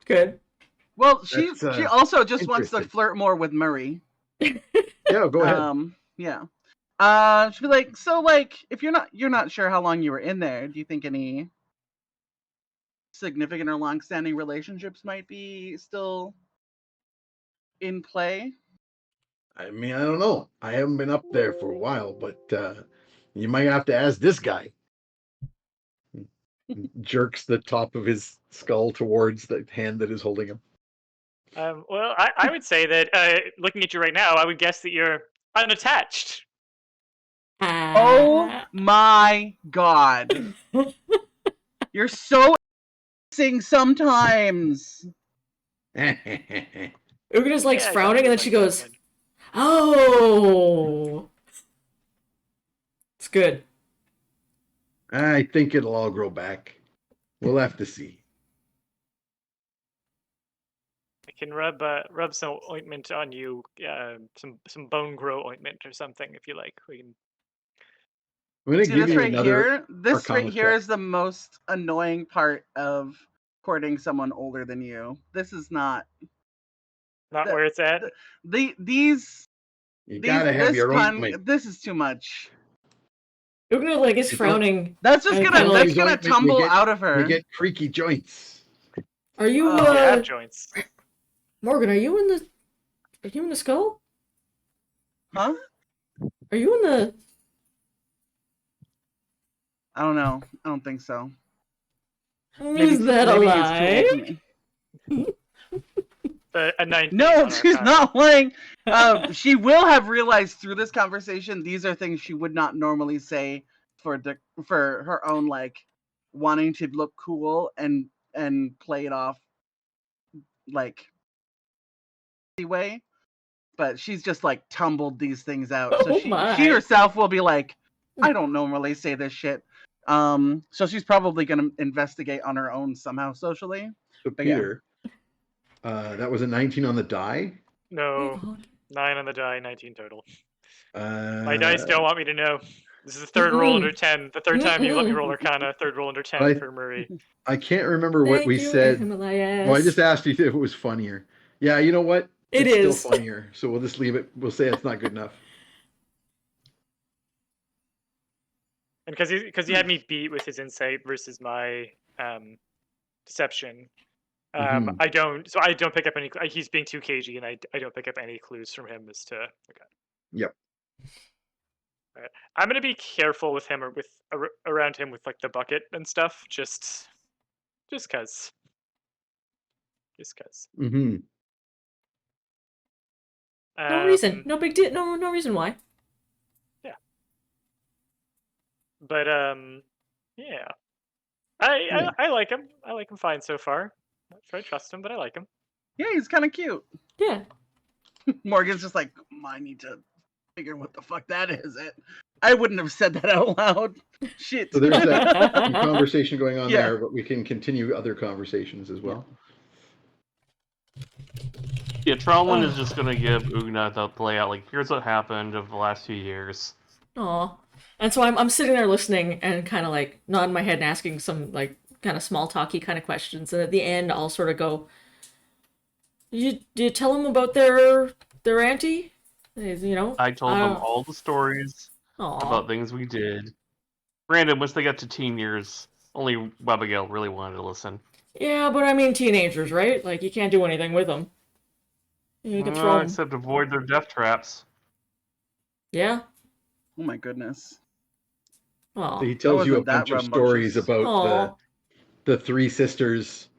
Good. Well, she also just wants to flirt more with Murray. Yeah, go ahead. Yeah. She'd be like, so like, if you're not sure how long you were in there, do you think any significant or long-standing relationships might be still in play? I mean, I don't know. I haven't been up there for a while, but you might have to ask this guy. Jerks the top of his skull towards the hand that is holding him. Well, I would say that looking at you right now, I would guess that you're unattached. Oh my god. You're so interesting sometimes. Ugna's like frowning and then she goes, oh. It's good. I think it'll all grow back. We'll have to see. I can rub some ointment on you, some bone grow ointment or something if you like. We can. I'm gonna See, give this you right another here. This right here check. is the most annoying part of courting someone older than you. This is not where it's at. These. You gotta have your ointment. This is too much. Ugna like is frowning. That's just gonna tumble out of her. You get creaky joints. Are you have joints? Morgan, are you in the skull? Huh? Are you in the? I don't know. I don't think so. Maybe, Is that a maybe he's too old for lie? me. A 19 No, on she's Arcana. not lying. She will have realized through this conversation these are things she would not normally say for her own like wanting to look cool and play it off like way. But she's just like tumbled these things out. So Oh she my. herself will be like, I don't normally say this shit. So she's probably gonna investigate on her own somehow socially. So But yeah. Peter, that was a 19 on the die. No, 9 on the die, 19 total. Uh, My dice don't want me to know. This is the third roll under 10. The third time you let me roll Arcana, third roll under 10 for Murray. I can't remember what Thank we you, said. Himalayas. Well, I just asked you if it was funnier. Yeah, you know what? It It's is. still funnier. So we'll just leave it. We'll say it's not good enough. And because he had me beat with his insight versus my deception, Mhm. I don't pick up any. He's being too cagey, and I don't pick up any clues from him as to. Okay. Yep. All right. I'm gonna be careful with him or with around him with like the bucket and stuff, just cause. Mm-hmm. No reason. No big deal. No reason why. Yeah. But yeah. I like him. I like him fine so far. Not sure I trust him, but I like him. Yeah, he's kind of cute. Yeah. Morgan's just like, I need to figure what the fuck that is. I wouldn't have said that out loud. Shit. So there's that conversation going on Yeah. there, but we can continue other conversations as well. Yeah, Tromlin is just gonna give Ugna the layout. Like, here's what happened over the last few years. Aw. And so I'm sitting there listening and kind of like nodding my head and asking some like kind of small talky kind of questions. And at the end, I'll sort of go, "You tell them about their auntie? You know?" I told them all the stories Aw. about things we did. Random, once they got to teen years, only Abigail really wanted to listen. Yeah, but I mean teenagers, right? Like you can't do anything with them. You can throw them. Except avoid their death traps. Yeah. Oh my goodness. Aw. So he tells you a wasn't that bunch of stories rambunctious. about Aw. the three sisters,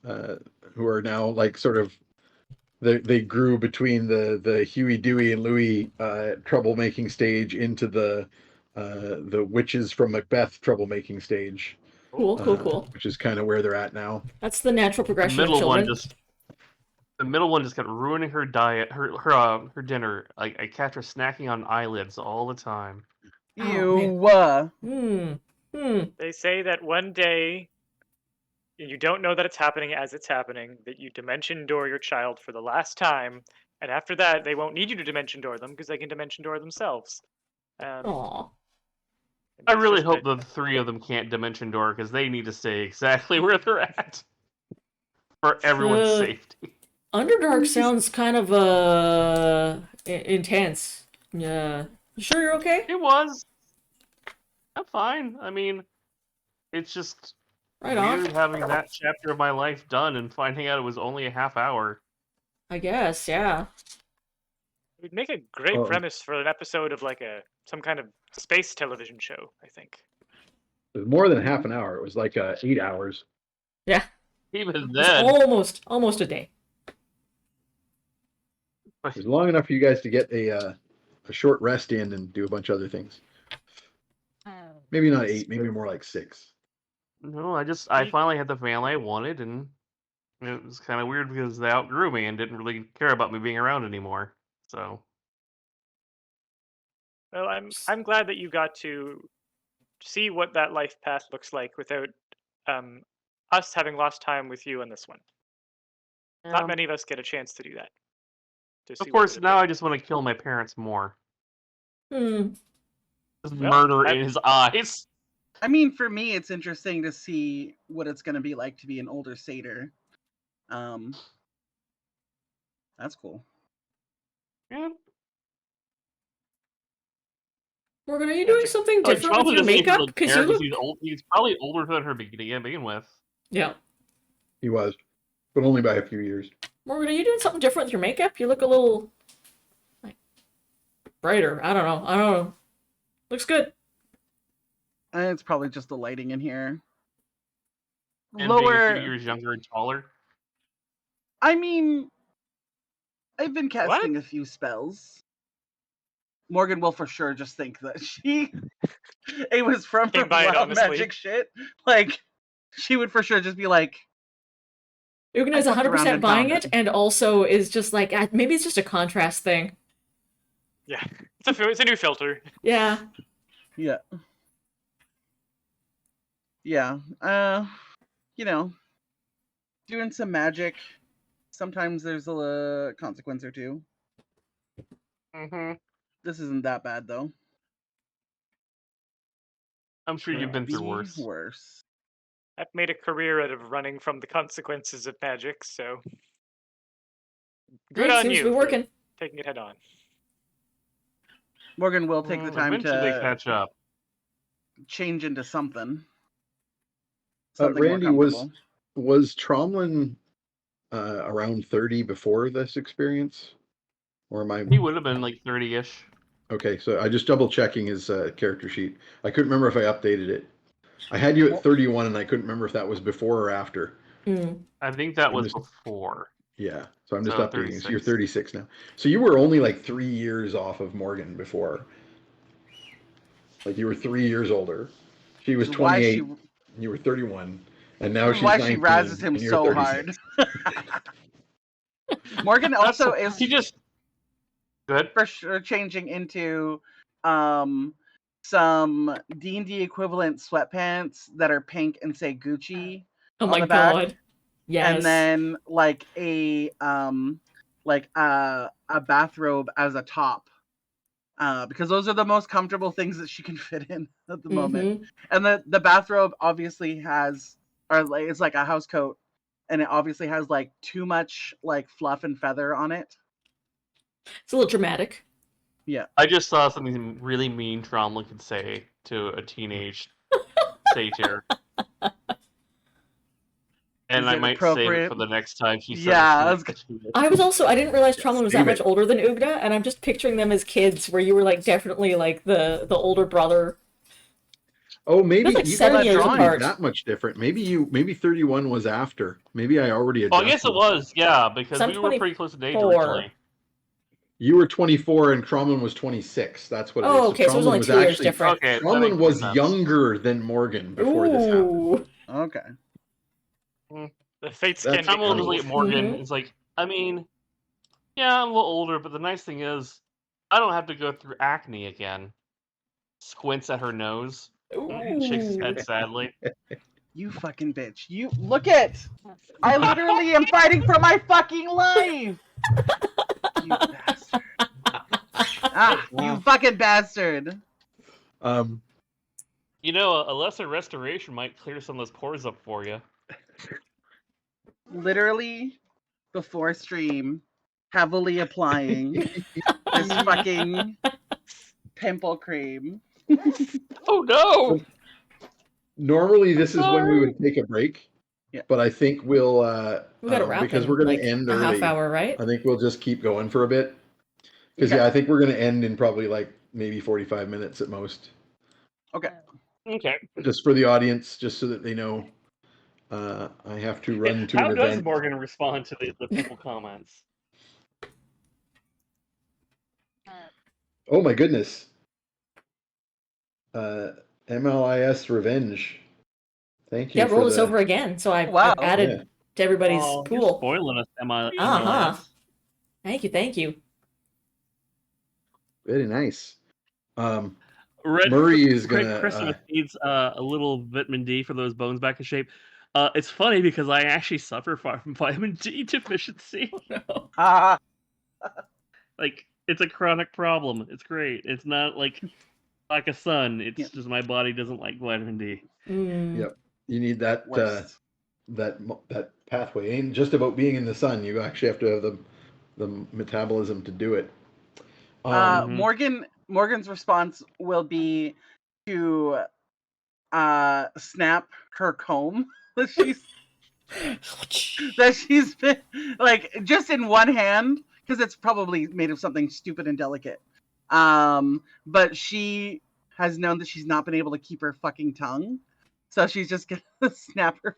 who are now like sort of they grew between the Huey, Dewey, and Louie troublemaking stage into the witches from Macbeth troublemaking stage. Cool. Which is kind of where they're at now. That's the natural The progression of middle children. one just kept ruining her diet, her dinner. I catch her snacking on eyelids all the time. Oh, Ew. They say that one day, and you don't know that it's happening as it's happening, that you dimension door your child for the last time, and after that, they won't need you to dimension door them because they can dimension door themselves. Aw. I It's really just hope that- the three of them can't dimension door because they need to stay exactly where they're at for everyone's safety. Underdark sounds kind of intense. Yeah. You sure you're okay? It was. I'm fine. I mean, it's just Right weird on. having that chapter of my life done and finding out it was only a half hour. I guess, yeah. It would make a great Oh. premise for an episode of like some kind of space television show, I think. It was more than half an hour. It was like 8 hours. Yeah. Even It's then, almost a day. It was long enough for you guys to get a short rest in and do a bunch of other things. Maybe not 8, maybe more like 6. no, I finally had the family I wanted, and it was kind of weird because they outgrew me and didn't really care about me being around anymore. So Well, I'm glad that you got to see what that life path looks like without us having lost time with you on this one. Not many of us get a chance to do that. To see Of what course, it now is. I just want to kill my parents more. Hmm. Just Well, murder in his eyes. I mean, for me, it's interesting to see what it's going to be like to be an older satyr. That's cool. Yeah. Morgan, are you doing something Like, different with Trump your doesn't even makeup? really Because care you look... he's probably older than her to begin with. Yeah. He was, but only by a few years. Morgan, are you doing something different with your makeup? You look a little... brighter. I don't know. Looks good. It's probably just the lighting in here. And being a Lower. few years younger and taller. I mean, I've been What? casting a few spells. Morgan will for sure just think that it was from her Can't buy it, wild honestly. magic shit. Like, she would for sure just be like, Ugna I is fucked around 100% and buying found it, and also is just like, maybe it's just a contrast thing. Yeah, it's a new filter. Yeah. yeah. Yeah. You know, doing some magic. Sometimes there's a consequence or two. Mm-hmm. This isn't that bad, though. I'm sure you've been through Be worse. worse. I've made a career out of running from the consequences of magic, so good Hey, on seems to you be for working. taking it head on. Morgan will take the time Eventually they to catch up. change into something. Something Randy, more comfortable. was Tromlin around 30 before this experience? Or am I... He would have been like 30-ish. Okay, so I just double checking his character sheet. I couldn't remember if I updated it. I had you at 31, and I couldn't remember if that was before or after. I think that I'm was just- before. Yeah, so I'm just So, updating. So you're 36. 36 now. So you were only like 3 years off of Morgan before. Like you were 3 years older. She was This is why 28. she- You were 31, and now This is she's why 19. she razzes him and you're so 36. hard. Morgan also is He just good. for sure changing into some D&D equivalent sweatpants that are pink and say Gucci Oh on my the back. god. Yes. And then like a bathrobe as a top. Because those are the most comfortable things that she can fit in at the moment. And the bathrobe obviously has, or like, it's like a house coat, and it obviously has like too much like fluff and feather on it. It's a little dramatic. Yeah. I just saw something really mean Tromlin could say to a teenage satyr. And Is I it might save it appropriate? for the next time he says Yeah, I didn't realize Tromlin was that save much it. older than Ugna, and I'm just picturing them as kids, where you were like definitely like the older brother. Oh, maybe That's like you 7 guys years can't be apart. that much different. Maybe 31 was after. Maybe I already Oh, adjusted. I guess it was, yeah, because So I'm we were pretty close in age 24. originally. You were 24 and Tromlin was 26. That's what it is. Oh, okay, so it was Tromlin only 2 years different. Okay, that Tromlin makes was sense. younger than Morgan before this happened. Ooh. Okay. The fates That's can be I'm cool. looking cruel. at Morgan. Mhm. It's like, I mean, yeah, I'm a little older, but the nice thing is, I don't have to go through acne again. Squints at her nose. Shakes his head Ooh. sadly. You fucking bitch. You look it. I literally am fighting for my fucking life. You bastard. You fucking bastard. You know, a lesser restoration might clear some of those pores up for you. Literally before stream, heavily applying this fucking pimple cream. Oh no! Normally, this is when we would take a break. Yeah. But I think we'll We gotta wrap because in, we're going like, to end a early. half hour, right? I think we'll just keep going for a bit. Because Okay. yeah, I think we're going to end in probably like maybe 45 minutes at most. Okay. Okay. Just for the audience, just so that they know. I have to run to How an does event. Morgan respond to the people comments? Oh my goodness. MLIS Revenge. Thank you Yeah, for roll this the... over again. So I've Wow. added Yeah. to everybody's Oh, you're pool. spoiling us, Uh-huh. Thank you. Very nice. Red Murray is Red gonna Christmas needs a little vitamin D for those bones back in shape. It's funny because I actually suffer from vitamin D deficiency. No. Like, it's a chronic problem. It's great. It's not like a sun. It's Yeah. just my body doesn't like vitamin D. Yep. You need that Worst. that pathway. Ain't just about being in the sun. You actually have to have the metabolism to do it. Morgan's response will be to snap her comb that she's been like just in one hand, because it's probably made of something stupid and delicate. But she has known that she's not been able to keep her fucking tongue, so she's just gonna snap her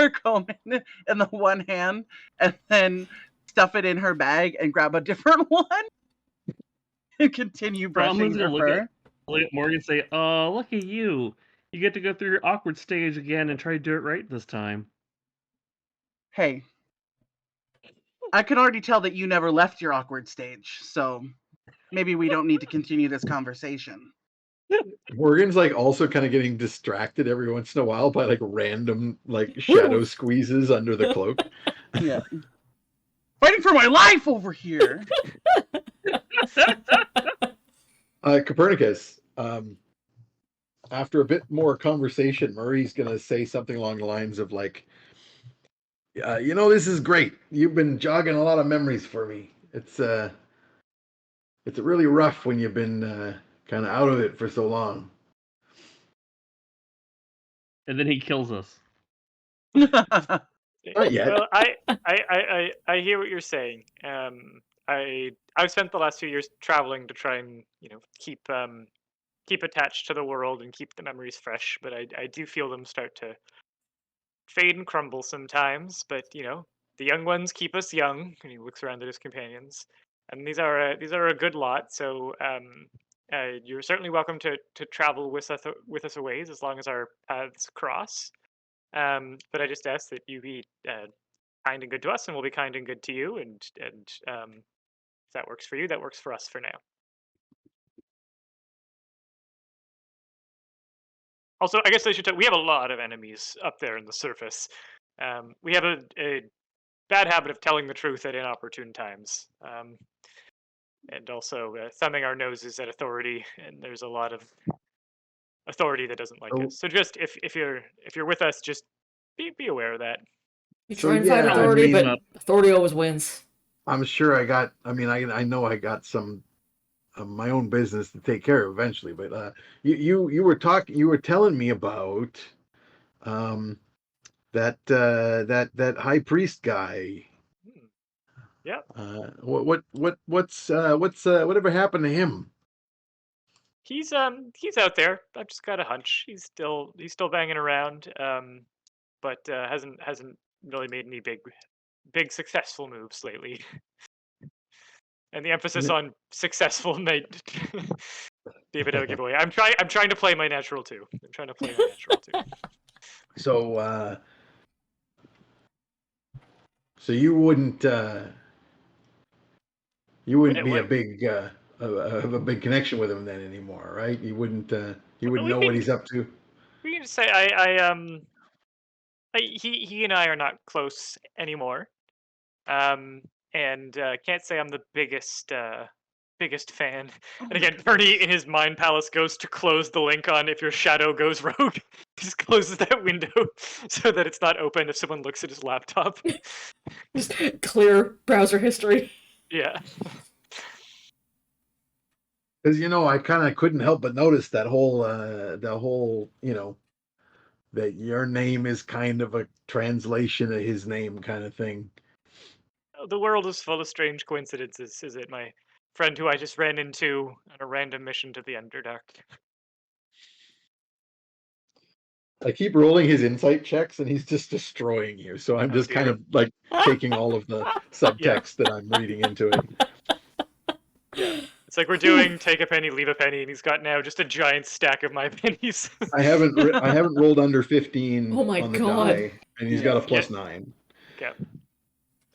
comb in the one hand and then stuff it in her bag and grab a different one and continue brushing Tromlin's her gonna fur. look at Morgan and say, "Oh, look at you! You get to go through your awkward stage again and try to do it right this time." Hey, I can already tell that you never left your awkward stage, so maybe we don't need to continue this conversation. Morgan's like also kind of getting distracted every once in a while by like random like shadow squeezes under the cloak. Yeah. Fighting for my life over here. Copernicus, after a bit more conversation, Murray's gonna say something along the lines of like, this is great. You've been jogging a lot of memories for me. It's really rough when you've been kind of out of it for so long. And then he kills us. Not yet. Well, I hear what you're saying. I've spent the last few years traveling to try and keep attached to the world and keep the memories fresh. But I do feel them start to fade and crumble sometimes. But the young ones keep us young. And he looks around at his companions, and these are a good lot. So you're certainly welcome to travel with us a ways as long as our paths cross. But I just ask that you be kind and good to us, and we'll be kind and good to you. And if that works for you, that works for us for now. Also, I guess I should tell we have a lot of enemies up there in the surface. We have a bad habit of telling the truth at inopportune times, and also thumbing our noses at authority. And there's a lot of authority that doesn't like us. So just if you're with us, just be aware of that. You So, try and fight yeah, I authority, mean, but authority always wins. I'm sure I know I got some of my own business to take care of eventually, but you were telling me about that high priest guy. Yeah. Whatever happened to him? He's out there. I've just got a hunch. He's still banging around. But hasn't really made any big successful moves lately. And the emphasis on successful might be a bit of a giveaway. I'm trying to play my natural too. So you wouldn't be Wait, a big have a big connection with him then anymore, right? You wouldn't we know what can- he's up to. We can just say he and I are not close anymore. And can't say I'm the biggest fan. And again, Perni in his mind palace goes to close the link on if your shadow goes rogue. He just closes that window so that it's not open if someone looks at his laptop. Just clear browser history. Yeah. Because I kind of couldn't help but notice that whole that your name is kind of a translation of his name kind of thing. The world is full of strange coincidences, is it, my friend who I just ran into on a random mission to the Underdark? I keep rolling his insight checks and he's just destroying you. So I'm just kind of like taking all of the subtext that I'm reading into it. Yeah. It's like we're doing take a penny, leave a penny, and he's got now just a giant stack of my pennies. I haven't rolled under 15 Oh my on the God. die, and he's got a +9. Okay.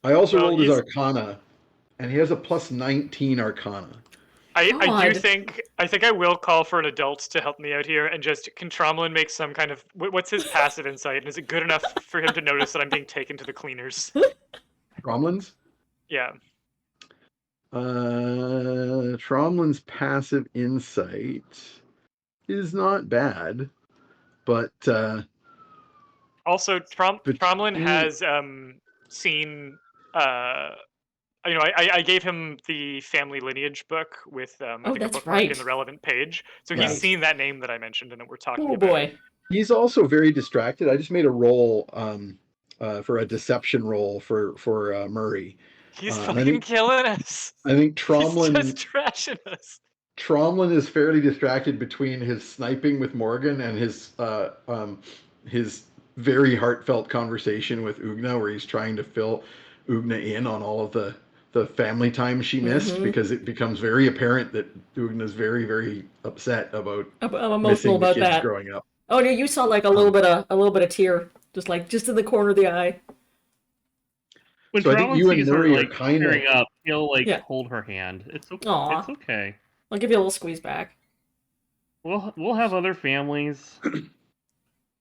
I also rolled his Arcana, and he has a +19 Arcana. I do think I will call for an adult to help me out here, and just can Tromlin make some kind of what's his passive insight, and is it good enough for him to notice that I'm being taken to the cleaners? Tromlin's? Yeah. Tromlin's passive insight is not bad, but also Tromlin has seen I gave him the family lineage book with I think a bookmark in the relevant page, so he's seen that name that I mentioned and that we're talking about. Oh boy. He's also very distracted. I just made a roll for a deception roll for Murray. He's I fucking think killing us. I think He's Tromlin just trashing us. Tromlin is fairly distracted between his sniping with Morgan and his very heartfelt conversation with Ugna, where he's trying to fill Ugna in on all of the family time she missed, because it becomes very apparent that Ugna's very, very upset about I'm emotional missing the about kids that. growing up. Oh, yeah, you saw like a little bit of tear, just in the corner of the eye. When So I think Tromlin you and sees her Nuri are like kind of tearing up, he'll like Yeah. hold her hand. It's okay. Aw. It's okay. I'll give you a little squeeze back. We'll have other families.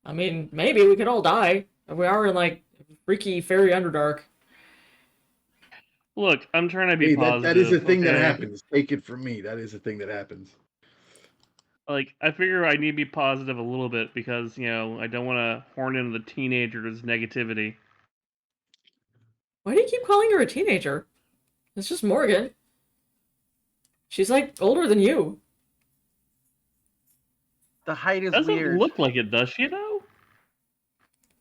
I mean, maybe we could all die. We are in like freaky fairy underdark. Look, I'm trying to be Hey, positive. that is a thing that okay? happens. Take it from me. That is a thing that happens. Like, I figure I need to be positive a little bit because, I don't want to horn into the teenagers' negativity. Why do you keep calling her a teenager? It's just Morgan. She's like older than you. The height is Doesn't weird. look like it, does she, though?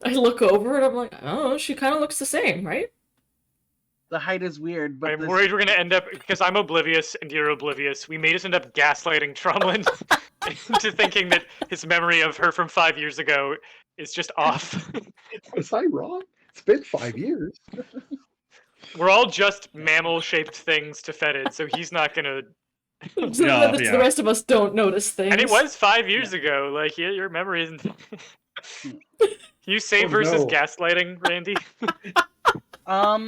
I look over and I'm like, oh, she kind of looks the same, right? The height is weird, but I'm this- worried we're gonna end up, because I'm oblivious and you're oblivious, we may just end up gaslighting Tromlin into thinking that his memory of her from 5 years ago is just off. Was I wrong? It's been 5 years. We're all just mammal-shaped things to Fetid, so he's not gonna... So Yeah, the yeah. rest of us don't notice things. And it was 5 years ago, like, yeah, your memory isn't... You say Oh, versus no. gaslighting, Randy? All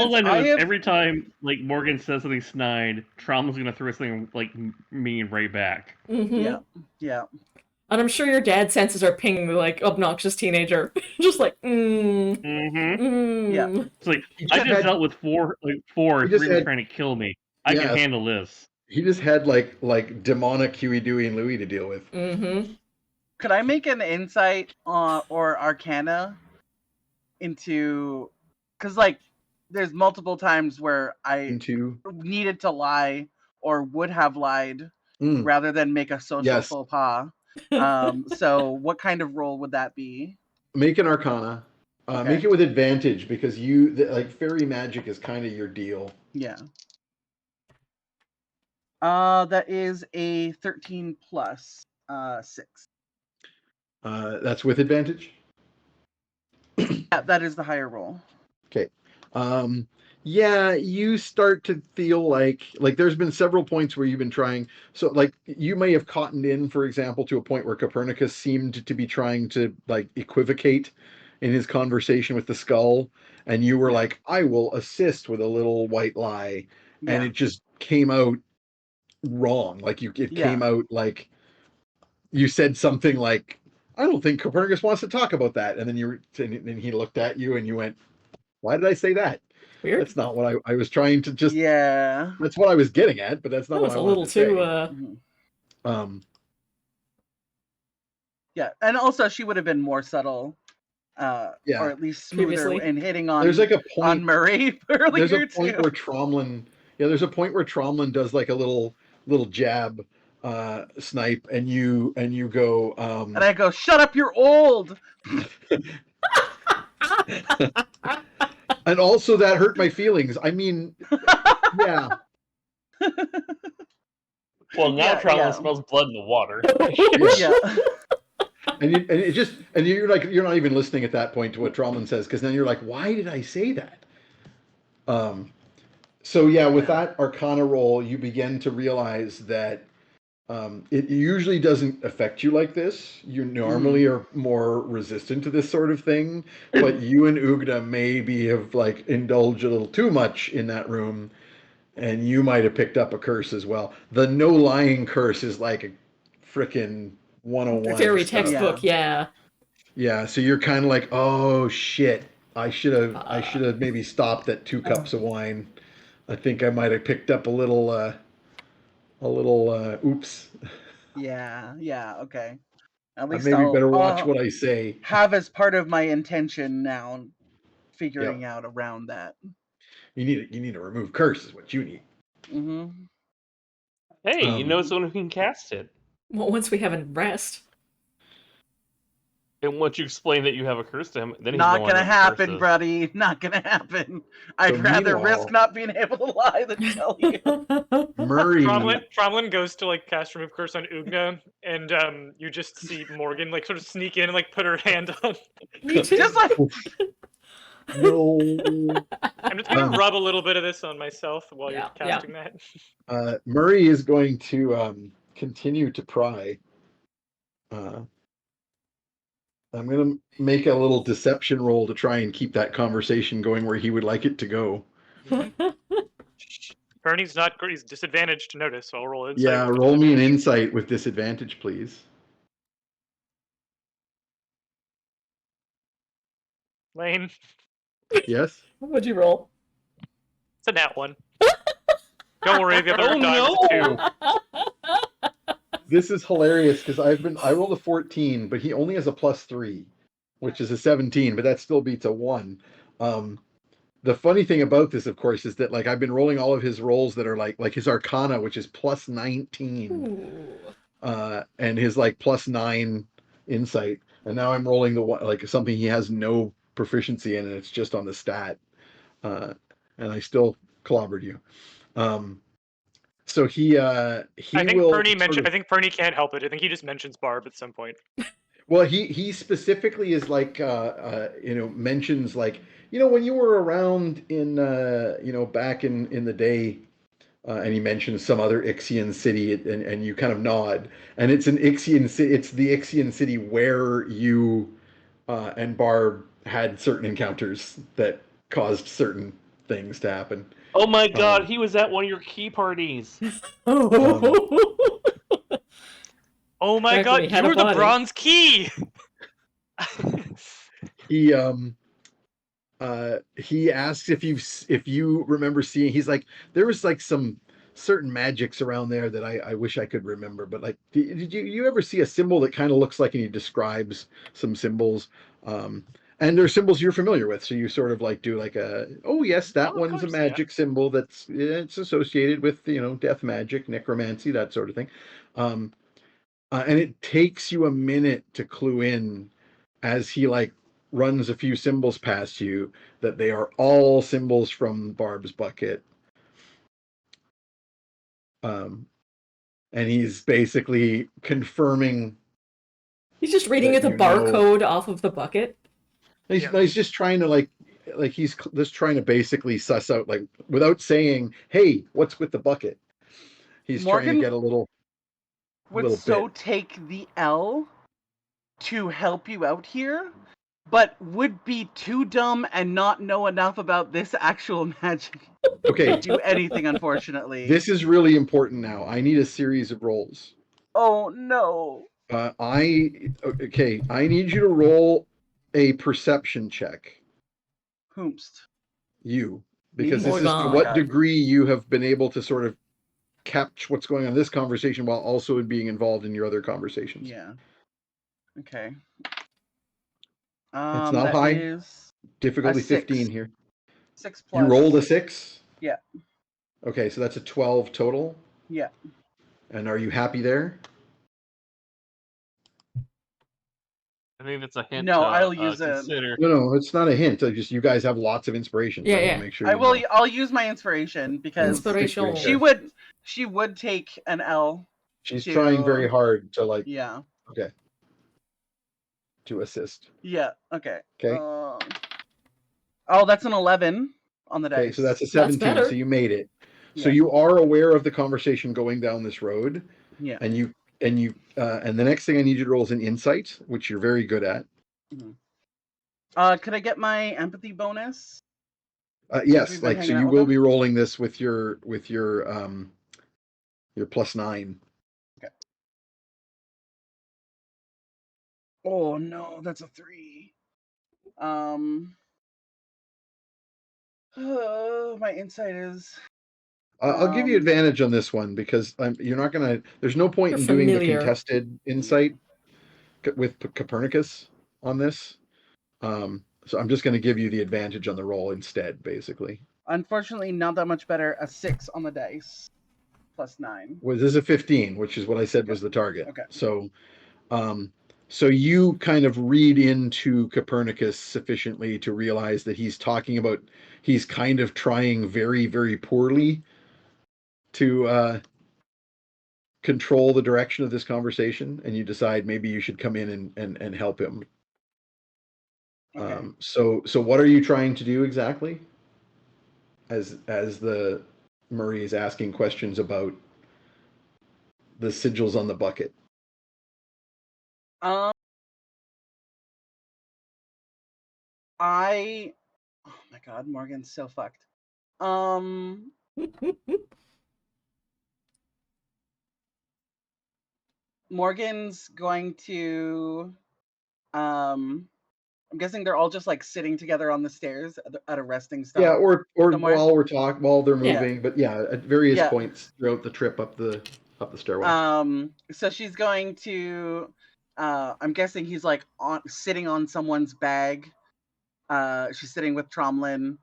Since I know I is have- every time, like, Morgan says something snide, Tromlin's gonna throw something, like, mean right back. Mm-hmm. Yeah. And I'm sure your dad's senses are pinging the like obnoxious teenager, just like Mm-hmm. Yeah. It's like, He I just just had- dealt with four, he three just were had- trying to kill me. I Yes. can handle this. He just had like demonic Huey, Dewey, and Louie to deal with. Mm-hmm. Could I make an insight or arcana into, because like there's multiple times where I Into needed to lie or would have lied Mm. rather than make a social Yes. faux pas. So what kind of role would that be? Make an Arcana. Okay. Make it with advantage, because like fairy magic is kind of your deal. Yeah. That is a 13 plus 6. That's with advantage. Yeah, that is the higher roll. Okay. Yeah, you start to feel like there's been several points where you've been trying. So like you may have cottoned in, for example, to a point where Copernicus seemed to be trying to like equivocate in his conversation with the skull, and you were like, I will assist with a little white lie, and Yeah. it just came out wrong. Like it came out like you said something like, I don't think Copernicus wants to talk about that. And then he looked at you and you went, why did I say that? Weird. That's not what I was trying to just. Yeah. That's what I was getting at, but that's not That what was I a wanted little to say. too. Mhm. Yeah, and also she would have been more subtle, Yeah. or at least smoother Previously. in hitting on There's like a on point. Murray earlier There's a point too. where Tromlin. Yeah, there's a point where Tromlin does like a little jab, snipe, and you go. And I go, shut up, you're old. And also that hurt my feelings. I mean, yeah. Well, now Yeah, Tromlin yeah. smells blood in the water. Yeah. And you're like, you're not even listening at that point to what Tromlin says, because then you're like, why did I say that? So yeah, with that Arcana roll, you begin to realize that it usually doesn't affect you like this. You normally are more resistant to this sort of thing, but you and Ugda maybe have like indulged a little too much in that room, and you might have picked up a curse as well. The no lying curse is like a frickin' 101. Fairy stuff. textbook, yeah. Yeah, so you're kind of like, oh shit, I should have maybe stopped at 2 cups of wine. I think I might have picked up a little oops. Yeah, okay. At I least maybe I'll, better watch what I say. have as part of my intention now figuring out around that. You need to remove curse is what you need. Mm-hmm. Hey, you know someone who can cast it. Well, once we have a rest. And once you explain that you have a curse to him, then he's Not going gonna with happen, curses. buddy. Not gonna happen. I'd So rather meanwhile- risk not being able to lie than tell you. Murray. Tromlin goes to like cast remove curse on Ugna, and you just see Morgan like sort of sneak in and like put her hand on. Me too. Just like No. I'm just gonna rub a little bit of this on myself while Yeah, you're casting that. Murray is going to continue to pry. I'm going to make a little deception roll to try and keep that conversation going where he would like it to go. Perni's not great. He's disadvantaged to notice, so I'll roll insight. Yeah, with roll me an disadvantage. insight with disadvantage, please. Lane, Yes? What would you roll? it's a nat one. Don't worry, the other Oh, die was a 2. This is hilarious because I rolled a 14, but he only has a +3, which is a 17, but that still beats a 1. The funny thing about this, of course, is that like I've been rolling all of his rolls that are like his Arcana, which is +19, and his like +9 insight, and now I'm rolling the one like something he has no proficiency in, and it's just on the stat, and I still clobbered you. So he I think will Perni mentioned. sort of- I think Perni can't help it. I think he just mentions Barb at some point. Well, he specifically is like mentions like when you were around in back in the day, and he mentions some other Ixian city, and you kind of nod, and it's an Ixian city. It's the Ixian city where you and Barb had certain encounters that caused certain things to happen. Oh my god, he was at one of your key parties. Oh my Actually, god, he had you a were the body. bronze key! He asks if you remember seeing. He's like, there was like some certain magics around there that I wish I could remember, but like, did you ever see a symbol that kind of looks like, and he describes some symbols, and they're symbols you're familiar with, so you sort of like do like oh yes, that Oh, of one's a course, yeah. magic symbol it's associated with death magic, necromancy, that sort of thing, and it takes you a minute to clue in as he like runs a few symbols past you that they are all symbols from Barb's bucket. And he's basically confirming. He's just reading That the you know. barcode off of the bucket. He's just trying to like he's just trying to basically suss out, like, without saying, "Hey, what's with the bucket?" He's trying Morgan to get a little would bit. take the L to help you out here, but would be too dumb and not know enough about this actual magic Okay, to do anything, unfortunately. this is really important now. I need a series of rolls. Oh no. I need you to roll a perception check. Whomst. You, because Me? this is to Morgan. what degree you have been able to sort of capture what's going on in this conversation while also being involved in your other conversations. Yeah. Okay. It's not that high. is Difficulty a 6. 15 here. 6 plus. You rolled a 6? Yeah. Okay, so that's a 12 total. Yeah. And are you happy there? I think that's a hint. No, to, I'll use a- consider. No, it's not a hint. It's just you guys have lots of inspiration. Yeah, I wanna yeah. make sure I you will. know. I'll use my inspiration because Inspirational. Great. she would take an L. She's to- trying very hard to like Yeah. to assist. Yeah. Okay. Okay. Oh, that's an 11 on the dice. Okay, so that's a 17. better. So you made it. So Yeah. you are aware of the conversation going down this road, Yeah. and the next thing I need you to roll is an insight, which you're very good at. Could I get my empathy bonus? Yes, we've been like so hanging you out will with be rolling this with your +9. Okay. Oh no, that's a 3. My insight is. I'll give you advantage on this one because you're not gonna. There's no point You're in doing the familiar. contested insight with Copernicus on this. So I'm just going to give you the advantage on the roll instead, basically. Unfortunately, not that much better. A 6 on the dice, +9. Was this a 15, which is what I said was the target. Okay. So, So you kind of read into Copernicus sufficiently to realize that he's kind of trying very, very poorly to control the direction of this conversation, and you decide maybe you should come in and help him. Okay. So what are you trying to do exactly? As the Murray is asking questions about the sigils on the bucket. Oh my god, Morgan's so fucked. Morgan's going to I'm guessing they're all just like sitting together on the stairs at a resting stop. Yeah, or somewhere. while they're Yeah. moving, but yeah, at various Yeah. points throughout the trip up the stairwell. So she's going to I'm guessing he's like sitting on someone's bag. She's sitting with Tromlin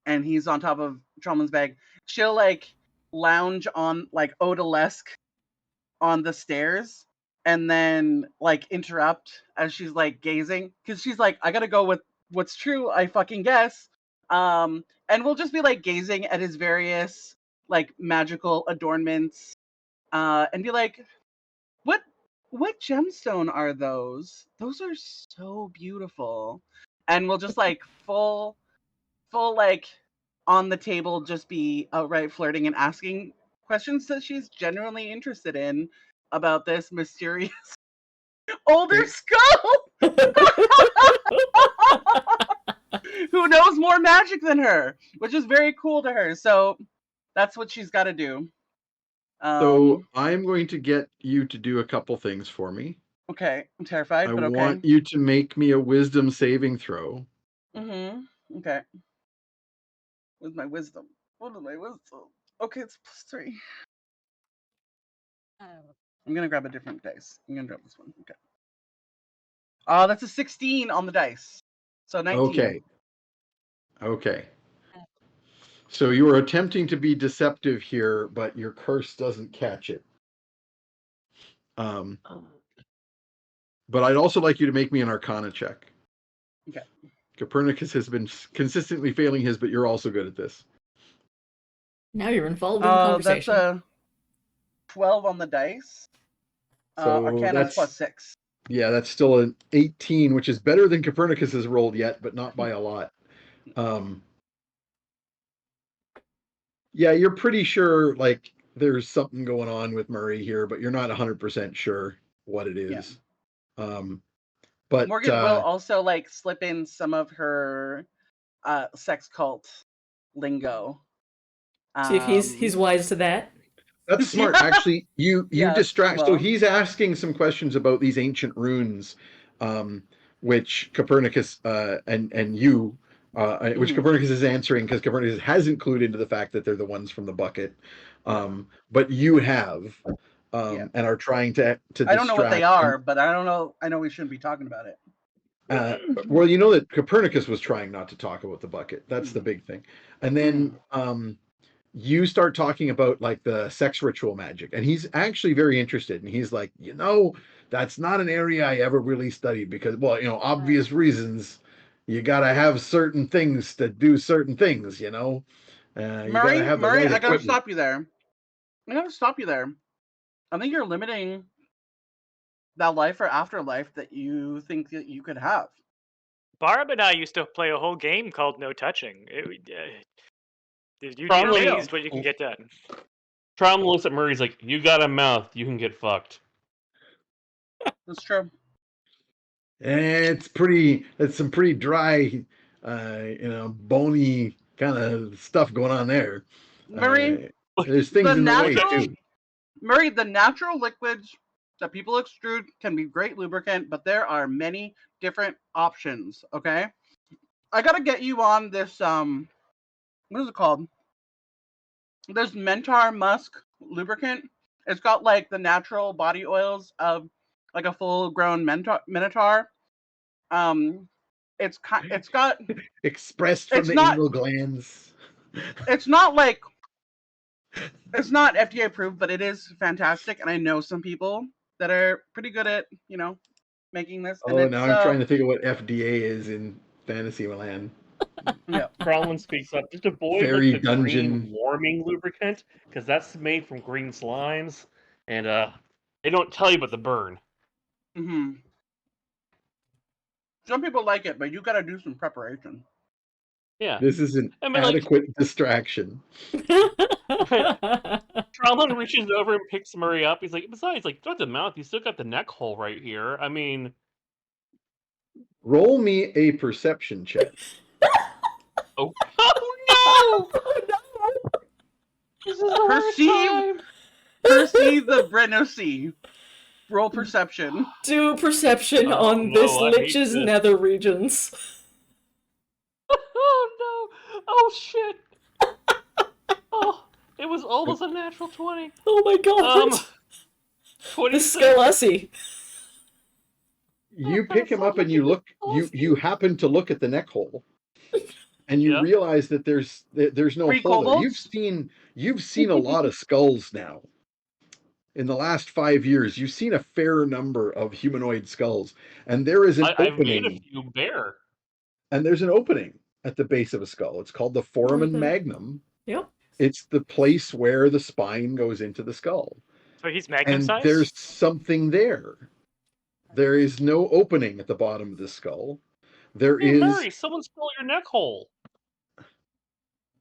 and he's on top of Tromlin's bag. She'll like lounge on like Odalesque on the stairs and then like interrupt as she's like gazing because she's like, I gotta go with what's true, I fucking guess. And we'll just be like gazing at his various like magical adornments and be like, what gemstone are those? Those are so beautiful. And we'll just like full like on the table just be outright flirting and asking questions that she's genuinely interested in about this mysterious older skull who knows more magic than her, which is very cool to her. So that's what she's got to do. So I'm going to get you to do a couple things for me. Okay, I'm terrified, but okay. I want you to make me a wisdom saving throw. Okay. What's my wisdom? What is my wisdom? Okay, it's +3. I'm gonna grab a different dice. I'm gonna grab this one. Okay. That's a 16 on the dice. So 19. Okay. So you are attempting to be deceptive here, but your curse doesn't catch it. But I'd also like you to make me an Arcana check. Okay. Copernicus has been consistently failing his, but you're also good at this. Now you're involved in the conversation. That's a 12 on the dice. So Arcana's +6. Yeah, that's still an 18, which is better than Copernicus has rolled yet, but not by a lot. Yeah, you're pretty sure like there's something going on with Murray here, but you're not 100% sure what it is. Yeah. But Morgan will also like slip in some of her sex cult lingo. See if he's wise to that. That's smart. Yeah. Actually, you distract. So well. he's asking some questions about these ancient runes, which Copernicus and you, which Copernicus is answering because Copernicus hasn't clued into the fact that they're the ones from the bucket, but you have, and are trying to. I don't know what they are, but I don't know. I know we shouldn't be talking about it. Well, you know that Copernicus was trying not to talk about the bucket. That's the big thing. And then you start talking about like the sex ritual magic, and he's actually very interested. And he's like, that's not an area I ever really studied because, well, obvious reasons. You gotta have certain things to do certain things. You Murray, gotta have the right I gotta equipment. stop you there. I think you're limiting that life or afterlife that you think that you could have. Barb and I used to play a whole game called No Touching. You'd be Probably- amazed what you can get done. Tromlin looks at Murray's like, you got a mouth, you can get fucked. That's true. It's some pretty dry, bony kind of stuff going on there. Murray, there's things in the way too. Murray, the natural liquids that people extrude can be great lubricant, but there are many different options. Okay, I gotta get you on this. What is it called? There's Mentar Musk lubricant. It's got like the natural body oils of like a full-grown minotaur. It's got expressed from the anal glands. It's not FDA approved, but it is fantastic, and I know some people that are pretty good at making this. And Oh, it's, now I'm trying to think of what FDA is in Fantasyland. yeah. Tromlin speaks up. Just avoid Fairy the dungeon. green warming lubricant, because that's made from green slimes, and they don't tell you about the burn. Hmm. Some people like it, but you got to do some preparation. Yeah. This is an I mean, like, adequate distraction. Tromlin reaches over and picks Murray up. He's like, besides, like, throughout the mouth, you still got the neck hole right here. I mean, Roll me a perception check. oh no! This is the worst time. Perceive the Brenosi. Roll perception. Do perception Oh, on no, this I hate Lich's this. nether regions. Oh no! Oh shit! Oh, it was almost a natural 20. Oh my god! 26. The Scalussi. You pick him up and you look. You happen to look at the neck hole, and you Yeah. realize that there's no Three hole there. kobolds? You've seen a lot of skulls now. In the last 5 years, you've seen a fair number of humanoid skulls, and there is an I've made a opening. few bare. And there's an opening at the base of a skull. It's called the foramen Mhm. magnum. Yep. It's the place where the spine goes into the skull. So he's magnum And size? there's something there. There is no opening at the bottom of the skull. There Hey, is Murray, someone stole your neck hole.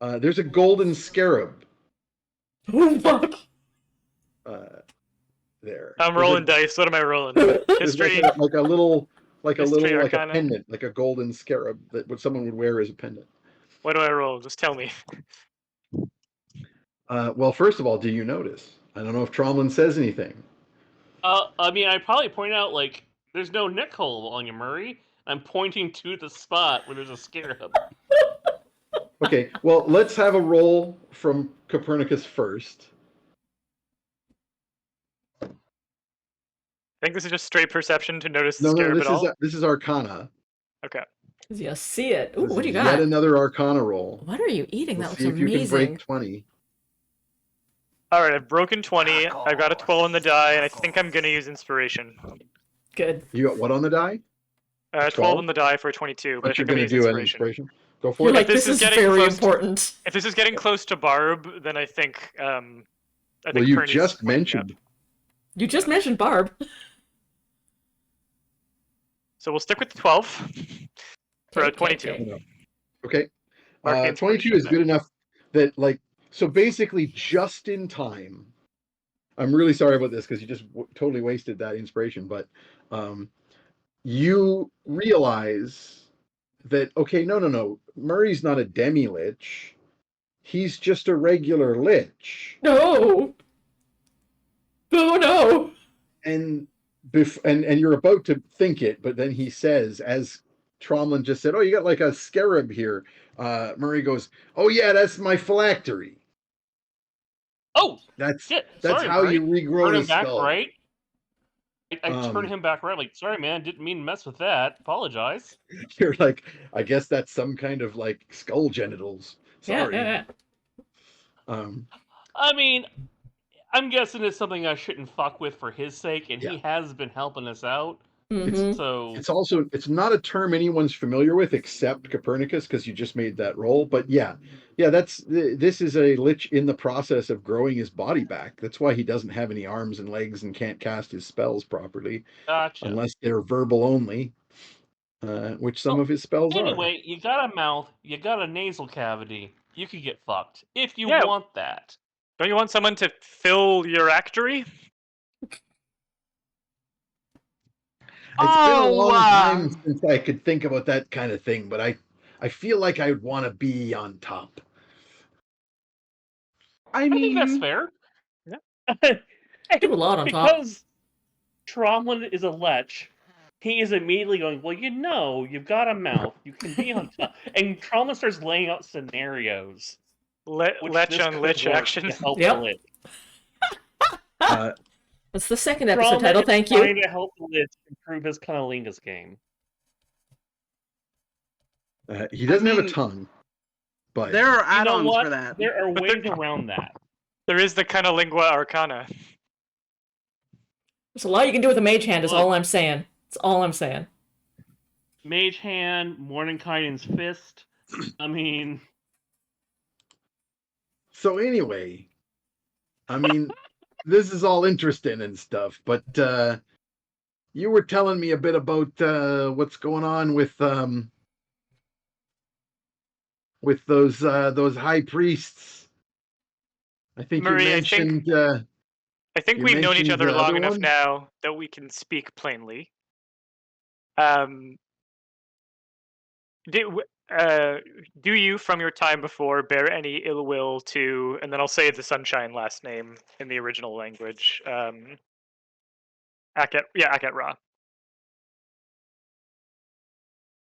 there's a golden scarab Oh fuck! there. I'm There's rolling a, dice. What am I rolling? there's History. like a little History Arcana. pendant, like a golden scarab that what someone would wear as a pendant. What do I roll? Just tell me. Well, first of all, do you notice? I don't know if Tromlin says anything. I mean, I probably point out, like, there's no neck hole on you, Murray. I'm pointing to the spot where there's a scarab. Okay, well, let's have a roll from Copernicus first. I think this is just straight perception to notice the No, scarab this at all. this is Arcana. Okay. You see it. Ooh, This what do you is got? Yet another Arcana roll. What are you eating? Let's That see looks if you can amazing. break 20. All right, I've broken 20. I've got a 12 on the die, and I think I'm gonna use inspiration. Good. You got what on the die? 12 on the die for 22, but I What you're think I'm going gonna to use do an inspiration. inspiration? Go for You're it. like, this this is is getting very close to- important. If this is getting close to Barb, then I think Well, you Perni's just waking up. mentioned. You just mentioned Barb. So we'll stick with the 12 for a Okay, 22. okay. Okay. Mark the 22 inspiration is then. good enough that, like, so basically just in time. I'm really sorry about this because you just totally wasted that inspiration, but you realize that, okay, no. Murray's not a demi-lich. He's just a regular lich. No. Oh no. And you're about to think it, but then he says, as Tromlin just said, oh, you got like a scarab here. Murray goes, oh yeah, that's my phylactery. Oh, That's shit. that's Sorry, how Murray. you regrow Turn the him back skull. right. I turn Um, him back right. Like, sorry, man, didn't mean to mess with that. Apologize. You're like, I guess that's some kind of like skull genitals. Sorry. Yeah. I mean, I'm guessing it's something I shouldn't fuck with for his sake, and he Yeah. has been helping us out. Mm-hmm. So It's not a term anyone's familiar with except Copernicus because you just made that roll. But yeah, this is a lich in the process of growing his body back. That's why he doesn't have any arms and legs and can't cast his spells properly gotcha. unless they're verbal only, which some of his spells are. Anyway, you got a mouth, you got a nasal cavity. You could get fucked if you Yeah. want that. Don't you want someone to fill your actory? It's been a Oh, long time since I could think about that kind of thing, but I feel like I would want to be on top. I I think that's mean, fair. Do a lot on top. Because Tromlin is a lech, he is immediately going, well, you've got a mouth, you can be on top. And Tromlin starts laying out scenarios. which Lech this on could Lich work action. to help Yep. the Lich. That's the second episode Tromlin title. is Thank trying you. to help the Lich improve his Cunnilingus game. He doesn't have a mean, tongue, but there are You know add-ons what? for that. There are But ways there- around that. There is the kind of lingua arcana. There's a lot you can do with a mage hand. Is all I'm saying. That's all I'm saying. Mage Hand, Mordenkainen's Fist. I mean, So anyway, I mean, this is all interesting and stuff, but you were telling me a bit about what's going on with those high priests. I think you Marie, mentioned I think you we've known each mentioned other the long other enough one? now that we can speak plainly. Do do you, from your time before, bear any ill will to? And then I'll say the Sunshine last name in the original language. Aket Ra.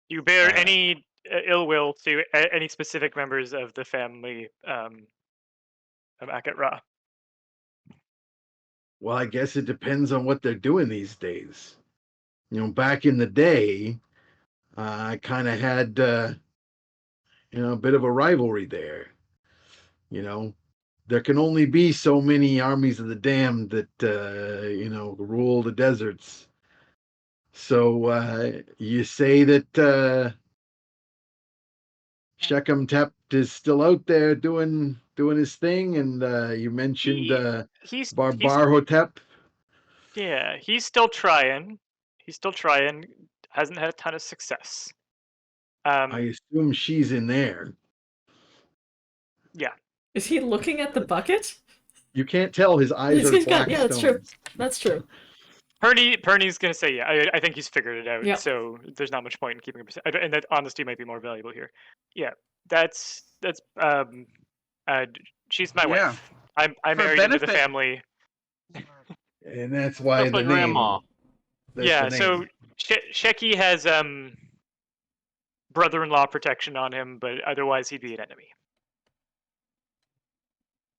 Do you bear any ill will to any specific members of the family of Aket Ra? Well, I guess it depends on what they're doing these days. You know, back in the day, I kind of had a bit of a rivalry there. You know, there can only be so many armies of the damned that rule the deserts. So you say that Shechem Tept is still out there doing his thing, and you mentioned He's Barbar Hotep. yeah, he's still trying. He's still trying. Hasn't had a ton of success. I assume she's in there. Yeah. Is he looking at the bucket? You can't tell his eyes are black yeah, that's true. stones. That's true. Perni's gonna say yeah. I think he's figured it out. Yep. So there's not much point in keeping him. And that honesty might be more valuable here. Yeah, that's she's my Yeah. wife. I'm For married into the benefit- family. And that's why That's the my name. grandma. That's Yeah. the So name. Sheki has brother-in-law protection on him, but otherwise he'd be an enemy.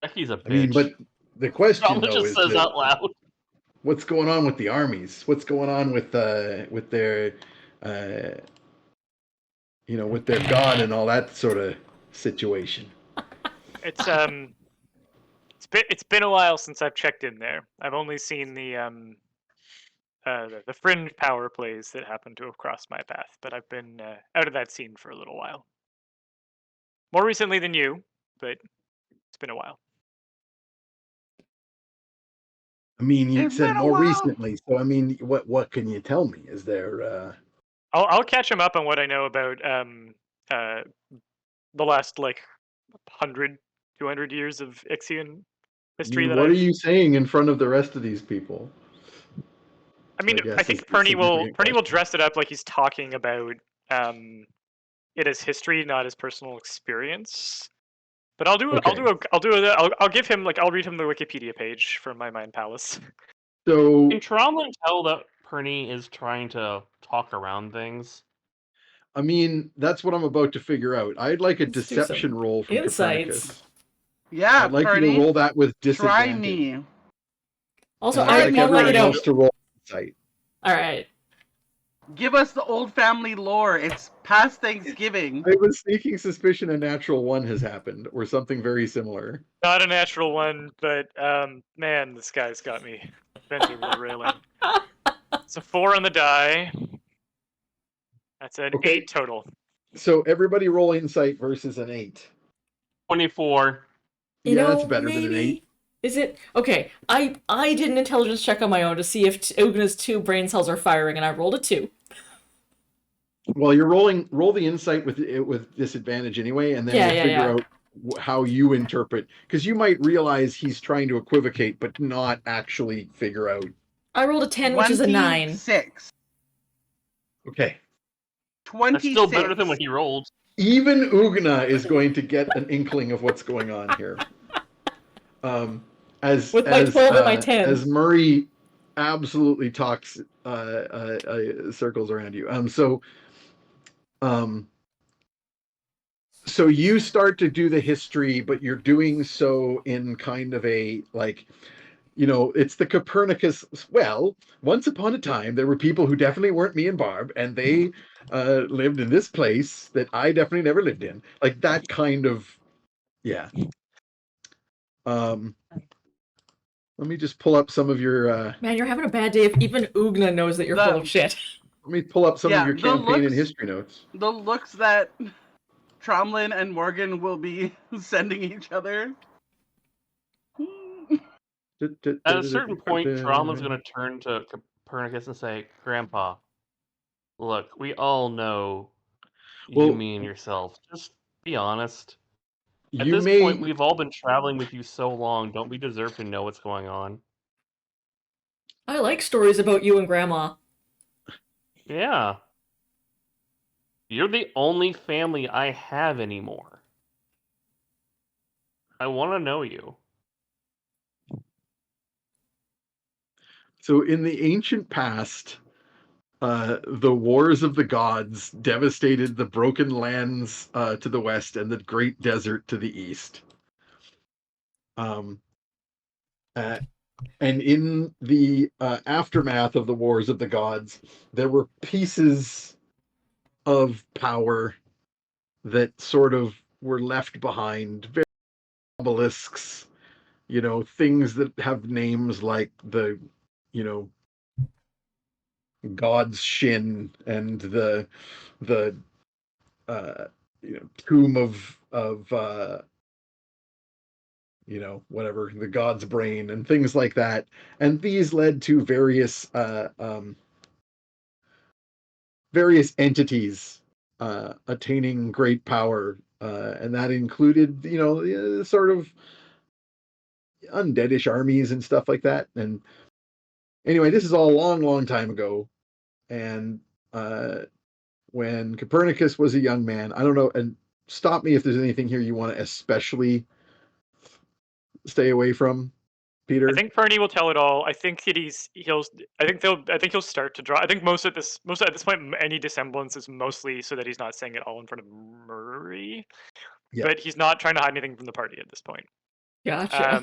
Becky's a bitch. I mean, but the question Tromlin though just is says that, out loud. what's going on with the armies? What's going on with their with their god and all that sort of situation? It's it's been a while since I've checked in there. I've only seen the fringe power plays that happen to have crossed my path, but I've been out of that scene for a little while. More recently than you, but it's been a while. I mean, you It's said been a more while. recently, so I mean, what can you tell me? Is there I'll catch him up on what I know about the last like 100, 200 years of Ixian history that what are I've. you saying in front of the rest of these people? I mean, guess I is think the Perni will significant dress it up like he's talking about it as history, not as personal experience. But I'll give him I'll read him the Wikipedia page from my Mind Palace. So Can Tromlin tell that Perni is trying to talk around things? I mean, that's what I'm about to figure out. I'd like a Let's do deception some roll from insights. Copernicus. Yeah, I'd like you Perni, to roll that with try disadvantage. me. Also, And I'd like I'll let you everyone know. else to roll insight. All right. Give us the old family lore. It's past Thanksgiving. I have a sneaking suspicion a natural one has happened, or something very similar. Not a natural one, but man, this guy's got me bent over the railing. It's a 4 on the die. That's an Okay. 8 total. So everybody roll insight versus an 8. 24. You Yeah, know, that's better than an 8. Is it okay? I did an intelligence check on my own to see if Ugna's 2 brain cells are firing, and I rolled a 2. Well, you're roll the insight with disadvantage anyway, and then we'll figure out how you interpret, because you might realize he's trying to equivocate, but not actually figure out. I rolled a 10, which is a 9. 26. Okay. 26. That's still better than what he rolled. Even Ugna is going to get an inkling of what's going on here. As With my 12 and my 10. As Murray absolutely talks circles around you. So you start to do the history, but you're doing so in kind of a it's the Copernicus. Well, once upon a time, there were people who definitely weren't me and Barb, and they lived in this place that I definitely never lived in. Like that kind of, yeah. Let me just pull up some of your. Man, you're having a bad day if even Ugna knows that you're full of shit. Let me pull up some of your the campaign and looks- history notes. The looks that Tromlin and Morgan will be sending each other. At a certain point, Tromlin's going to turn to Copernicus and say, Grandpa, look, we all know you Well, mean yourself. Just be honest. At you this may. point, we've all been traveling with you so long. Don't we deserve to know what's going on? I like stories about you and Grandma. Yeah. You're the only family I have anymore. I want to know you. So, in the ancient past, the wars of the gods devastated the broken lands to the west and the great desert to the east. Um, uh, and in the aftermath of the wars of the gods, there were pieces of power that sort of were left behind, very obelisks, things that have names like the, you know, God's Shin and the tomb of whatever, the God's brain and things like that. And these led to various entities attaining great power, and that included, sort of undeadish armies and stuff like that. And anyway, this is all a long, long time ago, and when Copernicus was a young man, I don't know, and stop me if there's anything here you want to especially stay away from, Peter. I think Perni will tell it all. I think that I think he'll start to draw. I think most at this point, any dissemblance is mostly so that he's not saying it all in front of Murray. Yeah. But he's not trying to hide anything from the party at this point. Gotcha.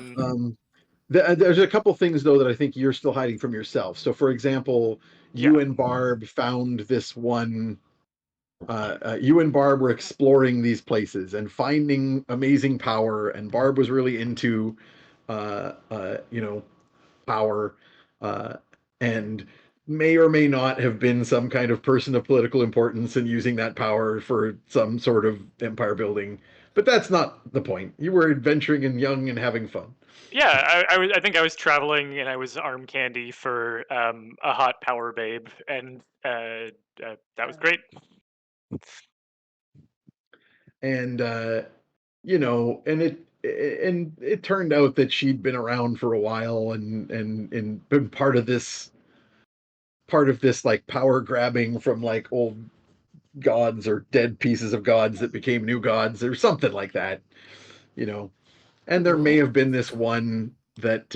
There's a couple things though that I think you're still hiding from yourself. So, for example, you and Barb found this one. You and Barb were exploring these places and finding amazing power, and Barb was really into, power, and may or may not have been some kind of person of political importance and using that power for some sort of empire building. But that's not the point. You were adventuring and young and having fun. Yeah, I think I was traveling and I was arm candy for a hot power babe, and that was great. And and it turned out that she'd been around for a while and been part of this like power grabbing from like old gods or dead pieces of gods that became new gods or something like that, and there may have been this one that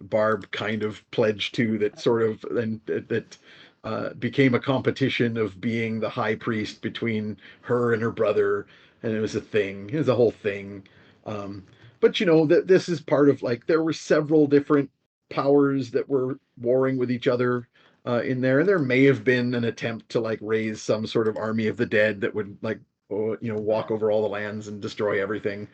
Barb kind of pledged to, that sort of, and that became a competition of being the high priest between her and her brother, and it was a thing. It was a whole thing. But that this is part of, like, there were several different powers that were warring with each other in there, and there may have been an attempt to like raise some sort of army of the dead that would like walk over all the lands and destroy everything,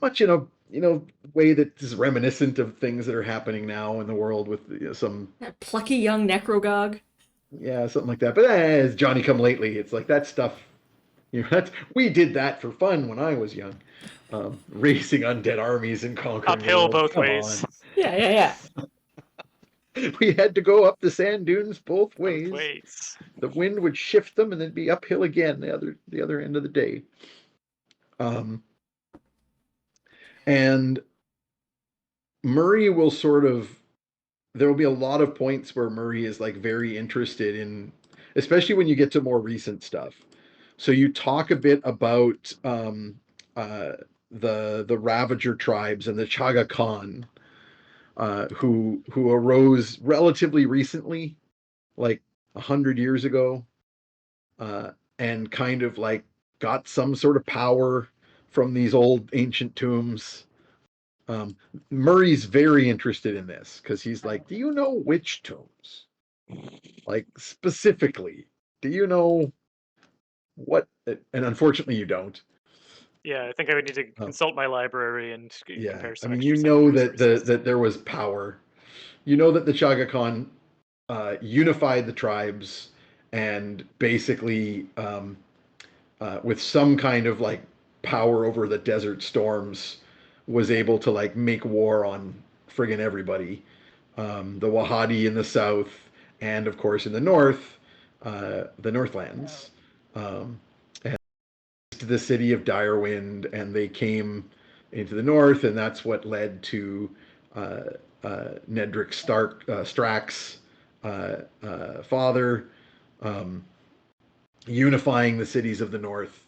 much in a way that is reminiscent of things that are happening now in the world with some That plucky young necrogog. something like that. But as Johnny come lately, it's like that stuff. We did that for fun when I was young, racing undead armies and conquering Uphill worlds. both Come ways. on. Yeah. We had to go up the sand dunes both Both ways. ways. The wind would shift them and then be uphill again the other end of the day. And Murray will sort of, there will be a lot of points where Murray is like very interested in, especially when you get to more recent stuff. So you talk a bit about the Ravager tribes and the Chaga Khan, who arose relatively recently, like 100 years ago, and kind of like got some sort of power from these old ancient tombs. Murray's very interested in this because he's like, do you know which tombs? Like, specifically, do you know what? And unfortunately, you don't. Yeah, I think I would need to Oh. consult my library and Yeah, compare I some mean, extra you know sample resources. that there was power. You know that the Chaga Khan unified the tribes and basically, with some kind of like power over the desert storms, was able to like make war on friggin' everybody. The Wahadi in the south, and of course in the north, the Northlands. Um, to the city of Direwind, and they came into the north, and that's what led to uh, Nedrick Strack's father, um, unifying the cities of the north,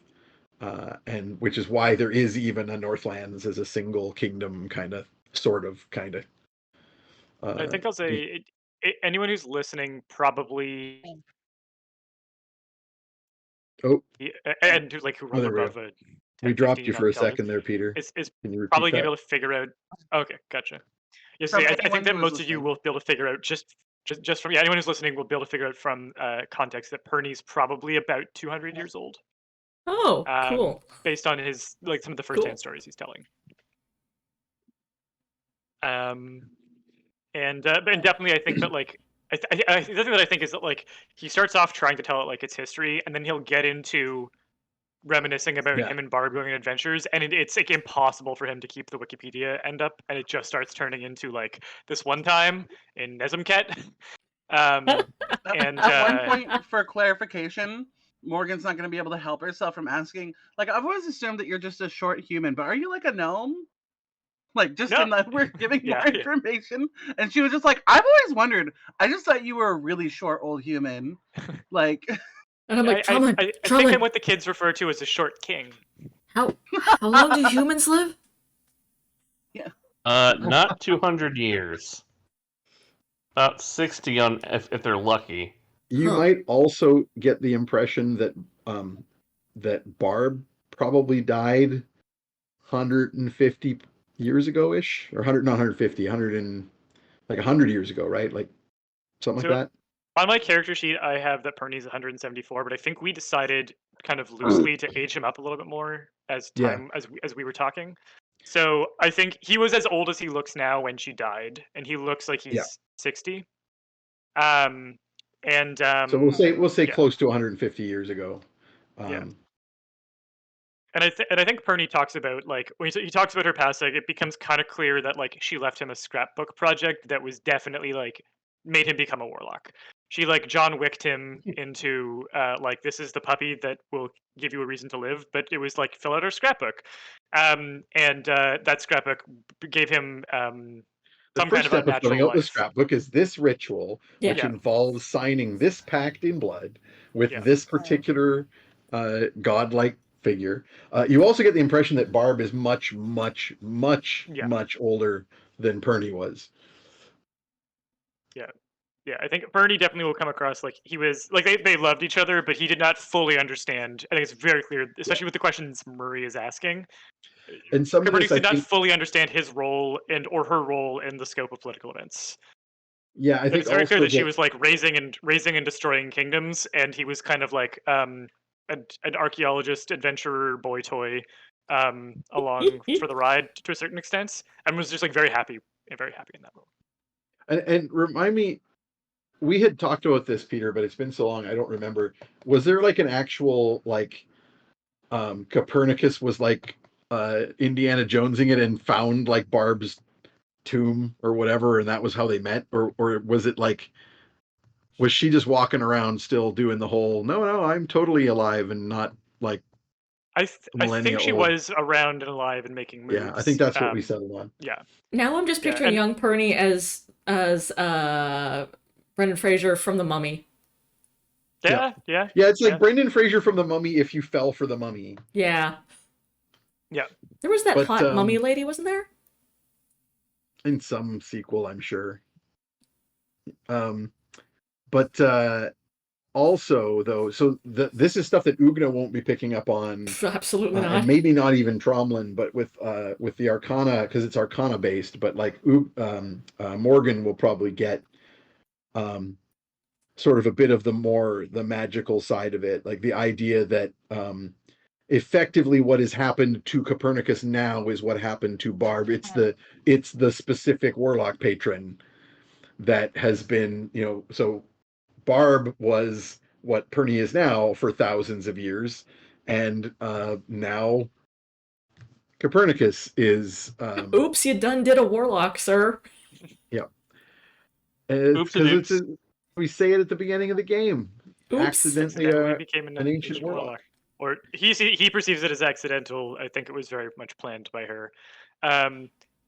and which is why there is even a Northlands as a single kingdom, kind of, sort of, kind of. I think I'll say anyone who's listening probably Oh, and who like who rolled there we go. above a We 10, dropped you 15 on for a intelligence second there, Peter. is Can you repeat probably gonna that? be able to figure out. Okay, gotcha. Yeah, From see, I anyone think that who is most of you listening. will be able to figure out just from anyone who's listening will be able to figure out from context that Perni's probably about 200 years old, Oh, cool. based on his like some of the Cool. first-hand stories he's telling. And definitely I think that like the thing that I think is that like he starts off trying to tell it like its history, and then he'll get into reminiscing about Yeah. him and Barb going on adventures, and it's like impossible for him to keep the Wikipedia end up, and it just starts turning into like this one time in Nezamket. And At one point, for clarification, Morgan's not going to be able to help herself from asking. Like, I've always assumed that you're just a short human, but are you like a gnome? Like, just No. in that we're giving Yeah, more yeah. information. And she was just like, I've always wondered. I just thought you were a really short old human. Like, And I'm like, I Tromlin, think I'm Tromlin, what the kids refer to as a short king. how long do humans live? Not 200 years. About 60 on if they're lucky. You Huh. might also get the impression that that Barb probably died 150 years ago ish, or 100, not 150, 100 and like 100 years ago, right? Like something So- like that. On my character sheet, I have that Perni's 174, but I think we decided kind of loosely to age him up a little bit more as Yeah. time as we were talking. So I think he was as old as he looks now when she died, and he looks like he's Yeah. 60. So we'll say yeah. close to 150 years ago. Yeah. And I think Perni talks about like when he talks about her past, like it becomes kind of clear that like she left him a scrapbook project that was definitely like made him become a warlock. She like John Wicked him into like this is the puppy that will give you a reason to live, but it was like fill out our scrapbook, and that scrapbook gave him The some kind first of step of filling unnatural out the life. scrapbook is this ritual, Yeah. which Yeah. involves signing this pact in blood with Yeah. this particular godlike figure. You also get the impression that Barb is much, much, much, Yeah. much older than Perni was. Yeah, I think Bernie definitely will come across like he was like they loved each other, but he did not fully understand. I think it's very clear, especially with the questions Murray is asking. And some of this, Copernicus I did not think, fully understand his role and or her role in the scope of political events. yeah, I And think it's very clear also that she was like raising and destroying kingdoms, and he was kind of like an archaeologist, adventurer, boy toy, along for the ride to a certain extent, and was just like very happy in that role. and remind me, we had talked about this, Peter, but it's been so long, I don't remember. Was there like an actual like Copernicus was like Indiana Jonesing it and found like Barb's tomb or whatever, and that was how they met, or was it like, was she just walking around still doing the whole no, I'm totally alive and not like I millennia think she old? was around and alive and making moves. Yeah, I think that's what we settled on. Yeah. Now I'm just Yeah, picturing and- young Perni as Brendan Fraser from The Mummy. Yeah. It's like Brendan Fraser from The Mummy if you fell for The Mummy. Yeah. Yeah. There was that But, hot mummy lady, wasn't there? In some sequel, I'm sure. But also though, so this is stuff that Ugna won't be picking up on, Pff, absolutely not. and maybe not even Tromlin, but with the Arcana, because it's Arcana based. But like Morgan will probably get sort of a bit of the magical side of it, like the idea that effectively what has happened to Copernicus now is what happened to Barb. It's the specific warlock patron that has been, so Barb was what Perni is now for thousands of years, and now Copernicus is Oops, you done did a warlock, sir. yeah. Oops a Because doops. we say it at the beginning of the game. Oops. Accidentally, Accidentally became an ancient warlock. Or he perceives it as accidental. I think it was very much planned by her.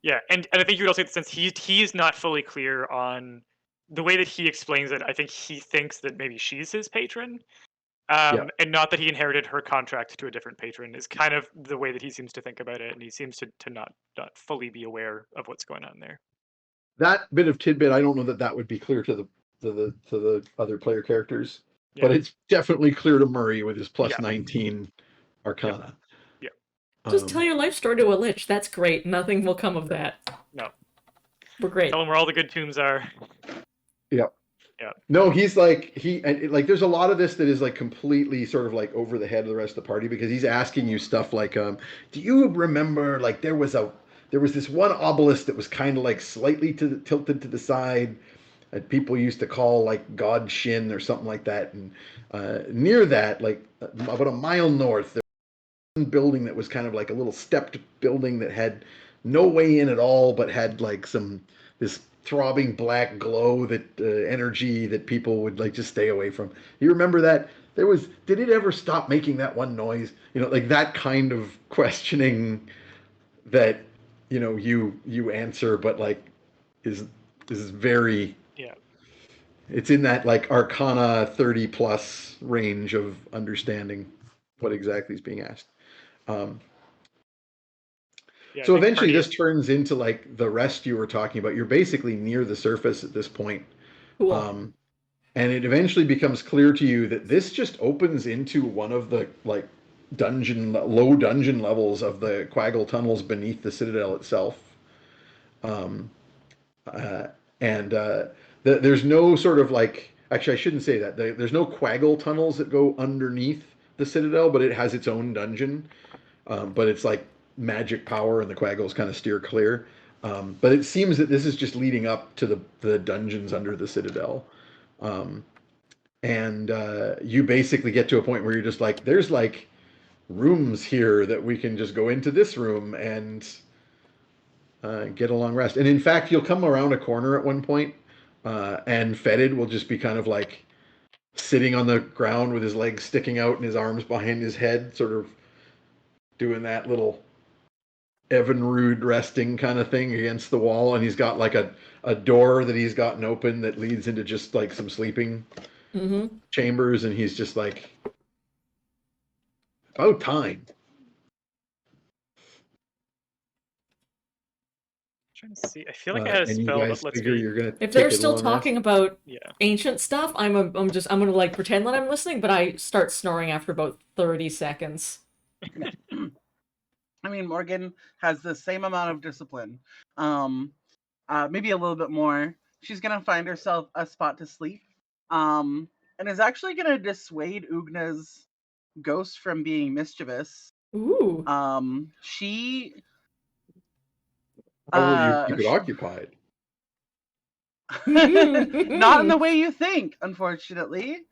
Yeah, and I think you would also get the sense he's not fully clear on the way that he explains it. I think he thinks that maybe she's his patron, Yeah. and not that he inherited her contract to a different patron. Is kind of the way that he seems to think about it, and he seems to not fully be aware of what's going on there. That bit of tidbit, I don't know that would be clear to the other player characters, but Yeah. it's definitely clear to Murray with his plus Yeah. 19 Arcana. Yeah. Just tell your life story to a lich. That's great. Nothing will come of that. No. We're great. Tell him where all the good tombs are. Yep. Yeah. No, he's like there's a lot of this that is like completely sort of like over the head of the rest of the party, because he's asking you stuff like, do you remember like there was this one obelisk that was kind of like slightly tilted to the side that people used to call like God Shin or something like that, and near that, like about a mile north, there was one building that was kind of like a little stepped building that had no way in at all, but had like this throbbing black glow, that energy that people would like just stay away from. You remember that? Did it ever stop making that one noise? Like that kind of questioning that you answer, but like is very, Yeah. it's in that like Arcana 30 plus range of understanding what exactly is being asked. Yeah, I So think eventually Perni this is- turns into like the rest you were talking about. You're basically near the surface at this point. Cool. And it eventually becomes clear to you that this just opens into one of the like low dungeon levels of the Quaggle tunnels beneath the citadel itself. Um, uh, and there's no sort of like, actually I shouldn't say that. There's no Quaggle tunnels that go underneath the citadel, but it has its own dungeon. But it's like magic power, and the Quaggles kind of steer clear. But it seems that this is just leading up to the dungeons under the citadel. And you basically get to a point where you're just like, there's like rooms here that we can just go into this room and get a long rest. And in fact, you'll come around a corner at one point, and Fetid will just be kind of like sitting on the ground with his legs sticking out and his arms behind his head, sort of doing that little Evinrude resting kind of thing against the wall. And he's got like a door that he's gotten open that leads into just like some sleeping chambers, and he's just like, about time. trying to see. I feel like I had a And you spell guys that lets figure me. you're gonna If take they're a still long talking rest? about Yeah. ancient stuff, I'm gonna like pretend that I'm listening, but I start snoring after about 30 seconds. I mean, Morgan has the same amount of discipline, maybe a little bit more. She's gonna find herself a spot to sleep, and is actually gonna dissuade Ugna's ghost from being mischievous. Ooh. She. How will you keep it occupied? Not in the way you think, unfortunately.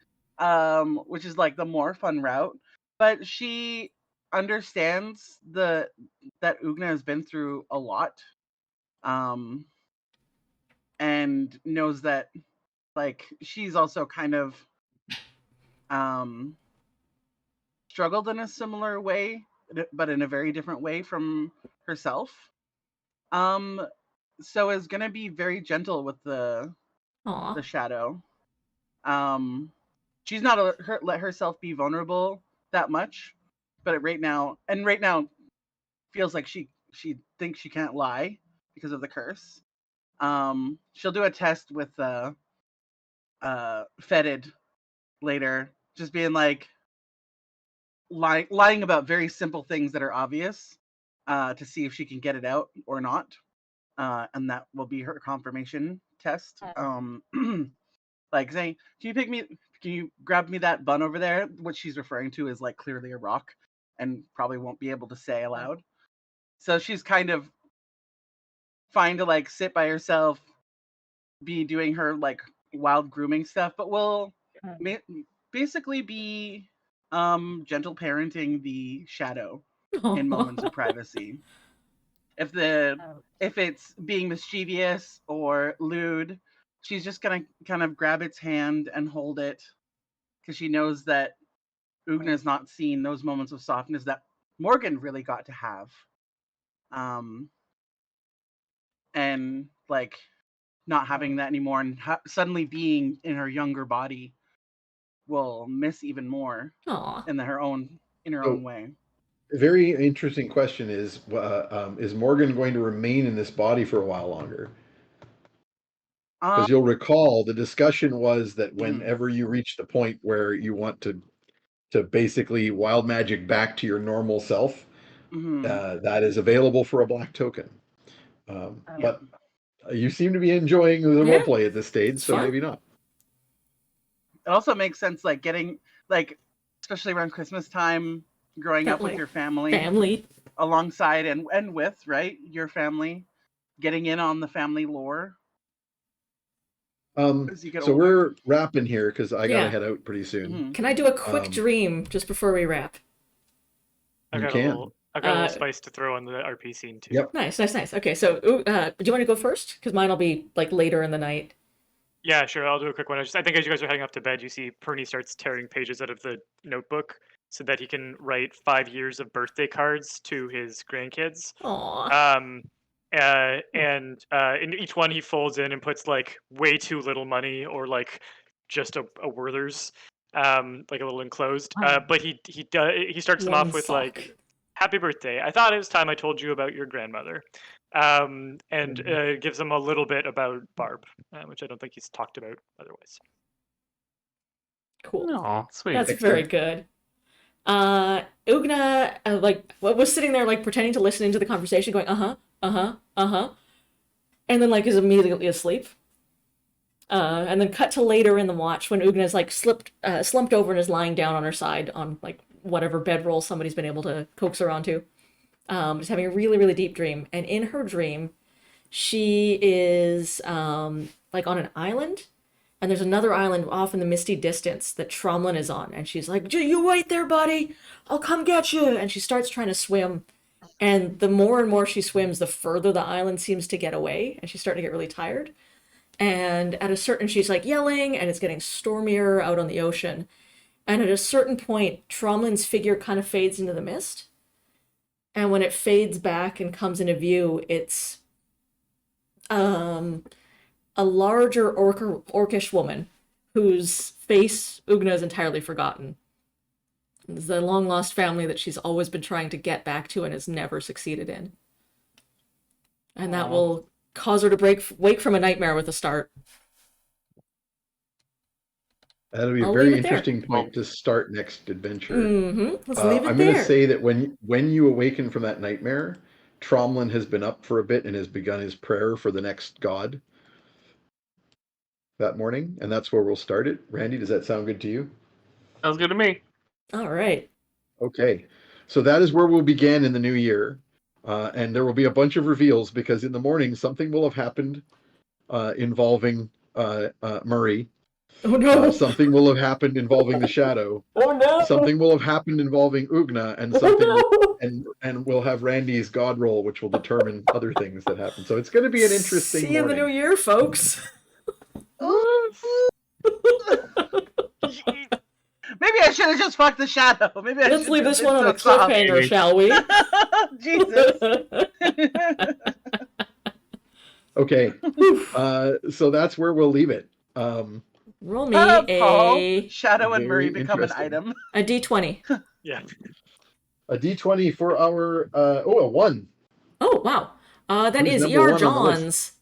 Which is like the more fun route. But she understands that Ugna has been through a lot. And knows that like she's also kind of struggled in a similar way, but in a very different way from herself. So is gonna be very gentle with the Aw. shadow. She's not let herself be vulnerable that much, but right now feels like she thinks she can't lie because of the curse. She'll do a test with Fetid later, just being like lying about very simple things that are obvious, to see if she can get it out or not. And that will be her confirmation test. Like saying, can you grab me that bun over there? What she's referring to is like clearly a rock. and probably won't be able to say aloud. So she's kind of fine to like sit by herself, be doing her like wild grooming stuff, but will basically be gentle parenting the shadow in moments of privacy. If it's being mischievous or lewd, she's just gonna kind of grab its hand and hold it, because she knows that Ugna's not seen those moments of softness that Morgan really got to have. And like not having that anymore, and suddenly being in her younger body will miss even more Aw. in her own way. A very interesting question is Morgan going to remain in this body for a while longer? Because you'll recall the discussion was that whenever you reach the point where you want to basically wild magic back to your normal self, that is available for a black token. But you seem to be enjoying the roleplay at this stage, so maybe not. It also makes sense, like getting like, especially around Christmas time, growing up with your family alongside and with your family, getting in on the family lore. So we're wrapping here because I gotta head out pretty soon. Can I do a quick dream just before we wrap? I've got a little spice to throw on the RP scene too. Yep. Nice. Okay, so do you want to go first? Because mine will be like later in the night. Yeah, sure. I'll do a quick one. I think as you guys are heading up to bed, you see Perni starts tearing pages out of the notebook so that he can write 5 years of birthday cards to his grandkids. Aww. And in each one he folds in and puts like way too little money or like just a Werther's, like a little enclosed. But he starts them off with like, "Happy birthday! I thought it was time I told you about your grandmother." And gives them a little bit about Barb, which I don't think he's talked about otherwise. Cool. Aw, sweet. That's very good. Ugna was sitting there like pretending to listen into the conversation, going and then like is immediately asleep. And then cut to later in the watch when Ugna's like slumped over and is lying down on her side on like whatever bedroll somebody's been able to coax her onto. Just having a really, really deep dream. And in her dream, she is like on an island, and there's another island off in the misty distance that Tromlin is on. And she's like, "You wait there, buddy. I'll come get you." And she starts trying to swim. And the more and more she swims, the further the island seems to get away. And she's starting to get really tired. And at a certain, she's like yelling, and it's getting stormier out on the ocean. And at a certain point, Tromlin's figure kind of fades into the mist. And when it fades back and comes into view, it's a larger orcish woman whose face Ugna has entirely forgotten. It's the long-lost family that she's always been trying to get back to and has never succeeded in. And that will cause her to wake from a nightmare with a start. That'll be a very interesting point to start next adventure. Let's leave it I'm going to say that when you awaken from that nightmare, Tromlin has been up for a bit and has begun his prayer for the next god that morning, and that's where we'll start it. Randy, does that sound good to you? Sounds good to me. All right. Okay. So that is where we'll begin in the new year. And there will be a bunch of reveals because in the morning something will have happened involving Murray. Oh no! Something will have happened involving the shadow. Oh no! Something will have happened involving Ugna, and and we'll have Randy's god roll, which will determine other things that happen. So it's going to be an interesting. See you in the new year, folks. Maybe I should have just fucked the shadow. Let's leave this one on a cliffhanger, shall we? Jesus. Okay. So that's where we'll leave it. Roll me a shadow and Murray become an item. A D20. Yeah. A D20 for our a 1. Oh wow. That Who's is number E.R. 1 on the Johns. list?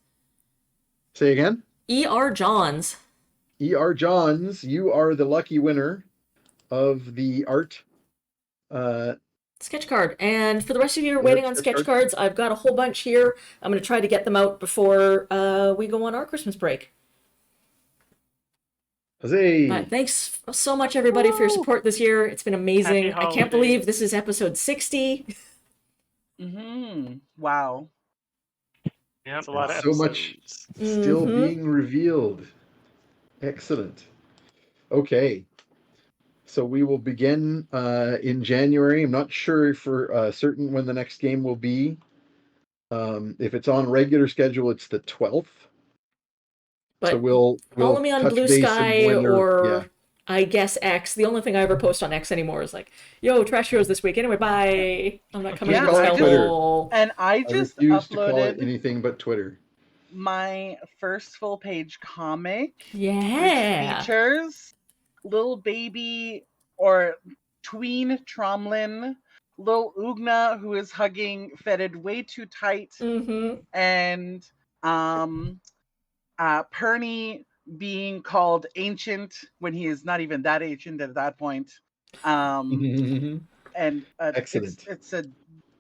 Say again? E.R. Johns. E.R. Johns, you are the lucky winner of the art sketch card. And for the rest of you who are waiting on sketch cards, I've got a whole bunch here. I'm going to try to get them out before we go on our Christmas break. Huzzay! But thanks so much, everybody, for your support this year. It's been amazing. Happy I can't believe holidays. this is episode 60. Wow. Yep. It's a lot of So much episodes. still Mhm. being revealed. Excellent. Okay. So we will begin in January. I'm not sure for certain when the next game will be. If it's on regular schedule, it's the 12th. But So we'll follow me on touch Blue base Sky when they're or I guess X. The only thing I ever post on X anymore is like, yo, Trash Heroes this week. Anyway, bye. I'm not coming Yeah, in this I just- hellhole. And I I just refuse to call it uploaded anything but Twitter. my first full page comic, which Yeah. features little baby or tween Tromlin, little Ugna who is hugging Fetid way too tight, Mm-hmm. and Perni being called ancient when he is not even that ancient at that point. And Excellent. it's a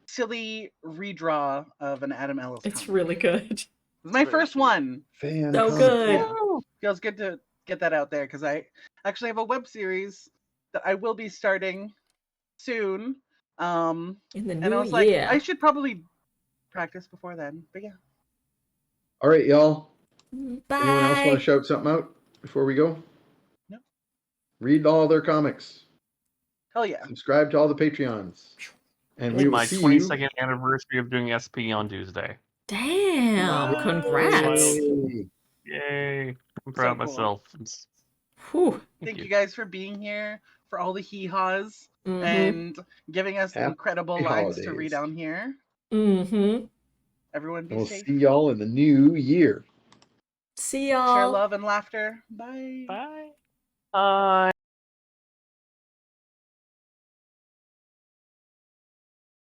silly redraw of an Adam Ellis It's comic. really good. It's my very first cute. one. Fantastic. So good. Yeah. Feels good to get that out there because I actually have a web series that I will be starting soon. In the And I new was like, year. I should probably practice before then. But yeah. All right, y'all. Bye. Anyone else want to shout something out before we go? No. Read all their comics. Hell yeah. Subscribe to all the Patreons. And we It's will my see 22nd anniversary of doing SP on Tuesday. Damn. Wow. Congrats. you. Yay! I'm proud of cool. myself. Whew. Thank you guys for being here, for all the hee-haws, Mm-hmm. and giving us Happy incredible lines to holidays. read down here. Mm-hmm. Everyone be And we'll safe. see y'all in the new year. See Share y'all. love and laughter. Bye. Bye. Bye.